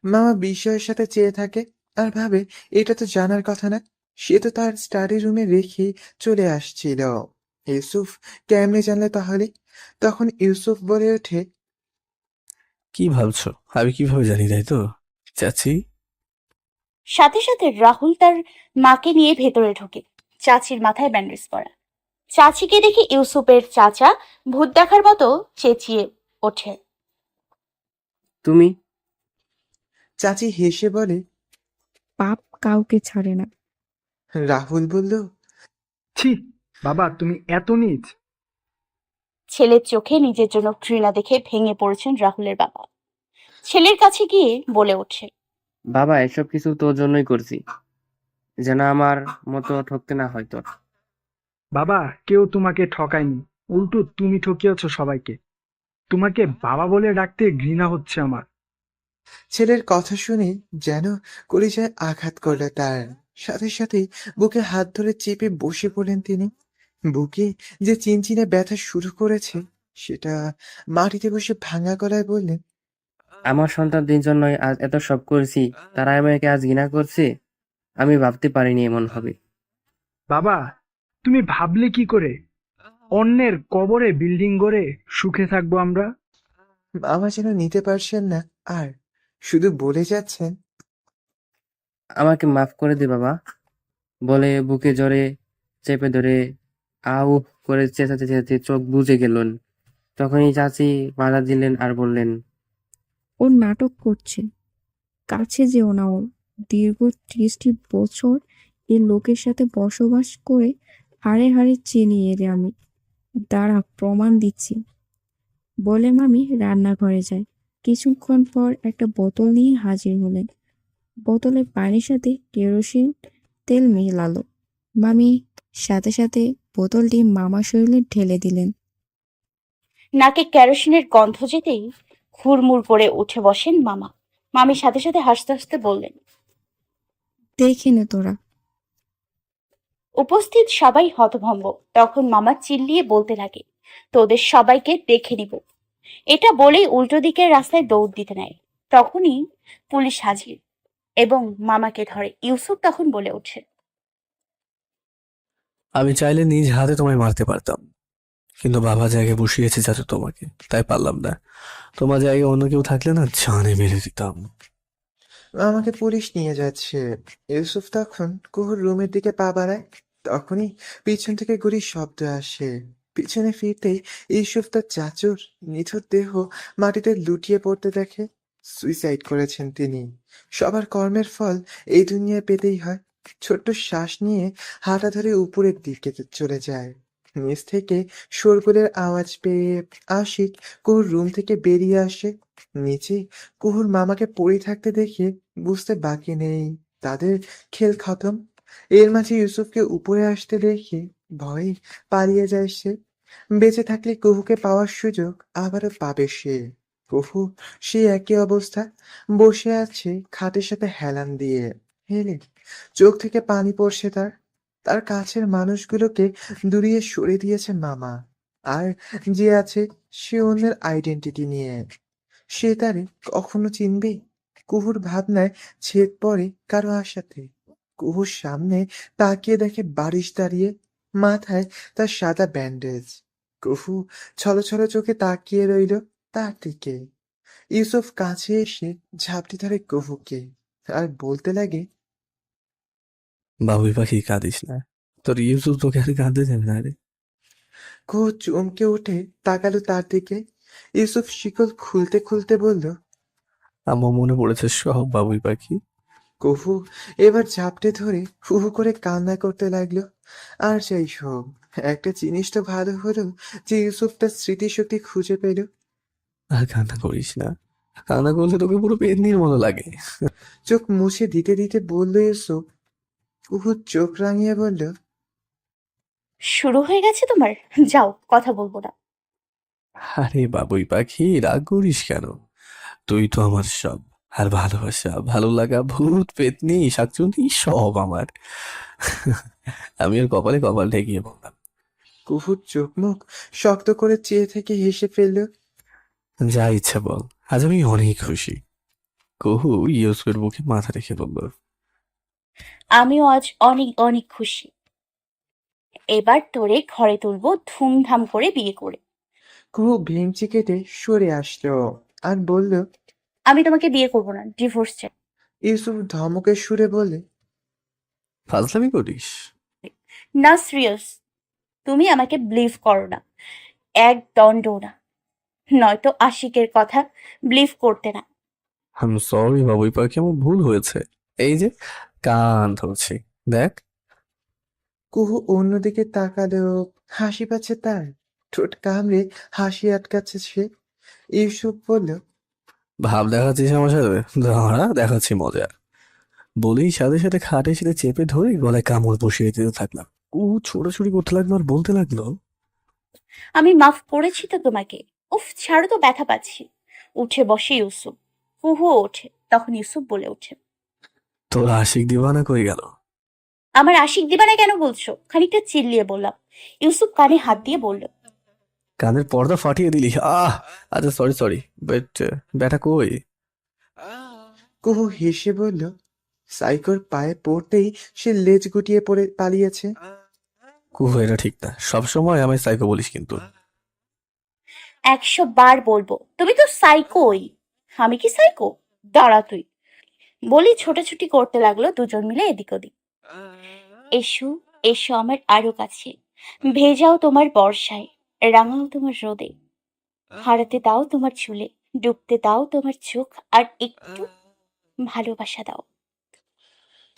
মামা বিস্ময়ের সাথে চেয়ে থাকে আর ভাবে এটা তো জানার কথা না। সে তো তার স্টাডি রুমে রেখে চলে আসছিল। ইউসুফ কেমনে জানলে তাহলে? তখন ইউসুফ বলে ওঠে, কি ভাবছো আমি কিভাবে জানি, তাই তো চাচি? সাথে সাথে রাহুল তার মাকে নিয়ে ভেতরে ঢোকে। চাচির মাথায় ব্যান্ডেজ পরা। চাচিকে দেখে ইউসুফের চাচা ভূত দেখার মতো চেঁচিয়ে ওঠে। তুমি? চাচি হেসে বলে, পাপ কাউকে ছাড়ে না। রাহুল বলল, ছি, বাবা তুমি এত নীচ! ছেলের চোখে নিজের জন্য ঘৃণা দেখে ভেঙে পড়েছেন রাহুলের বাবা। ছেলের কাছে গিয়ে বলে ওঠে, বাবা, এসব কিছু তোর জন্যই করছি, যেন আমার মতো ঠকতে না হয় তোর। বাবা, কেউ তোমাকে ঠকায়নি, উল্টো তুমি ঠকিয়েছো সবাইকে। তোমাকে বাবা বলে ডাকতে ঘৃণা হচ্ছে আমার। ছেলের কথা শুনে যেন কলিজায় আঘাত করলো তার। সাথে সাথেই বুকে হাত ধরে চেপে বসে পড়লেন তিনি। বুকে যে চিনচিনে ব্যথা শুরু করেছে সেটা মাটিতে বসে ভাঙা গলায় বললেন, আমার সন্তানদের জন্যই আজ এত সব করেছি, তারা আমাকে আজ ঘৃণা করছে। আমি ভাবতে পারিনি এমন হবে। বাবা, তুমি ভাবলে কি করে অন্যের কবরে বিল্ডিং গড়ে সুখে থাকবো আমরা? মামা যেন নিতে পারছেন না আর শুধু বলে যাচ্ছেন, আমাকে মাফ করে দে বাবা, বলে বুকে জোরে চেপে ধরে আউ করে চেঁচাতে চেঁচাতে চোখ বুজে গেলেন। তখনই চাচি বাধা দিলেন আর বললেন, ও নাটক করছে। কাছে যেও না ওর। দীর্ঘ 30টি বছর এই লোকের সাথে বসবাস করে হাড়ে হাড়ে চিনি এরে আমি। দাঁড়া, প্রমাণ দিচ্ছি। বলে মামি রান্নাঘরে যায়। কিছুক্ষণ পর একটা বোতল নিয়ে হাজির হলেন। বোতলে পানির সাথে কেরোসিন তেল মেলালো। মামি সাথে সাথে বোতলটি মামার শরীরে ঢেলে দিলেন। নাকে কেরোসিনের গন্ধ যেতেই হুড়মুড় করে উঠে বসেন মামা। মামি সাথে সাথে হাসতে হাসতে বললেন, দেখে নে তোরা। উপস্থিত সবাই হতভম্ব। তখন মামা চিল্লিয়ে বলতে লাগে, তোদের সবাইকে দেখে নিব। এটা বলেই উল্টো দিকের রাস্তায় দৌড় দিতে নেয়। তখনই পুলিশ হাজির। এবং মামাকে ধরে। ইউসুফ তখন বলে ওঠে, আমি চাইলে নিজ হাতে তোমায় মারতে পারতাম, কিন্তু বাবা জায়গায় বসিয়েছে যাতে তোমাকে, তাই পারলাম না। তোমার জায়গায় অন্য কেউ থাকলে না জানে মেরে দিতাম। আমাকে পুলিশ নিয়ে যাচ্ছে। ইউসুফ তখন কুহুর রুমের দিকে পা বাড়ায়। তখনই পিছন থেকে গুলির শব্দ আসে। পিছনে ফিরতেই ইউসুফ তার চাচুর নিথর দেহ মাটিতে লুটিয়ে পড়তে দেখে। সুইসাইড করেছেন তিনি। সবার কর্মের ফল এই দুনিয়ায় পেতেই হয়। ছোট্ট শ্বাস নিয়ে হাঁটা ধরে উপরের দিকে চলে যায়। নিচ থেকে শোরগোলের আওয়াজ পেয়ে আশিক কুহুর রুম থেকে বেরিয়ে আসে। নিচে কুহুর মামাকে পড়ে থাকতে দেখে বুঝতে বাকি নেই তাদের খেল খতম। এর মাঝে ইউসুফকে উপরে আসতে দেখে ভয়ে পালিয়ে যায় সে। বেঁচে থাকলে কুহুকে পাওয়ার সুযোগ আবারও পাবে সে। কুহু সে একই অবস্থা, বসে আছে খাটের সাথে হেলান দিয়ে। হেলে চোখ থেকে পানি পড়ছে তার। তার কাছের মানুষগুলোকে দূরিয়ে সরে দিয়েছে মামা। আর যে আছে সে অন্যের আইডেন্টিটি নিয়ে। সে তারে কখনো চিনবে? কুহুর ভাবনায় ছেদ পড়ে কারো আশাতে। কুহুর সামনে তাকিয়ে দেখে বারিশ দাঁড়িয়ে, মাথায় তার সাদা ব্যান্ডেজ। কুহু ছলছল চোখে তাকিয়ে রইল তার দিকে। ইউসুফ কাছে এসে ঝাপটি ধরে কুহুকে আর বলতে লাগে, বাবুই পাখি কাঁদিস না, তোর ইউসুফ তোকে আর কাঁদতে দেবে না রে। কুহু চমকে উঠে তাকালো তার দিকে। ইউসুফ শিকল খুলতে খুলতে বলল, আমার মনে পড়েছে সব বাবুই পাখি। কুহু এবার ঝাপটে ধরে হু হু করে কান্না করতে লাগলো। আর যাই সব, একটা জিনিস তো ভালো হলো যে ইউসুফ তার স্মৃতিশক্তি খুঁজে পেল। আর কান্না করিস না, কান্না করলে তোকে পুরো পেতনির মতো লাগে। চোখ মুছে দিতে দিতে বলল ইউসুফ। কুহু চোখ রাঙিয়ে বলল, শুরু হয়ে গেছে তোমার? যাও, কথা বলবো না। আরে বাবুই পাখি রাগ করিস কেন? তুই তো আমার সব, আর ভালোবাসা ভালো লাগা ভূত পেতনি শাকচুন্নি সব আমার। আমি ওর কপালে কপাল ঠেকিয়ে বললাম, কুহুর চোখ মুখ শক্ত করে চেয়ে থেকে হেসে ফেলল। যা ইচ্ছা বল, আজ আমি অনেক খুশি। কুহু ইউসুফের বুকে মাথা রেখে বলল, আমিও আজ অনেক অনেক খুশি। এবার তোরে ঘরে তুলবো ধুমধাম করে, বিয়ে করে। কুহু ভেঙচি কেটে সরে আসলো আর বলল, আমি তোমাকে বিয়ে করবো না, ডিভোর্স চাই। ইউসুফ ধমকের সুরে বলে, ফাজলামি করিস? না, সিরিয়াস। তুমি আমাকে বিলিভ করো না, এক দণ্ডও না। নয়তো আশিকের কথা বিলিভ করতে না। আম সরি বাবুই পাখি, আমার ভুল হয়েছে। এই যে কান ধরছি, দেখ। কুহু অন্যদিকে তাকালো। হাসি পাচ্ছে তার। ঠোঁট কামড়ে হাসি আটকাচ্ছে সে। ইউসুফ বলল, ভাব দেখাচ্ছিস আমার সাথে? দাঁড়া দেখাচ্ছি মজা। বলেই সাথে সাথে খাটে সেটা চেপে ধরে গলায় কামড় বসিয়ে দিতে থাকলাম। ও ছোড়াছুড়ি করতে লাগলো আর বলতে লাগলো, আমি মাফ করেছি তো তোমাকে। উফ, ছাড়ো তো, ব্যথা পাচ্ছি। উঠে বসে ইউসুফ। কুহু ওঠে। তখন ইউসুফ বলে ওঠে, তোর আশিক দিবানা কই গেল? আমার আশিক দিবানা কেন বলছো? খানিকটা চিল্লিয়ে বললাম। ইউসুফ কানে হাত দিয়ে বলল, কানের পর্দা ফাটিয়ে দিলি। আচ্ছা সরি সরি, বাট ব্যাটা কই? কুহু হেসে বলল, সাইকোর পায়ে পড়তেই সে লেজ গুটিয়ে পড়ে পালিয়েছে। কুহু এটা ঠিক না, সবসময় আমায় সাইকো বলিস কিন্তু। 100 বার বলবো, তুমি তো সাইকোই। আমি কি সাইকো? দাঁড়া তুই। বলি ছোটাছুটি করতে লাগলো দুজন মিলে এদিক ওদিক। এসো, এসো আমার আরো কাছে। ভেজাও তোমার বর্ষায়, রাঙাও তোমার রোদে। হারাতে দাও তোমার চুলে, ডুবতে দাও তোমার চোখ, আর একটু ভালোবাসা দাও।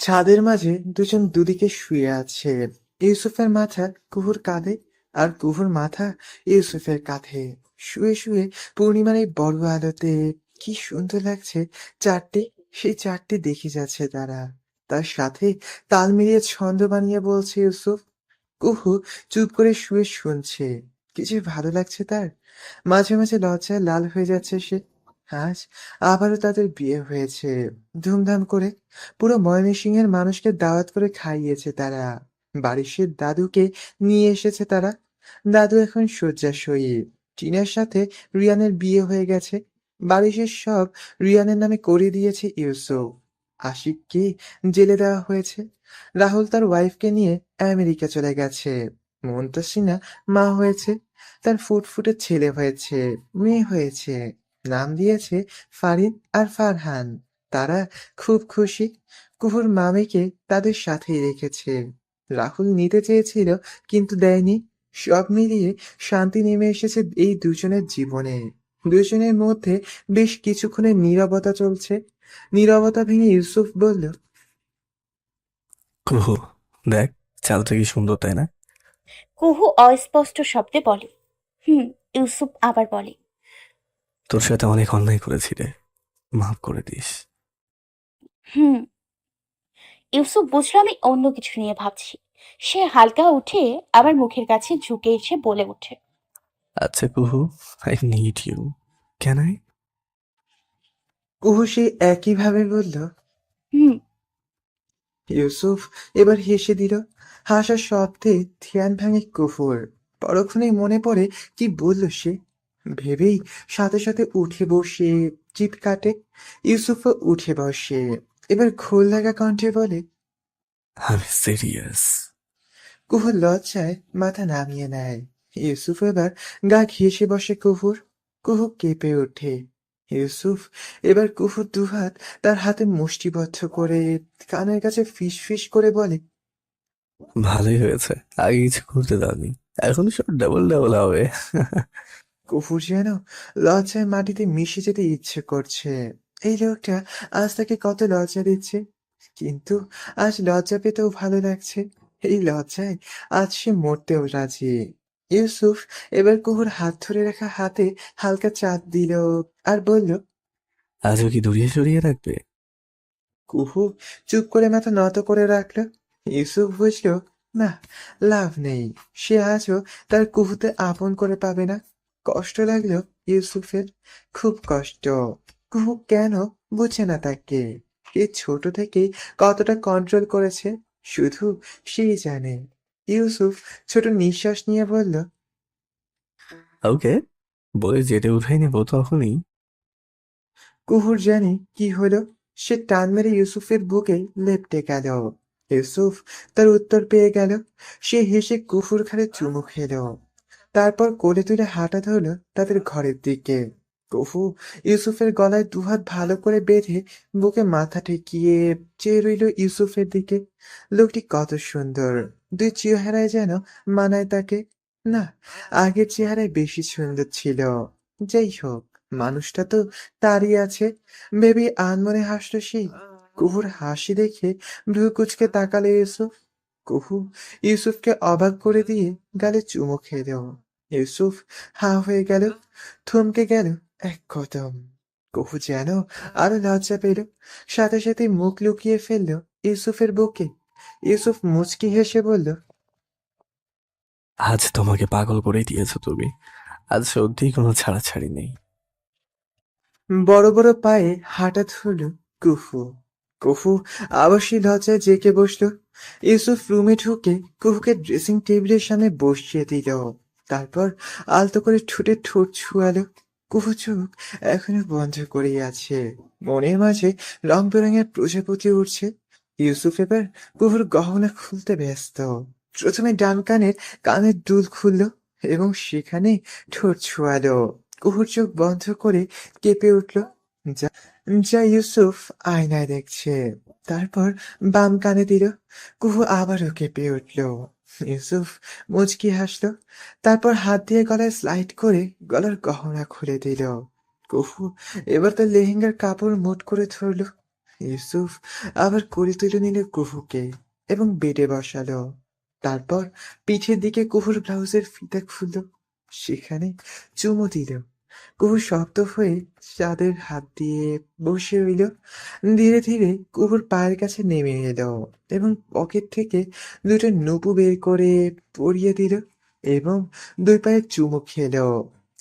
ছাদের মাঝে দুজন দুদিকে শুয়ে আছে। ইউসুফের মাথা কুহুর কাঁধে আর কুহুর মাথা ইউসুফের কাঁধে। শুয়ে শুয়ে পূর্ণিমার এই বড় আলোতে কি সুন্দর লাগছে চারটে। সেই চারটে দেখে যাচ্ছে তারা। তার সাথে তাল মিলিয়ে ছন্দ বানিয়ে বলছে ইউসুফ। কুহু চুপ করে শুয়ে শুনছে। কিছু ভালো লাগছে তার। মাঝে মাঝে লজ্জায় লাল হয়ে যাচ্ছে সে। আজ আবারও তাদের বিয়ে হয়েছে ধুমধাম করে। পুরো ময়মনসিংহের মানুষকে দাওয়াত করে খাইয়েছে তারা। বারিশের দাদুকে নিয়ে এসেছে তারা। দাদু এখন শয্যাশয়ী। টিনার সাথে রিয়ানের বিয়ে হয়ে গেছে। বারিশের সব রিয়ানের নামে করে দিয়েছে ইউসুফ। আশিককে জেলে দেওয়া হয়েছে। রাহুল তার ওয়াইফকে নিয়ে আমেরিকা চলে গেছে। মুনতাসিনা মা হয়েছে। তার ফুটফুটে ছেলে হয়েছে, মেয়ে হয়েছে। নাম দিয়েছে ফারিন আর ফারহান। তারা খুব খুশি। কুহুর মামিকে তাদের সাথেই রেখেছে। রাহুল নিতে চেয়েছিল কিন্তু দেয়নি। সব মিলিয়ে শান্তি নেমে এসেছে এই দুজনের জীবনে। দুজনের মধ্যে বেশ কিছুক্ষণের নীরবতা চলছে। নীরবতা ভেঙে ইউসুফ বলল, কুহু, দেখ চালটা কি সুন্দর, তাই না? কুহু অস্পষ্ট শব্দে বলে। ইউসুফ আবার বলে। তোর সাথে অনেক অন্যায় করেছি রে, মাফ করে দিস। হুম। ইউসুফ বুঝলো আমি অন্য কিছু নিয়ে ভাবছি। সে হালকা উঠে আবার মুখের কাছে ঝুঁকে এসে বলে ওঠে। আচ্ছা Kuhu, I need you, can I? Kuhu সে একইভাবে বলল। হুম। ইউসুফ এবার হেসে দিল। হাসার শব্দে ধ্যান ভাঙে কুহুর। পরক্ষণে মনে পড়ে কি বলল সে। ভেবেই সাথে সাথে উঠে বসে চিৎ কাটে। ইউসুফও উঠে বসে। এবার ঘোর লাগা কণ্ঠে বলে, আমি সিরিয়াস। কুহু লজ্জায় মাথা নামিয়ে নেয়। ইউসুফ এবার গা ঘেঁষে বসে কুহুর। কুহু কেঁপে ওঠে। ইউসুফ এবার কুহুর দুহাত তার হাতে মুষ্টিবদ্ধ করে কানের কাছে ফিস ফিস করে বলে, ভালোই হয়েছে, আগে কিছু করতে দাওনি, এখন সব ডাবল ডাবল হবে। কুহুর যেন লজ্জায় মাটিতে মিশে যেতে ইচ্ছে করছে। এই লোকটা আজ তাকে কত লজ্জা দিচ্ছে, কিন্তু আজ লজ্জা পেতেও ভালো লাগছে। এই লজ্জায় আজ সে মরতেও রাজি। ইউসুফ এবার কুহুর হাত ধরে রাখা হাতে হালকা চাপ দিল আর বলল, আজও কি দূরিয়ে সরিয়ে রাখবে? কুহু চুপ করে মাথা নত করে রাখল। ইউসুফ বুঝল, না, লাভ নেই। সে আজও তার কুহুতে আপন করে পাবে না। কষ্ট লাগলো ইউসুফের, খুব কষ্ট। কুহু কেন বুঝে না তাকে? সে ছোট থেকেই কতটা কন্ট্রোল করেছে শুধু সেই জানে। ইউসুফ ছোট নিঃশ্বাস নিয়ে বলল, ওকে, বলে জেটে উঠাই নেবো তখনই। কুহুর জানি কি হলো। সে টান মেরে ইউসুফের বুকে লেপ্টে গেল। ইউসুফ তার উত্তর পেয়ে গেল। সে হেসে কুহুর ঘাড়ে চুমু খেলো। তারপর কোলে তুলে হাঁটা ধরলো তাদের ঘরের দিকে। কুহু ইউসুফের গলায় দুহাত ভালো করে বেঁধে বুকে মাথা ঠেকিয়ে চেয়ে রইল ইউসুফের দিকে। লোকটি কত সুন্দর, দুই চেহারায় যেন মানায় তাকে। না, আগের চেহারায় বেশি সুন্দর ছিল। যাই হোক, মানুষটা তো তারই আছে ভেবে আনমনে হাসল সে। কুহুর হাসি দেখে ভ্রু কুচকে তাকালো ইউসুফ। কুহু ইউসুফকে অবাক করে দিয়ে গালে চুমু খেল। ইউসুফ হাঁ হয়ে গেল, থমকে গেল এক কদম। কুহু যেন আরো লজ্জা পেল, সাথে সাথে মুখ লুকিয়ে ফেলল ইউসুফের বুকে। ইউসুফ মুচকি হেসে বলল, আজ তোমাকে পাগল করে দিয়েছো তুমি, আজ সত্যি কোনো ছাড়াছাড়ি নেই। বড় বড় পায়ে হাঁটা ধরল কুহু। কুহু আবার সেই লজ্জায় জেঁকে বসলো। ইউসুফ রুমে ঢুকে কুহুকে ড্রেসিং টেবিলের সামনে বসিয়ে দিল। তারপর আলতো করে ঠোঁটে ঠোঁট ছুঁয়ালো। কুহু চোখ এখনো বন্ধ করেই আছে। মনের মাঝে রং বেরঙের প্রজাপতি উঠছে। ইউসুফ এবার কুহুর গহনা খুলতে ব্যস্ত। প্রথমে ডান কানের দুল খুলল এবং সেখানে ঠোঁট ছুঁয়ালো। কুহুর চোখ বন্ধ করে কেঁপে উঠল, যা যা ইউসুফ আয়নায় দেখছে। তারপর বাম কানে দিল। কুহু আবারও কেঁপে উঠল। ইউসুফ মুচকি হাসলো। তারপর হাত দিয়ে গলায় স্লাইড করে গলার গহনা খুলে দিল। কুহু এবার তার লেহেঙ্গার কাপড় মুঠ করে ধরল। ইউসুফ আবার কোলে তুলে নিল কুহুকে এবং বেডে বসালো। তারপর পিঠের দিকে কুহুর ব্লাউজের ফিতা খুলল, সেখানে চুমু দিল। কুহু শক্ত হয়ে চাঁদের হাত দিয়ে বসে রইল। ধীরে ধীরে কুহুর পায়ের কাছে নেমে এলো এবং পকেট থেকে দুটো নুপু বের করে পরিয়ে দিল এবং দুই পায়ে চুমু খেলো।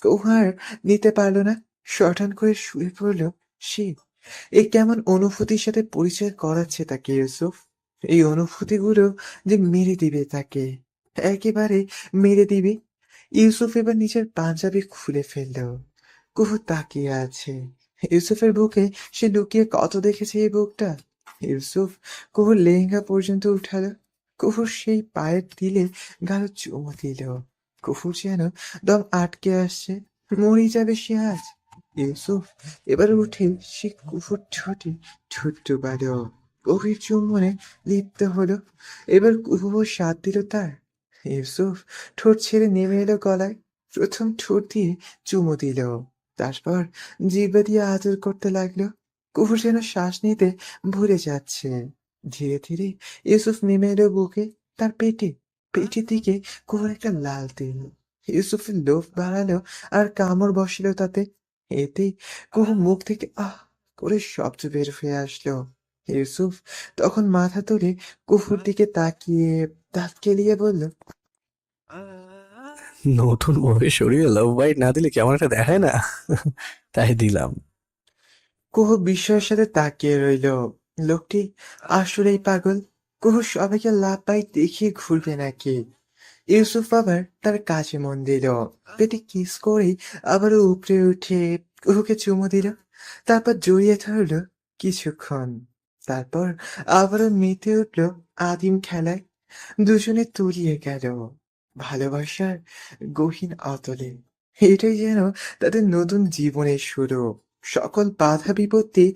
কুহু আর নিতে পারল না, শটান করে শুয়ে পড়ল সে। এই কেমন অনুভূতির সাথে পরিচয় করাচ্ছে তাকে ইউসুফ। এই অনুভূতিগুলো যে মেরে দিবে তাকে, একেবারে মেরে দিবে। ইউসুফ এবার নিজের পাঞ্জাবি খুলে ফেলল। কুহু তাকিয়ে আছে। ইউসুফের বুকে সে লুকিয়ে কত দেখেছে এই বুকটা। ইউসুফ কুহুর লেহেঙ্গা পর্যন্ত উঠালো। কুহুর সেই পায়ের তিলে গাঢ় চুমু দিল। কুহুর যেন দম আটকে আসছে, মরে যাবে সে আজ। ইউসুফ এবার উঠে সে কুহুর ঠোঁটে ঠোঁট ডুবালো, গভীর চুম্বনে লিপ্ত হলো। এবার কুহু স্বাদ দিল তার। ইউসুফ ঠোঁট ছেড়ে নেমে এলো গলায়, প্রথম ঠোঁট দিয়ে চুমু দিল, তারপর জিহ্বা দিয়ে আদর করতে লাগলো। কুহুর যেন শ্বাস নিতে ভুলে যাচ্ছে। ধীরে ধীরে ইউসুফ নেমে এলো বুকে, তার পেটে, পেটের দিকে কুহুর একটা লাল তিল। ইউসুফের লোভ বাড়ালো আর কামড় বসলো তাতে। এতে কুহু মুখ থেকে আহ করে শব্দ বের হয়ে আসলো। ইউসুফ তখন মাথা তুলে কুহুর দিকে তাকিয়ে দাঁত কেলিয়ে বলল, নতুন বউয়ের শরীরে লাভ বাইট না দিলে কেমন একটা দেখায় না? তাই দিলাম। কুহু বিস্ময়ের সাথে তাকিয়ে রইল। লোকটি আসলেই পাগল। কুহু সবাইকে লাভ পাই দেখিয়ে ঘুরবে নাকি? ইউসুফ আবার তার কাজে মন দিল। পেটে কিস করেই আবারও উপরে উঠে কুহুকে চুমু দিল, তারপর জড়িয়ে ধরল কিছুক্ষণ। তারপর আবারও মেতে উঠল আদিম খেলায়। দুজনে তলিয়ে গেল ভালোবাসার গহীন অতলে। এটাই যেন তাদের নতুন জীবনের শুরু। সকল বাধা বিপত্তি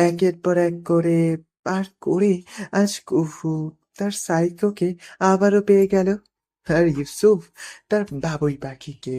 একের পর এক করে পার করে আজ কুহু তার সাইকোকে আবারও পেয়ে গেল, আর ইউসুফ তার বাবুই পাখিকে।